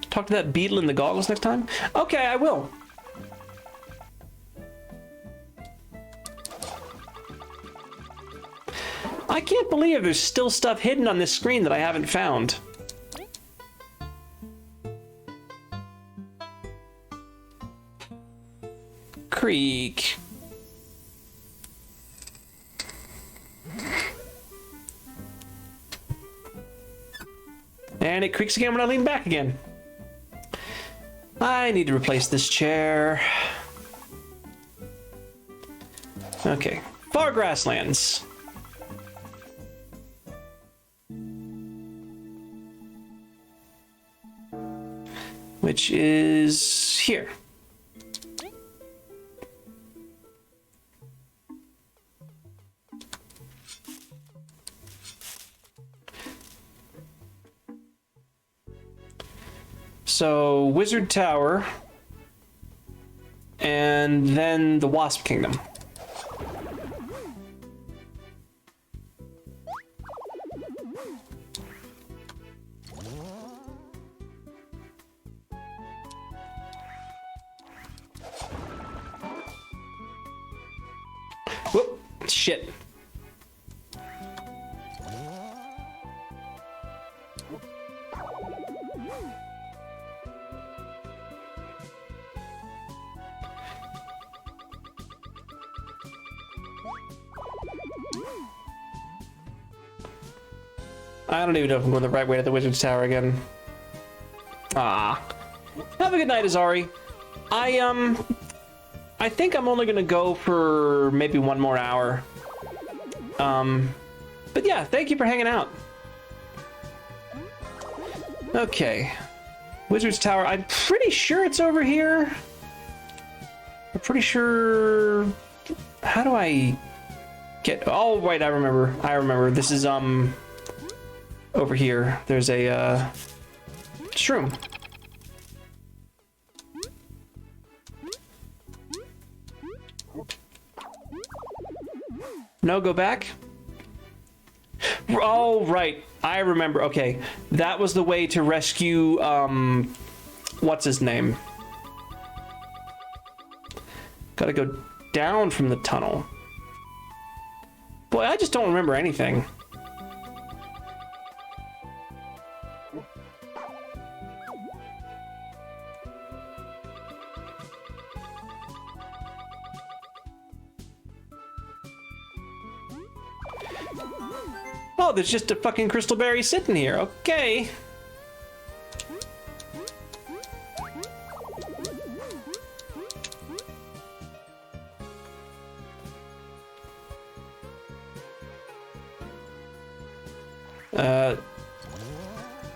Talk to that beetle in the goggles next time? Okay, I will. I can't believe there's still stuff hidden on this screen that I haven't found. Creek. And it creaks again when I lean back again. I need to replace this chair. Okay, far grasslands. Which is here. So, Wizard Tower, and then the Wasp Kingdom. Whoop, shit. I don't even know if I'm going the right way to the Wizard's Tower again. Ah. Have a good night, Azari. I think I'm only gonna go for maybe one more hour. But yeah, thank you for hanging out. Okay. Wizard's Tower, I'm pretty sure it's over here. I'm pretty sure... How do I get... Oh, right, I remember. This is, over here. There's a, shroom. No, go back. Oh, right. I remember. Okay. That was the way to rescue, what's his name? Gotta go down from the tunnel. Boy, I just don't remember anything. Oh, there's just a fucking crystal berry sitting here. Okay.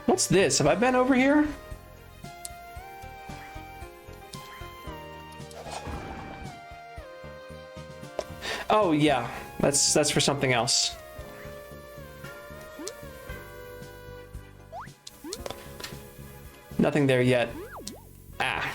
What's this? Have I been over here? Oh, yeah. That's for something else. Nothing there yet. Ah.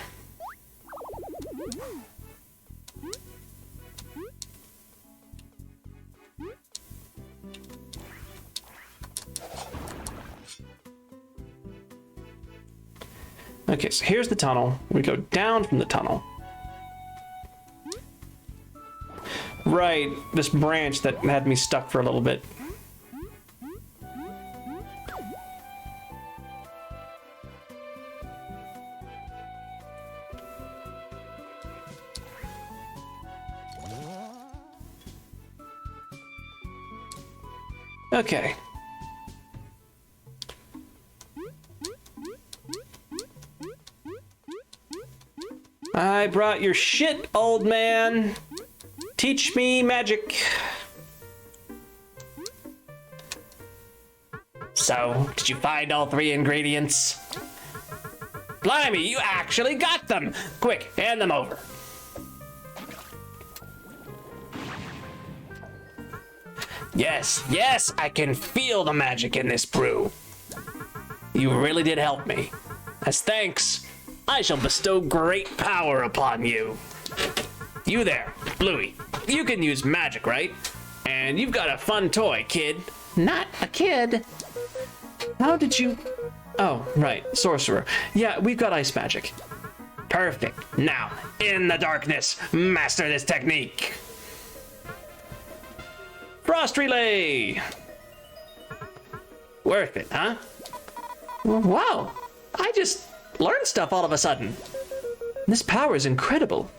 Okay, so here's the tunnel. We go down from the tunnel. Right, this branch that had me stuck for a little bit. Okay. I brought your shit, old man. Teach me magic. So, did you find all 3 ingredients? Blimey, you actually got them! Quick, hand them over. Yes, I can feel the magic in this brew. You really did help me. As thanks, I shall bestow great power upon you. You there, Bluey, you can use magic, right? And you've got a fun toy, kid. Not a kid. How did you... Oh, right, sorcerer. Yeah, we've got ice magic. Perfect. Now, in the darkness, master this technique. Frost relay! Worth it, huh? Wow, I just learned stuff all of a sudden. This power is incredible.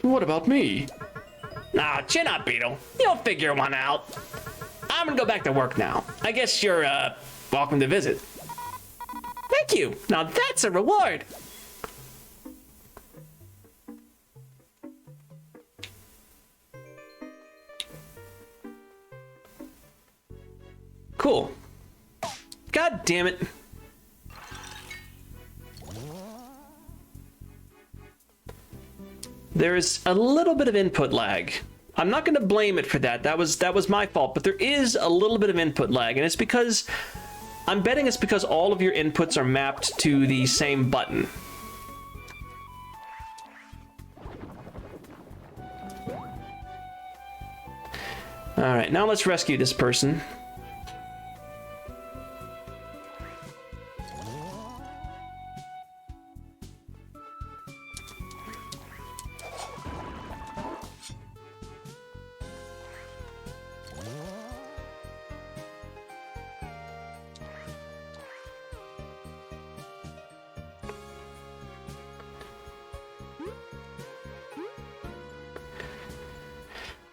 What about me? Nah, chin up, Beetle. You'll figure one out. I'm gonna go back to work now. I guess you're, welcome to visit. Thank you. Now that's a reward. Cool. God damn it. There is a little bit of input lag. I'm not going to blame it for that. That was my fault, but there is a little bit of input lag, and it's because I'm betting it's because all of your inputs are mapped to the same button. Alright, now let's rescue this person.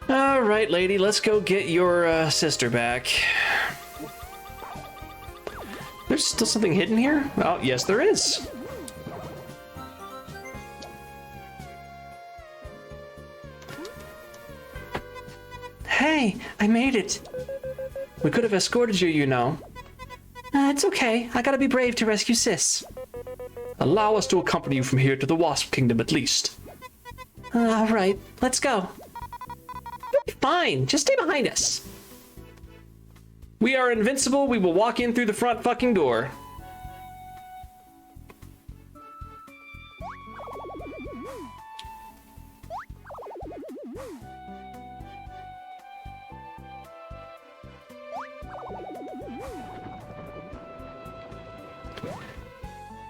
All right, lady, let's go get your sister back. There's still something hidden here? Oh, yes, there is. Hey, I made it. We could have escorted you, you know. It's okay. I gotta be brave to rescue Sis. Allow us to accompany you from here to the Wasp Kingdom at least. All right, let's go. You'll be fine. Just stay behind us. We are invincible. We will walk in through the front fucking door.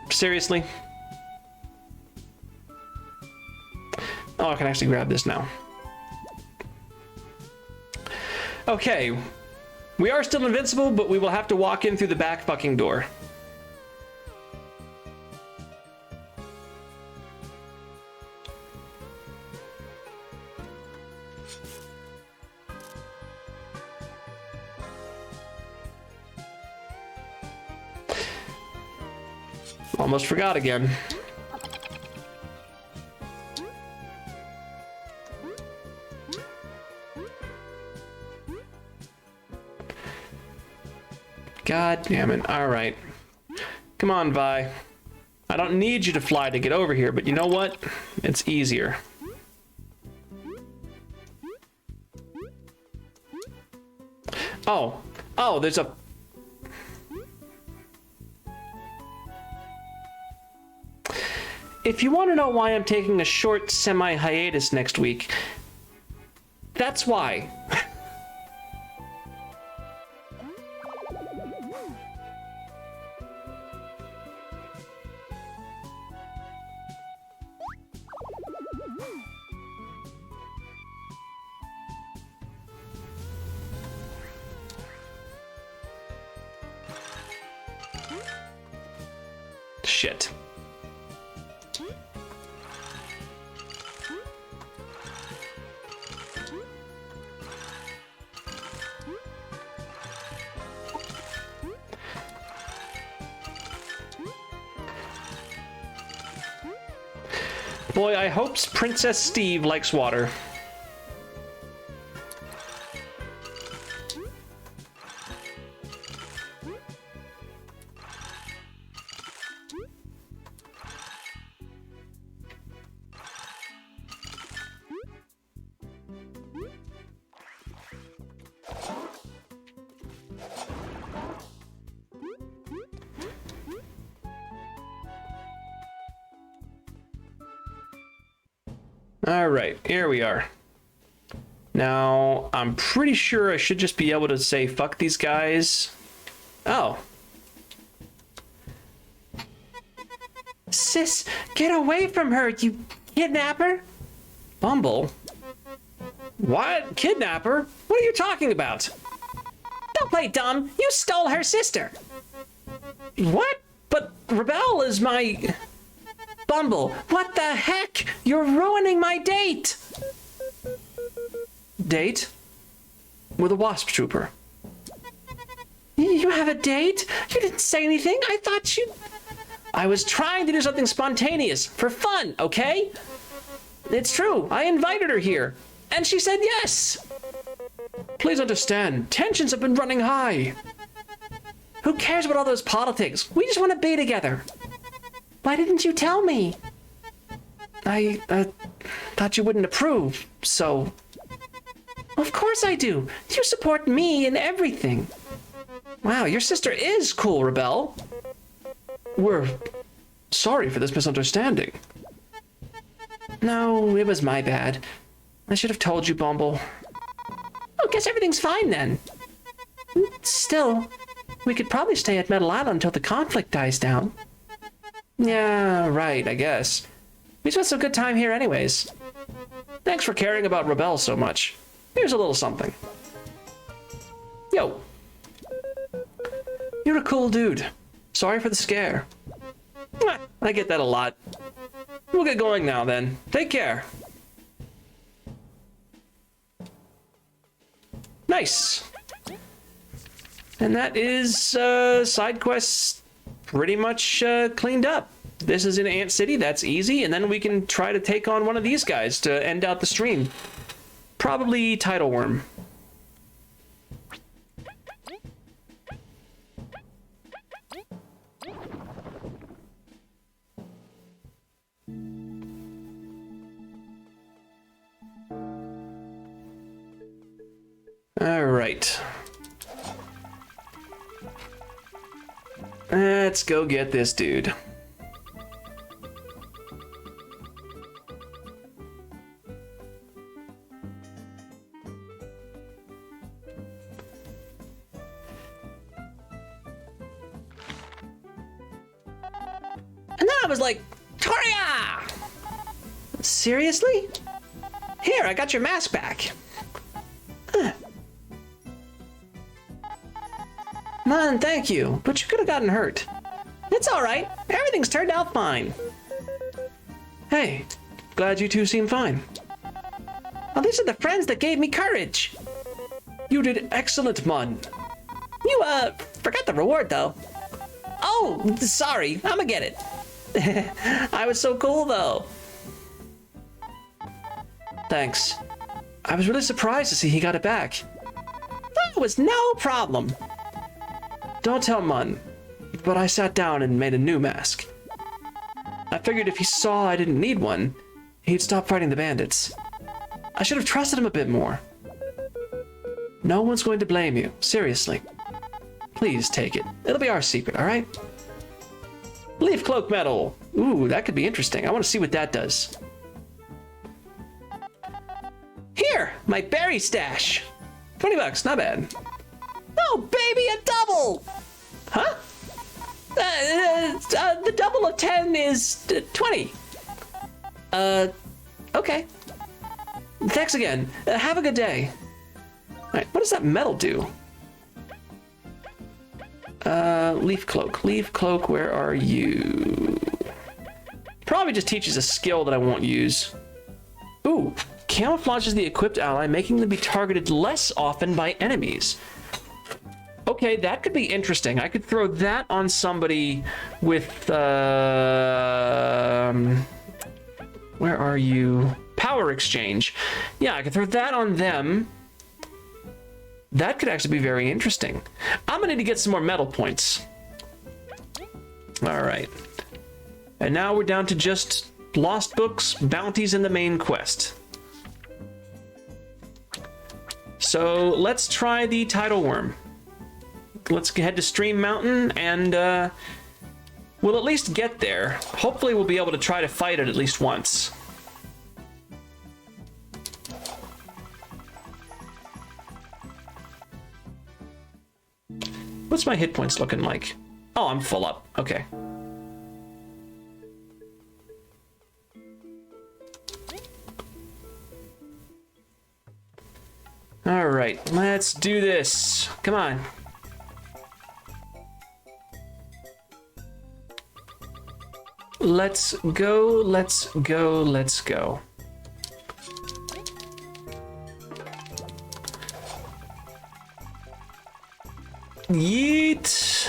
Seriously? Oh, I can actually grab this now. Okay. We are still invincible, but we will have to walk in through the back fucking door. Almost forgot again. God damn it. All right. Come on, Vi. I don't need you to fly to get over here, but you know what? It's easier. Oh. Oh, there's a... If you want to know why I'm taking a short semi-hiatus next week, that's why. Shit. Boy, I hope Princess Steve likes water. All right, here we are. Now, I'm pretty sure I should just be able to say, fuck these guys. Oh. Sis, get away from her, you kidnapper. Bumble? What? Kidnapper? What are you talking about? Don't play dumb. You stole her sister. What? But Rebel is my... Bumble, what the heck? You're ruining my date! Date? With a wasp trooper. You have a date? You didn't say anything. I thought you... I was trying to do something spontaneous, for fun, okay? It's true, I invited her here, and she said yes! Please understand, tensions have been running high. Who cares about all those politics? We just want to be together. Why didn't you tell me? I thought you wouldn't approve, so... Of course I do. You support me in everything. Wow, your sister is cool, Rebel. We're sorry for this misunderstanding. No, it was my bad. I should have told you, Bumble. Oh, guess everything's fine then. Still, we could probably stay at Metal Island until the conflict dies down. Yeah, right, I guess. We spent some good time here anyways. Thanks for caring about Rebel so much. Here's a little something. Yo. You're a cool dude. Sorry for the scare. I get that a lot. We'll get going now then. Take care. Nice. And that is side quests pretty much cleaned up. This is in Ant City. That's easy. And then we can try to take on one of these guys to end out the stream. Probably Tidal Worm. All right. Let's go get this dude. And then I was like, Toria! Seriously? Here, I got your mask back. Huh. Man, thank you, but you could have gotten hurt. It's all right. Everything's turned out fine. Hey, glad you two seem fine. Well, these are the friends that gave me courage. You did excellent, Mun. You, forgot the reward, though. Oh, sorry. I'ma get it. I was so cool, though. Thanks. I was really surprised to see he got it back. That was no problem. Don't tell Mun, but I sat down and made a new mask. I figured if he saw I didn't need one, he'd stop fighting the bandits. I should have trusted him a bit more. No one's going to blame you, seriously. Please take it. It'll be our secret, all right? Leaf Cloak Medal. Ooh, that could be interesting. I want to see what that does. Here, my berry stash. $20, not bad. Oh, baby, a double! Huh? The double of 10 is 20. Okay. Thanks again. Have a good day. Alright, what does that medal do? Leaf Cloak. Leaf Cloak, where are you? Probably just teaches a skill that I won't use. Ooh, camouflages the equipped ally, making them be targeted less often by enemies. Okay, that could be interesting. I could throw that on somebody with, where are you? Power exchange. Yeah, I could throw that on them. That could actually be very interesting. I'm gonna need to get some more medal points. All right. And now we're down to just lost books, bounties, and the main quest. So let's try the Tidal Worm. Let's head to Stream Mountain and we'll at least get there. Hopefully we'll be able to try to fight it at least once. What's my hit points looking like? Oh, I'm full up. Okay. All right, let's do this. Come on. Let's go, let's go, let's go. Yeet.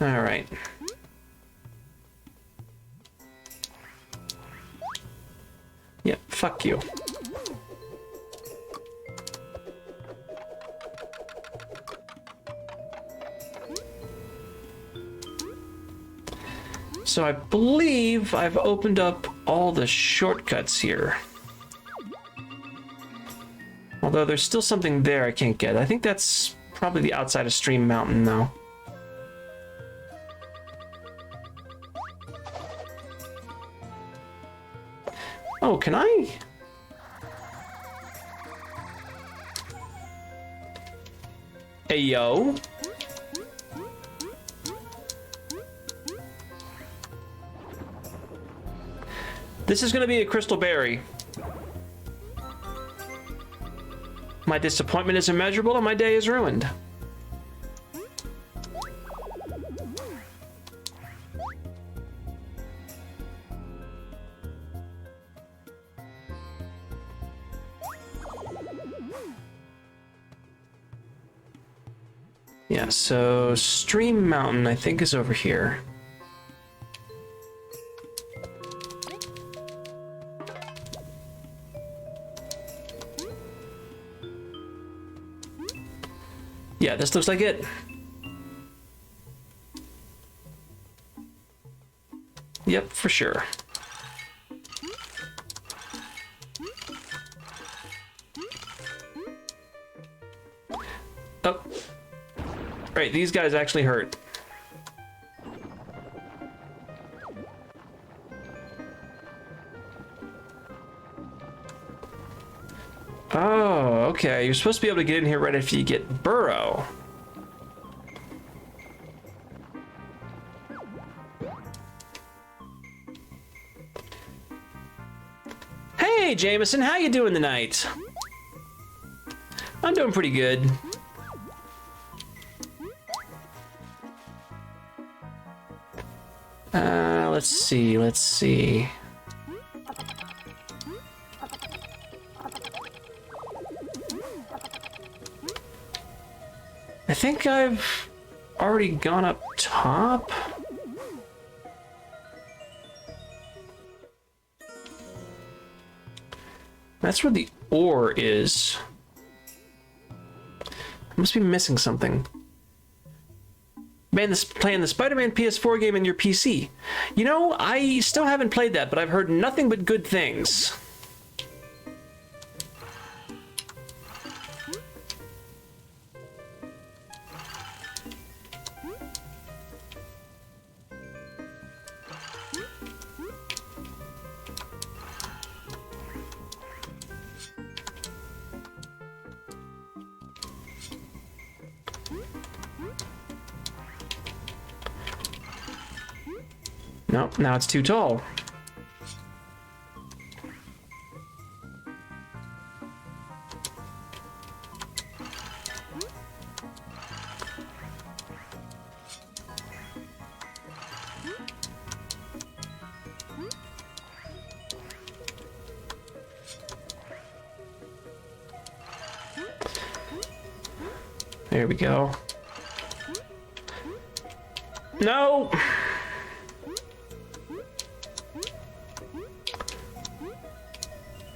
All right. Yeah, fuck you. So I believe I've opened up all the shortcuts here. Although there's still something there I can't get. I think that's probably the outside of Stream Mountain, though. Oh, can I? Hey, yo. This is going to be a crystal berry. My disappointment is immeasurable and my day is ruined. Yeah, so Stream Mountain, I think, is over here. Yeah, this looks like it. Yep, for sure. Oh. Right, these guys actually hurt. Oh, okay. You're supposed to be able to get in here right after you get Burrow. Hey, Jameson, how you doing tonight? I'm doing pretty good. Let's see. I think I've already gone up top. That's where the ore is. I must be missing something. Man, playing the Spider-Man PS4 game in your PC. You know, I still haven't played that, but I've heard nothing but good things. Nope, now it's too tall. There we go. No!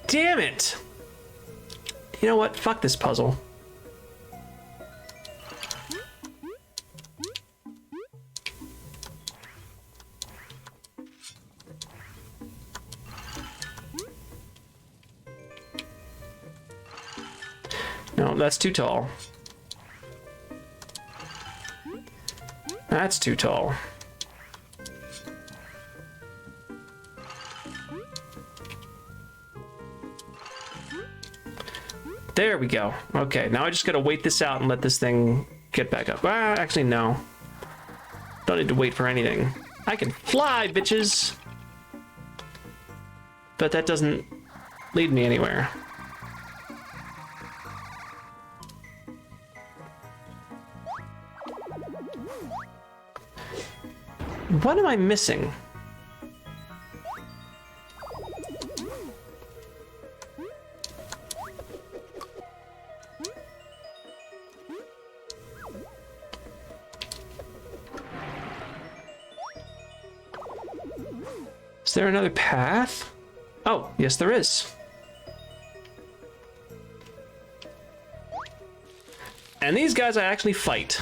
Damn it! You know what? Fuck this puzzle. No, that's too tall. That's too tall. There we go. Okay, now I just gotta wait this out and let this thing get back up. Ah, actually, no. Don't need to wait for anything. I can fly, bitches! But that doesn't lead me anywhere. What am I missing? Is there another path? Oh, yes there is. And these guys I actually fight.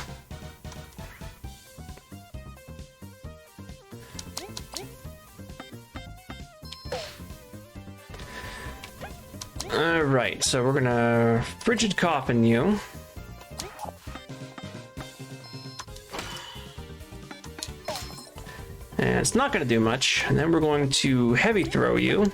Alright, so we're gonna frigid coffin you. And it's not gonna do much. And then we're going to heavy throw you.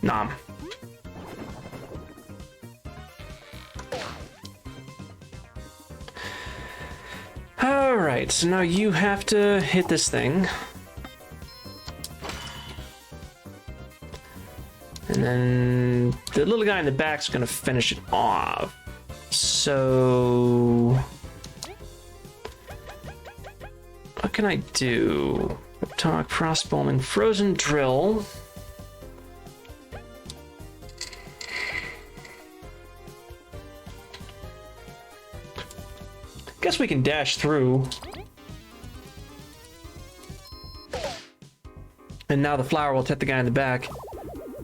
Nom. Alright, so now you have to hit this thing. And then the little guy in the back's gonna finish it off. So what can I do? Talk, crossbowman, frozen drill. Guess we can dash through. And now the flower will hit the guy in the back.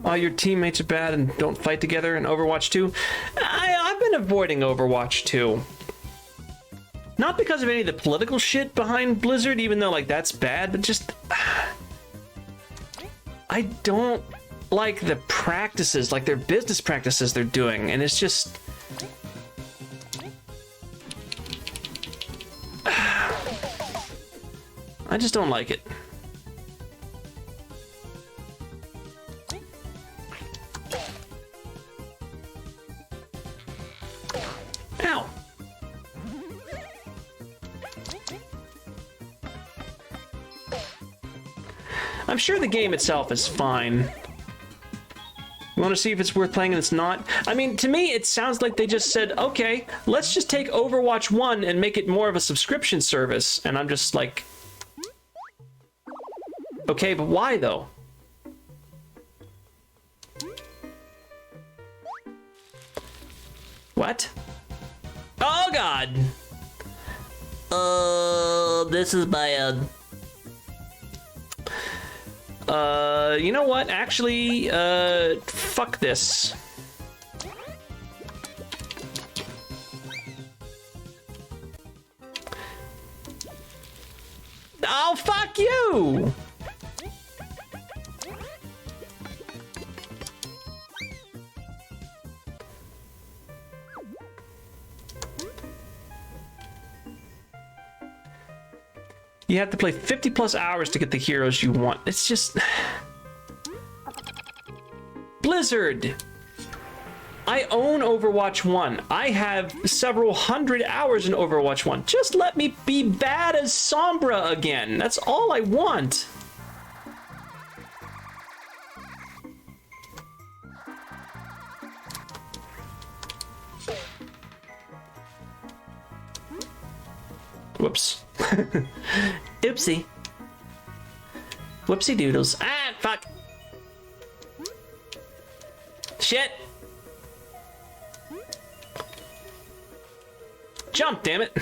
Oh, your teammates are bad and don't fight together in Overwatch 2? I've been avoiding Overwatch 2. Not because of any of the political shit behind Blizzard, even though, like, that's bad, but just... I don't like the practices, like their business practices they're doing, and it's just... I just don't like it. Ow! I'm sure the game itself is fine. You want to see if it's worth playing and it's not? I mean, to me, it sounds like they just said, okay, let's just take Overwatch 1 and make it more of a subscription service. And I'm just like... Okay, but why though? What? Oh god! This is my you know what? Actually, fuck this. Oh, fuck you! You have to play 50 plus hours to get the heroes you want. It's just... Blizzard! I own Overwatch 1. I have several hundred hours in Overwatch 1. Just let me be bad as Sombra again. That's all I want. Whoops. Oopsie. Whoopsie doodles. Ah, fuck. Shit. Jump, damn it.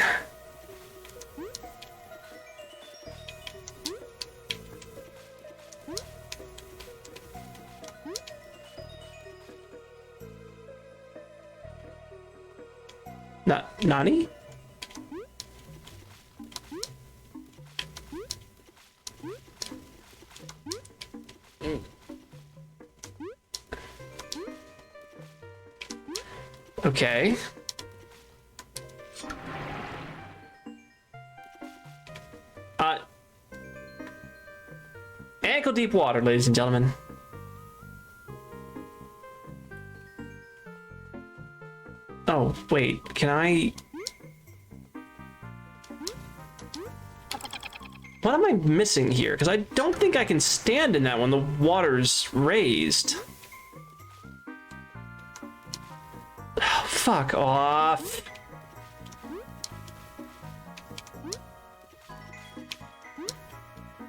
Nani? Okay. Ankle deep water, ladies and gentlemen. Oh, wait, can I... What am I missing here? Because I don't think I can stand in that when the water's raised. Oh, fuck off.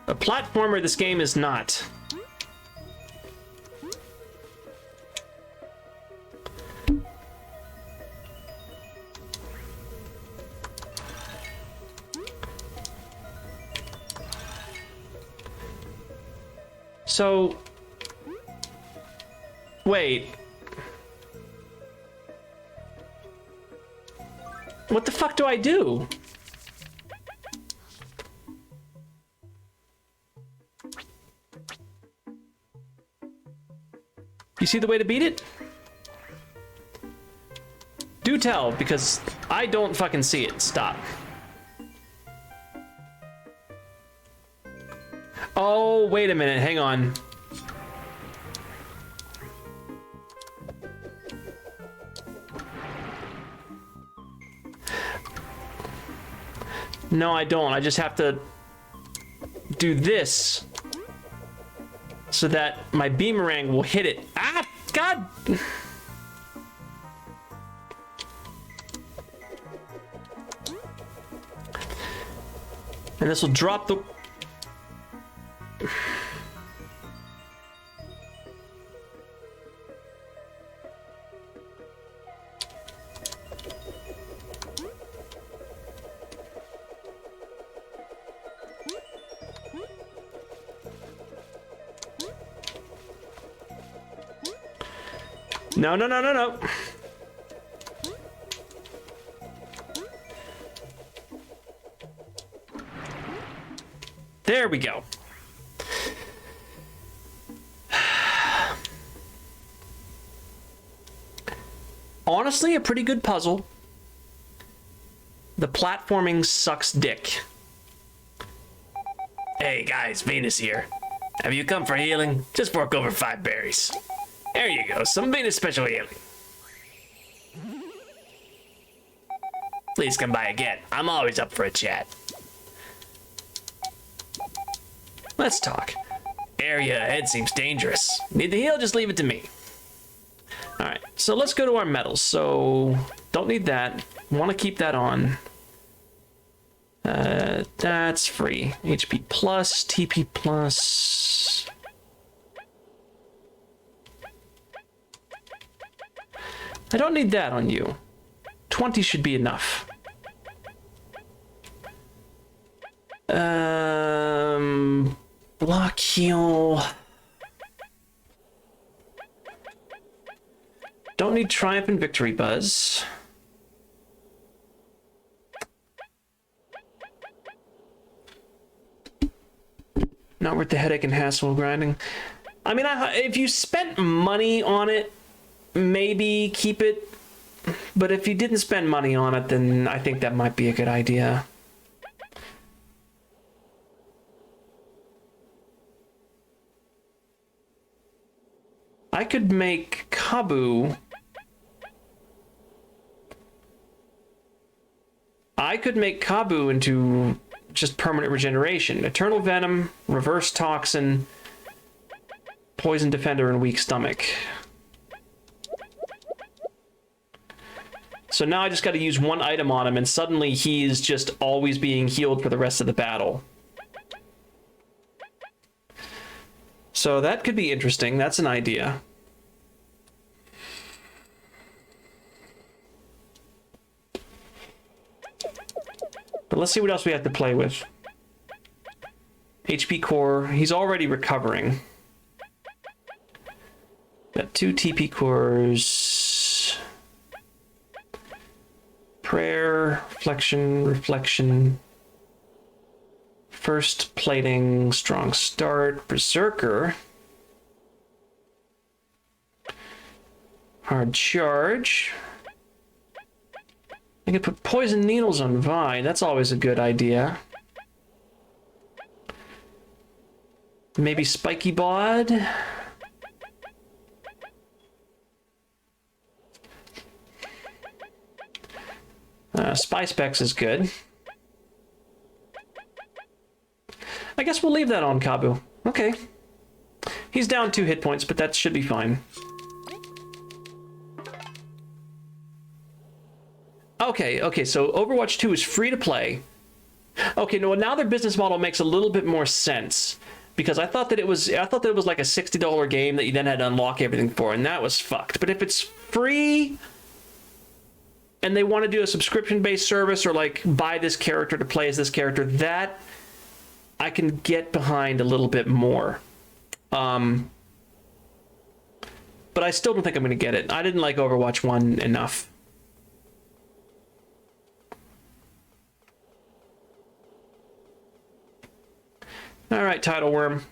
A platformer this game is not. So, wait. What the fuck do I do? see the way to beat it? Do tell, because I don't fucking see it. Stop. Oh, wait a minute. Hang on. No, I don't. I just have to do this so that my beamerang will hit it. Ah, God! And this will drop the... No, no, no, no, no. There we go. Honestly, a pretty good puzzle. The platforming sucks dick. Hey guys, Venus here. Have you come for healing? Just fork over 5 berries. There you go, some Venus special healing. Please come by again. I'm always up for a chat. Let's talk. Area ahead seems dangerous. Need the heal? Just leave it to me. All right, so let's go to our medals. So don't need that. Want to keep that on. That's free. HP plus, TP plus. I don't need that on you. 20 should be enough. Block heal. Don't need Triumph and Victory Buzz. Not worth the headache and hassle of grinding. I mean, if you spent money on it, maybe keep it. But if you didn't spend money on it, then I think that might be a good idea. I could make Kabu. I could make Kabu into just permanent regeneration. Eternal Venom, Reverse Toxin, Poison Defender, and Weak Stomach. So now I just got to use one item on him, and suddenly he's just always being healed for the rest of the battle. So that could be interesting. That's an idea. But let's see what else we have to play with. HP core. He's already recovering. Got 2 TP cores. Prayer, reflection. First plating, strong start, berserker. Hard charge. I could put poison needles on Vi. That's always a good idea. Maybe spiky bod. Spy Specs is good. I guess we'll leave that on Kabu. Okay. He's down 2 hit points, but that should be fine. Okay, so Overwatch 2 is free to play. Okay, no, now their business model makes a little bit more sense. Because I thought that it was like a $60 game that you then had to unlock everything for, and that was fucked. But if it's free and they want to do a subscription-based service or like buy this character to play as this character, that I can get behind a little bit more. But I still don't think I'm going to get it. I didn't like Overwatch 1 enough. All right, Tidal Worm.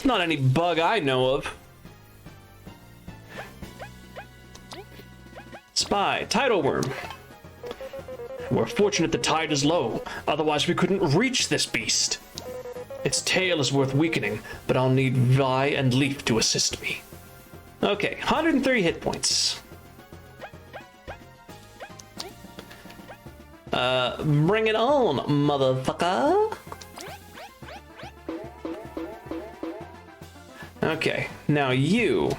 Not any bug I know of. Spy, tidal worm. We're fortunate the tide is low, otherwise we couldn't reach this beast. Its tail is worth weakening, but I'll need Vi and Leaf to assist me. Okay, 103 hit points. Bring it on, motherfucker. Okay, now you.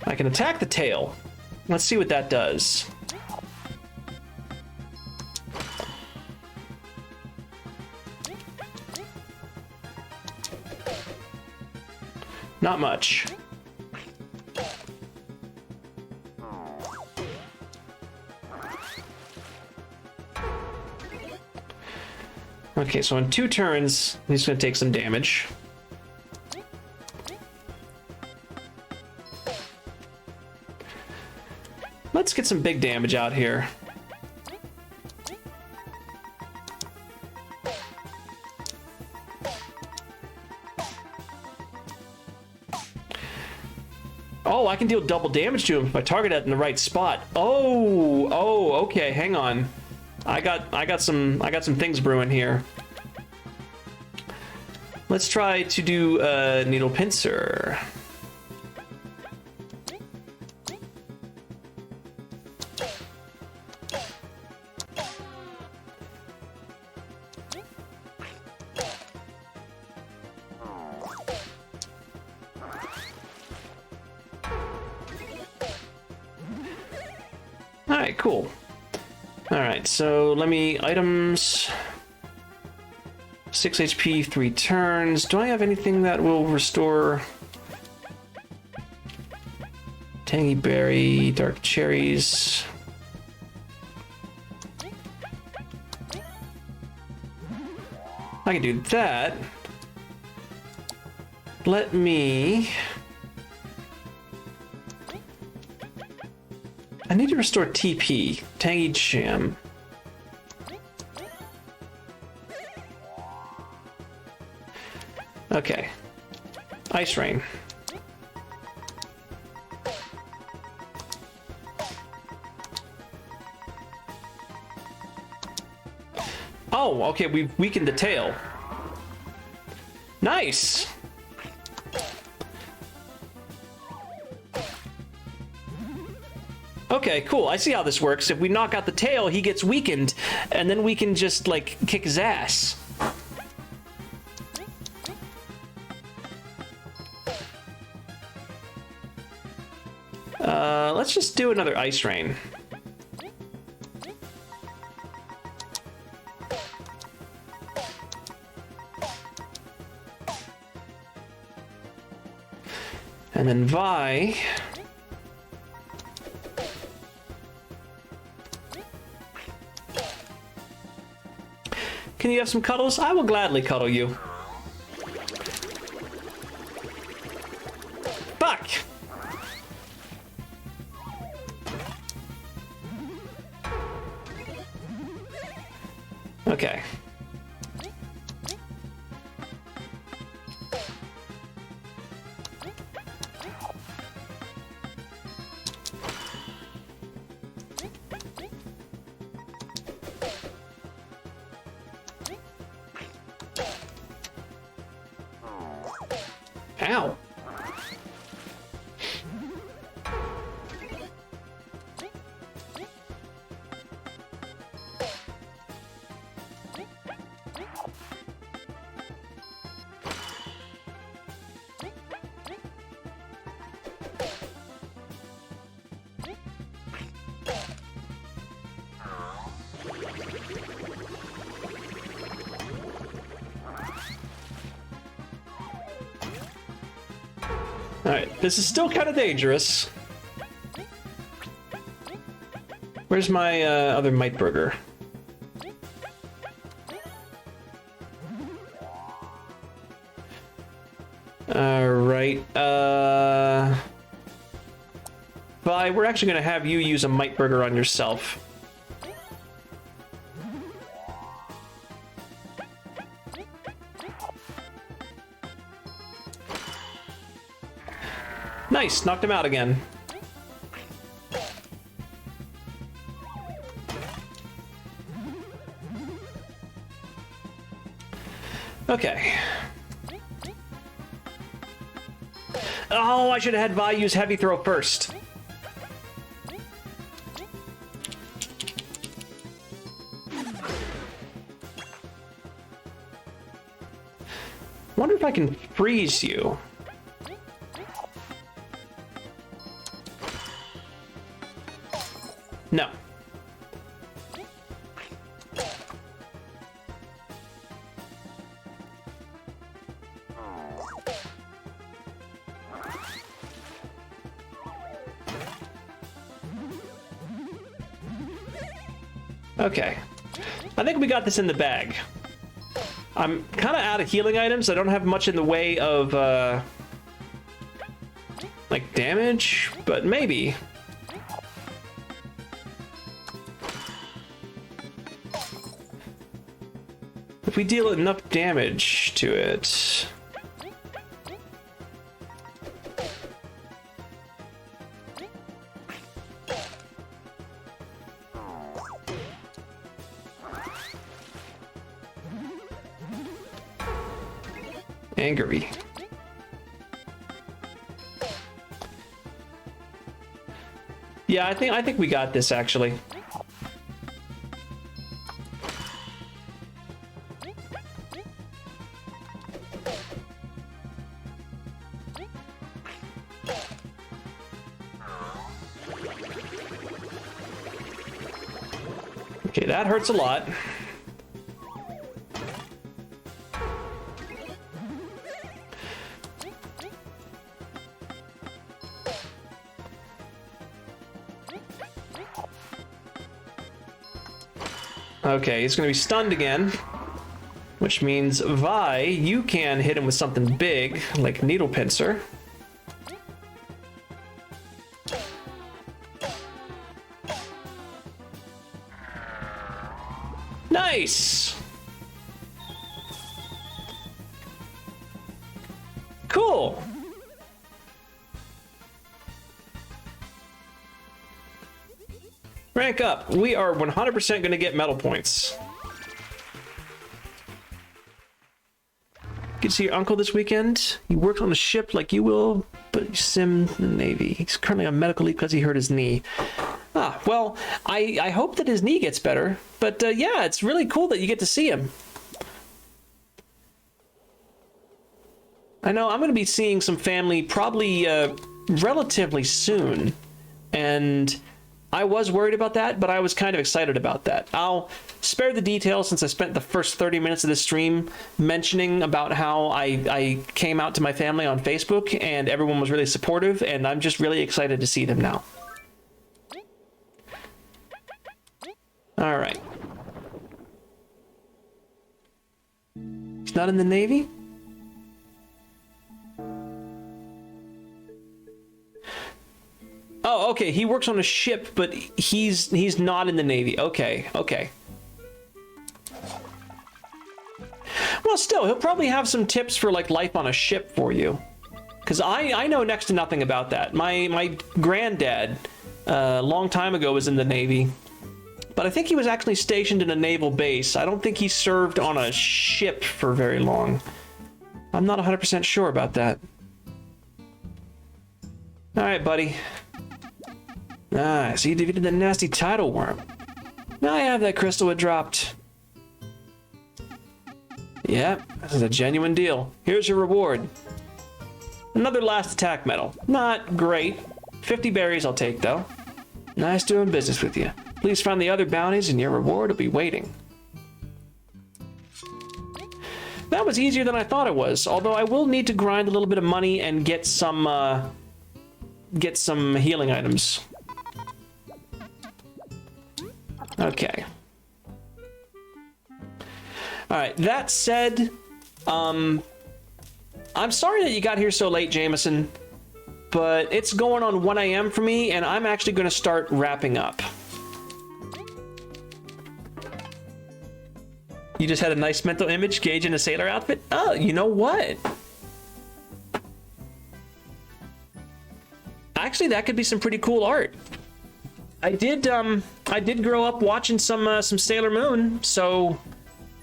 I can attack the tail. Let's see what that does. Not much. Okay, so in 2 turns, he's going to take some damage. Let's get some big damage out here. Oh, I can deal double damage to him if I target it in the right spot. Oh, okay, hang on. I got some things brewing here. Let's try to do needle pincer. Alright, cool. Alright, so let me... items... 6 HP, 3 turns. Do I have anything that will restore... Tangy berry, dark cherries... I can do that. Let me... I need to restore TP. Tangy jam. Okay. Ice rain. Oh, okay, we've weakened the tail. Nice! Okay, cool. I see how this works. If we knock out the tail, he gets weakened, and then we can just, like, kick his ass. Let's just do another ice rain. And then Vi... Can you have some cuddles? I will gladly cuddle you. Fuck! Okay. Ow. Alright, this is still kind of dangerous. Where's my other Might Burger? Alright, Vi, we're actually going to have you use a Might Burger on yourself. Nice, knocked him out again. Okay. Oh, I should have had Vi use heavy throw first. Wonder if I can freeze you. No. Okay. I think we got this in the bag. I'm kind of out of healing items. I don't have much in the way of, like, damage, but maybe. If we deal enough damage to it... Angry. Yeah, I think we got this actually. Okay, that hurts a lot. Okay, he's gonna be stunned again, which means Vi, you can hit him with something big, like Needle Pincer. Nice! Cool! Rank up. We are 100% going to get medal points. Get to see your uncle this weekend. He works on a ship like you will, but you sim the Navy. He's currently on medical leave because he hurt his knee. Ah, well, I hope that his knee gets better. But yeah, it's really cool that you get to see him. I know I'm going to be seeing some family probably relatively soon. And I was worried about that, but I was kind of excited about that. I'll spare the details since I spent the first 30 minutes of the stream mentioning about how I came out to my family on Facebook and everyone was really supportive, and I'm just really excited to see them now. All right. He's not in the Navy? Oh, okay. He works on a ship, but he's not in the Navy. Okay, okay. Well, still, he'll probably have some tips for like life on a ship for you, because I know next to nothing about that. My granddad, a long time ago, was in the Navy, but I think he was actually stationed in a naval base. I don't think he served on a ship for very long. I'm not 100% sure about that. All right, buddy. Ah, so you defeated the nasty tidal worm. Now I have that crystal it dropped. Yep, this is a genuine deal. Here's your reward. Another last attack medal. Not great. 50 berries I'll take, though. Nice doing business with you. Please find the other bounties and your reward will be waiting. That was easier than I thought it was, although I will need to grind a little bit of money and get some healing items. Okay. All right, that said, I'm sorry that you got here so late, Jameson, but it's going on 1 a.m. for me, and I'm actually going to start wrapping up. You just had a nice mental image, Gage in a sailor outfit? Oh, you know what? actually, that could be some pretty cool art. I did grow up watching some Sailor Moon, so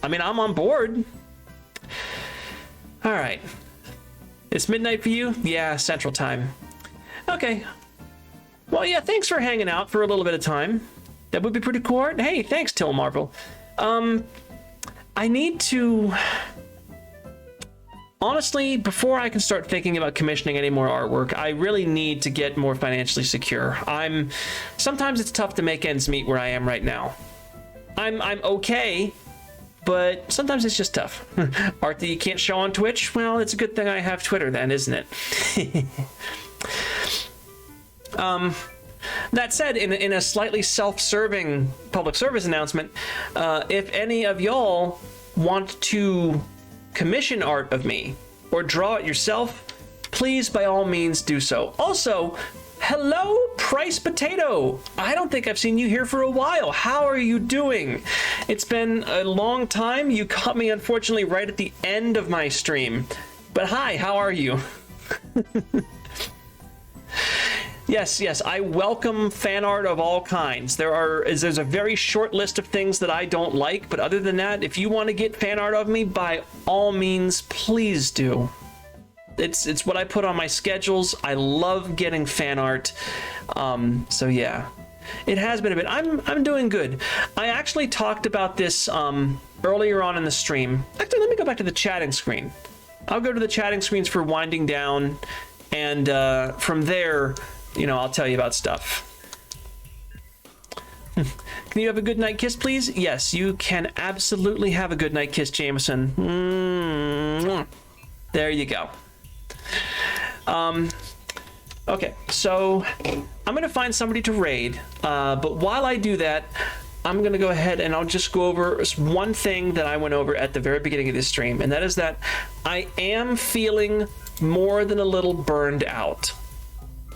I mean, I'm on board. All right. It's midnight for you? Yeah, Central Time. Okay. Well, yeah, thanks for hanging out for a little bit of time. That would be pretty cool art. Hey, thanks, Till Marvel. I need to... Honestly, before I can start thinking about commissioning any more artwork, I really need to get more financially secure. Sometimes it's tough to make ends meet where I am right now. I'm okay, but sometimes it's just tough. Art that you can't show on Twitch? Well, it's a good thing I have Twitter then, isn't it? That said, in a slightly self-serving public service announcement, if any of y'all want to commission art of me or draw it yourself, please by all means do so. Also, hello, Price Potato. I don't think I've seen you here for a while. How are you doing? It's been a long time. You caught me, unfortunately, right at the end of my stream. But hi, how are you? Yes, I welcome fan art of all kinds. There's a very short list of things that I don't like, but other than that, if you want to get fan art of me, by all means, please do. It's what I put on my schedules. I love getting fan art. So yeah, it has been a bit. I'm doing good. I actually talked about this earlier on in the stream. Actually, let me go back to the chatting screen. I'll go to the chatting screens for winding down, and from there, I'll tell you about stuff. Can you have a good night kiss, please? Yes, you can absolutely have a good night kiss, Jameson. There you go. Okay, so I'm gonna find somebody to raid, but while I do that, I'm gonna go ahead and I'll just go over one thing that I went over at the very beginning of this stream, and that is that I am feeling more than a little burned out.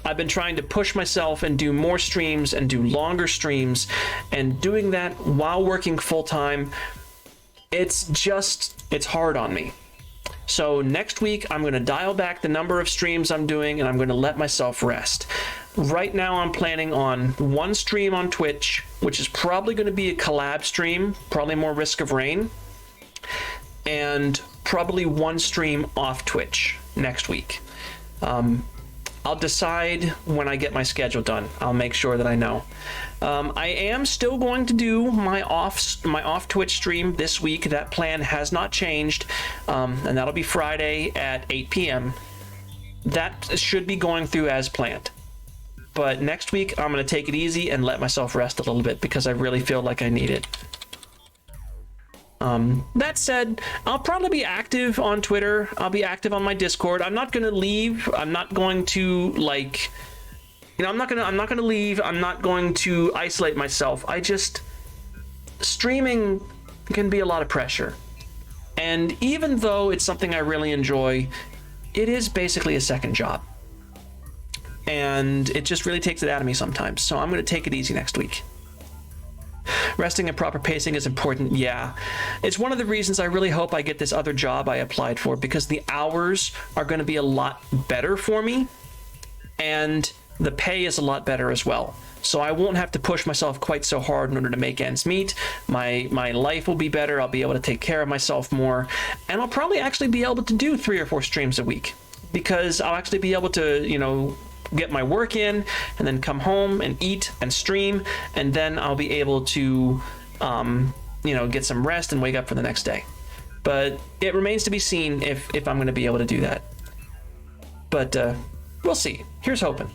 I've been trying to push myself and do more streams and do longer streams, and doing that while working full-time, it's hard on me. So next week, I'm going to dial back the number of streams I'm doing, and I'm going to let myself rest. Right now, I'm planning on one stream on Twitch, which is probably going to be a collab stream, probably more Risk of Rain, and probably one stream off Twitch next week. I'll decide when I get my schedule done. I'll make sure that I know. I am still going to do my off Twitch stream this week. That plan has not changed, and that'll be Friday at 8 p.m. That should be going through as planned. But next week, I'm going to take it easy and let myself rest a little bit because I really feel like I need it. That said, I'll probably be active on Twitter. I'll be active on my Discord. I'm not going to leave. I'm not going to I'm not going to leave. I'm not going to isolate myself. Streaming can be a lot of pressure. And even though it's something I really enjoy, it is basically a second job. And it just really takes it out of me sometimes. So I'm going to take it easy next week. Resting and proper pacing is important, yeah. It's one of the reasons I really hope I get this other job I applied for, because the hours are going to be a lot better for me, and the pay is a lot better as well. So I won't have to push myself quite so hard in order to make ends meet. My life will be better. I'll be able to take care of myself more, and I'll probably actually be able to do 3 or 4 streams a week, because I'll actually be able to, get my work in and then come home and eat and stream, and then I'll be able to get some rest and wake up for the next day. But it remains to be seen if I'm going to be able to do that. But we'll see. Here's hoping.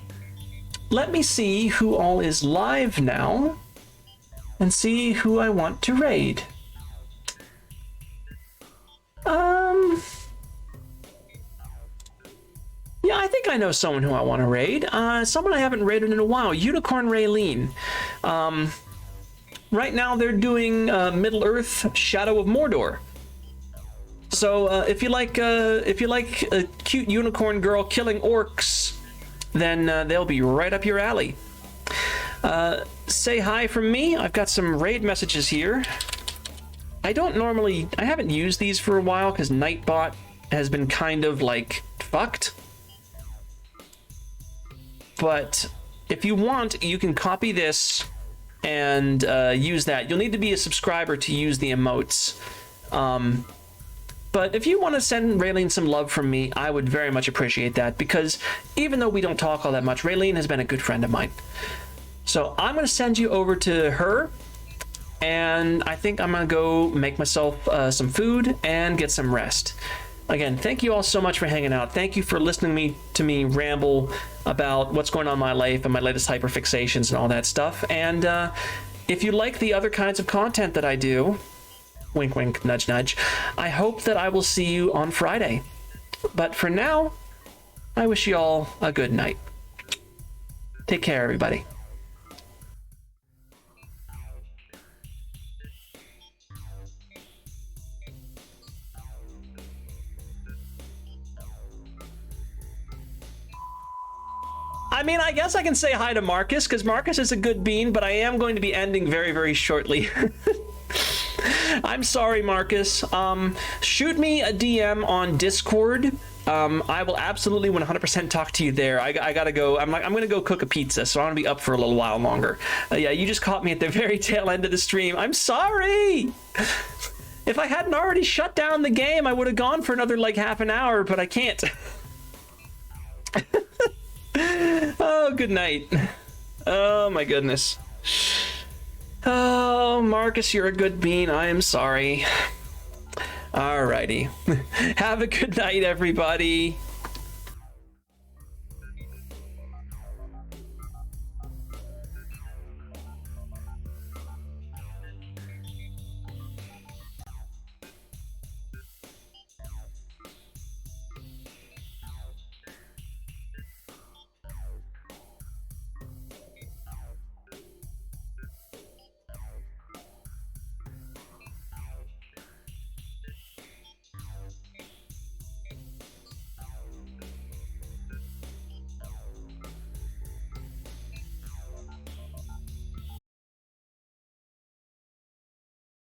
Let me see who all is live now and see who I want to raid. Yeah, I think I know someone who I want to raid. Someone I haven't raided in a while, Unicorn Raylene. Right now they're doing Middle Earth: Shadow of Mordor. So if you like a cute unicorn girl killing orcs, then they'll be right up your alley. Say hi from me. I've got some raid messages here. I haven't used these for a while because Nightbot has been kind of fucked. but if you want, you can copy this and use that. You'll need to be a subscriber to use the emotes. But if you want to send Raylene some love from me, I would very much appreciate that, because even though we don't talk all that much, Raylene has been a good friend of mine. So I'm going to send you over to her, and I think I'm going to go make myself some food and get some rest. Again, thank you all so much for hanging out. Thank you for listening to me ramble about what's going on in my life and my latest hyperfixations and all that stuff. And if you like the other kinds of content that I do, wink, wink, nudge, nudge, I hope that I will see you on Friday. But for now, I wish you all a good night. Take care, everybody. I mean, I guess I can say hi to Marcus, because Marcus is a good bean, but I am going to be ending very, very shortly. I'm sorry, Marcus. Shoot me a DM on Discord. I will absolutely 100% talk to you there. I gotta go. I'm gonna go cook a pizza, so I'm gonna be up for a little while longer. Yeah, you just caught me at the very tail end of the stream. I'm sorry. If I hadn't already shut down the game, I would have gone for another like half an hour, but I can't. Oh, good night. Oh my goodness. Oh, Marcus, you're a good bean. I am sorry. Alrighty. Have a good night, everybody.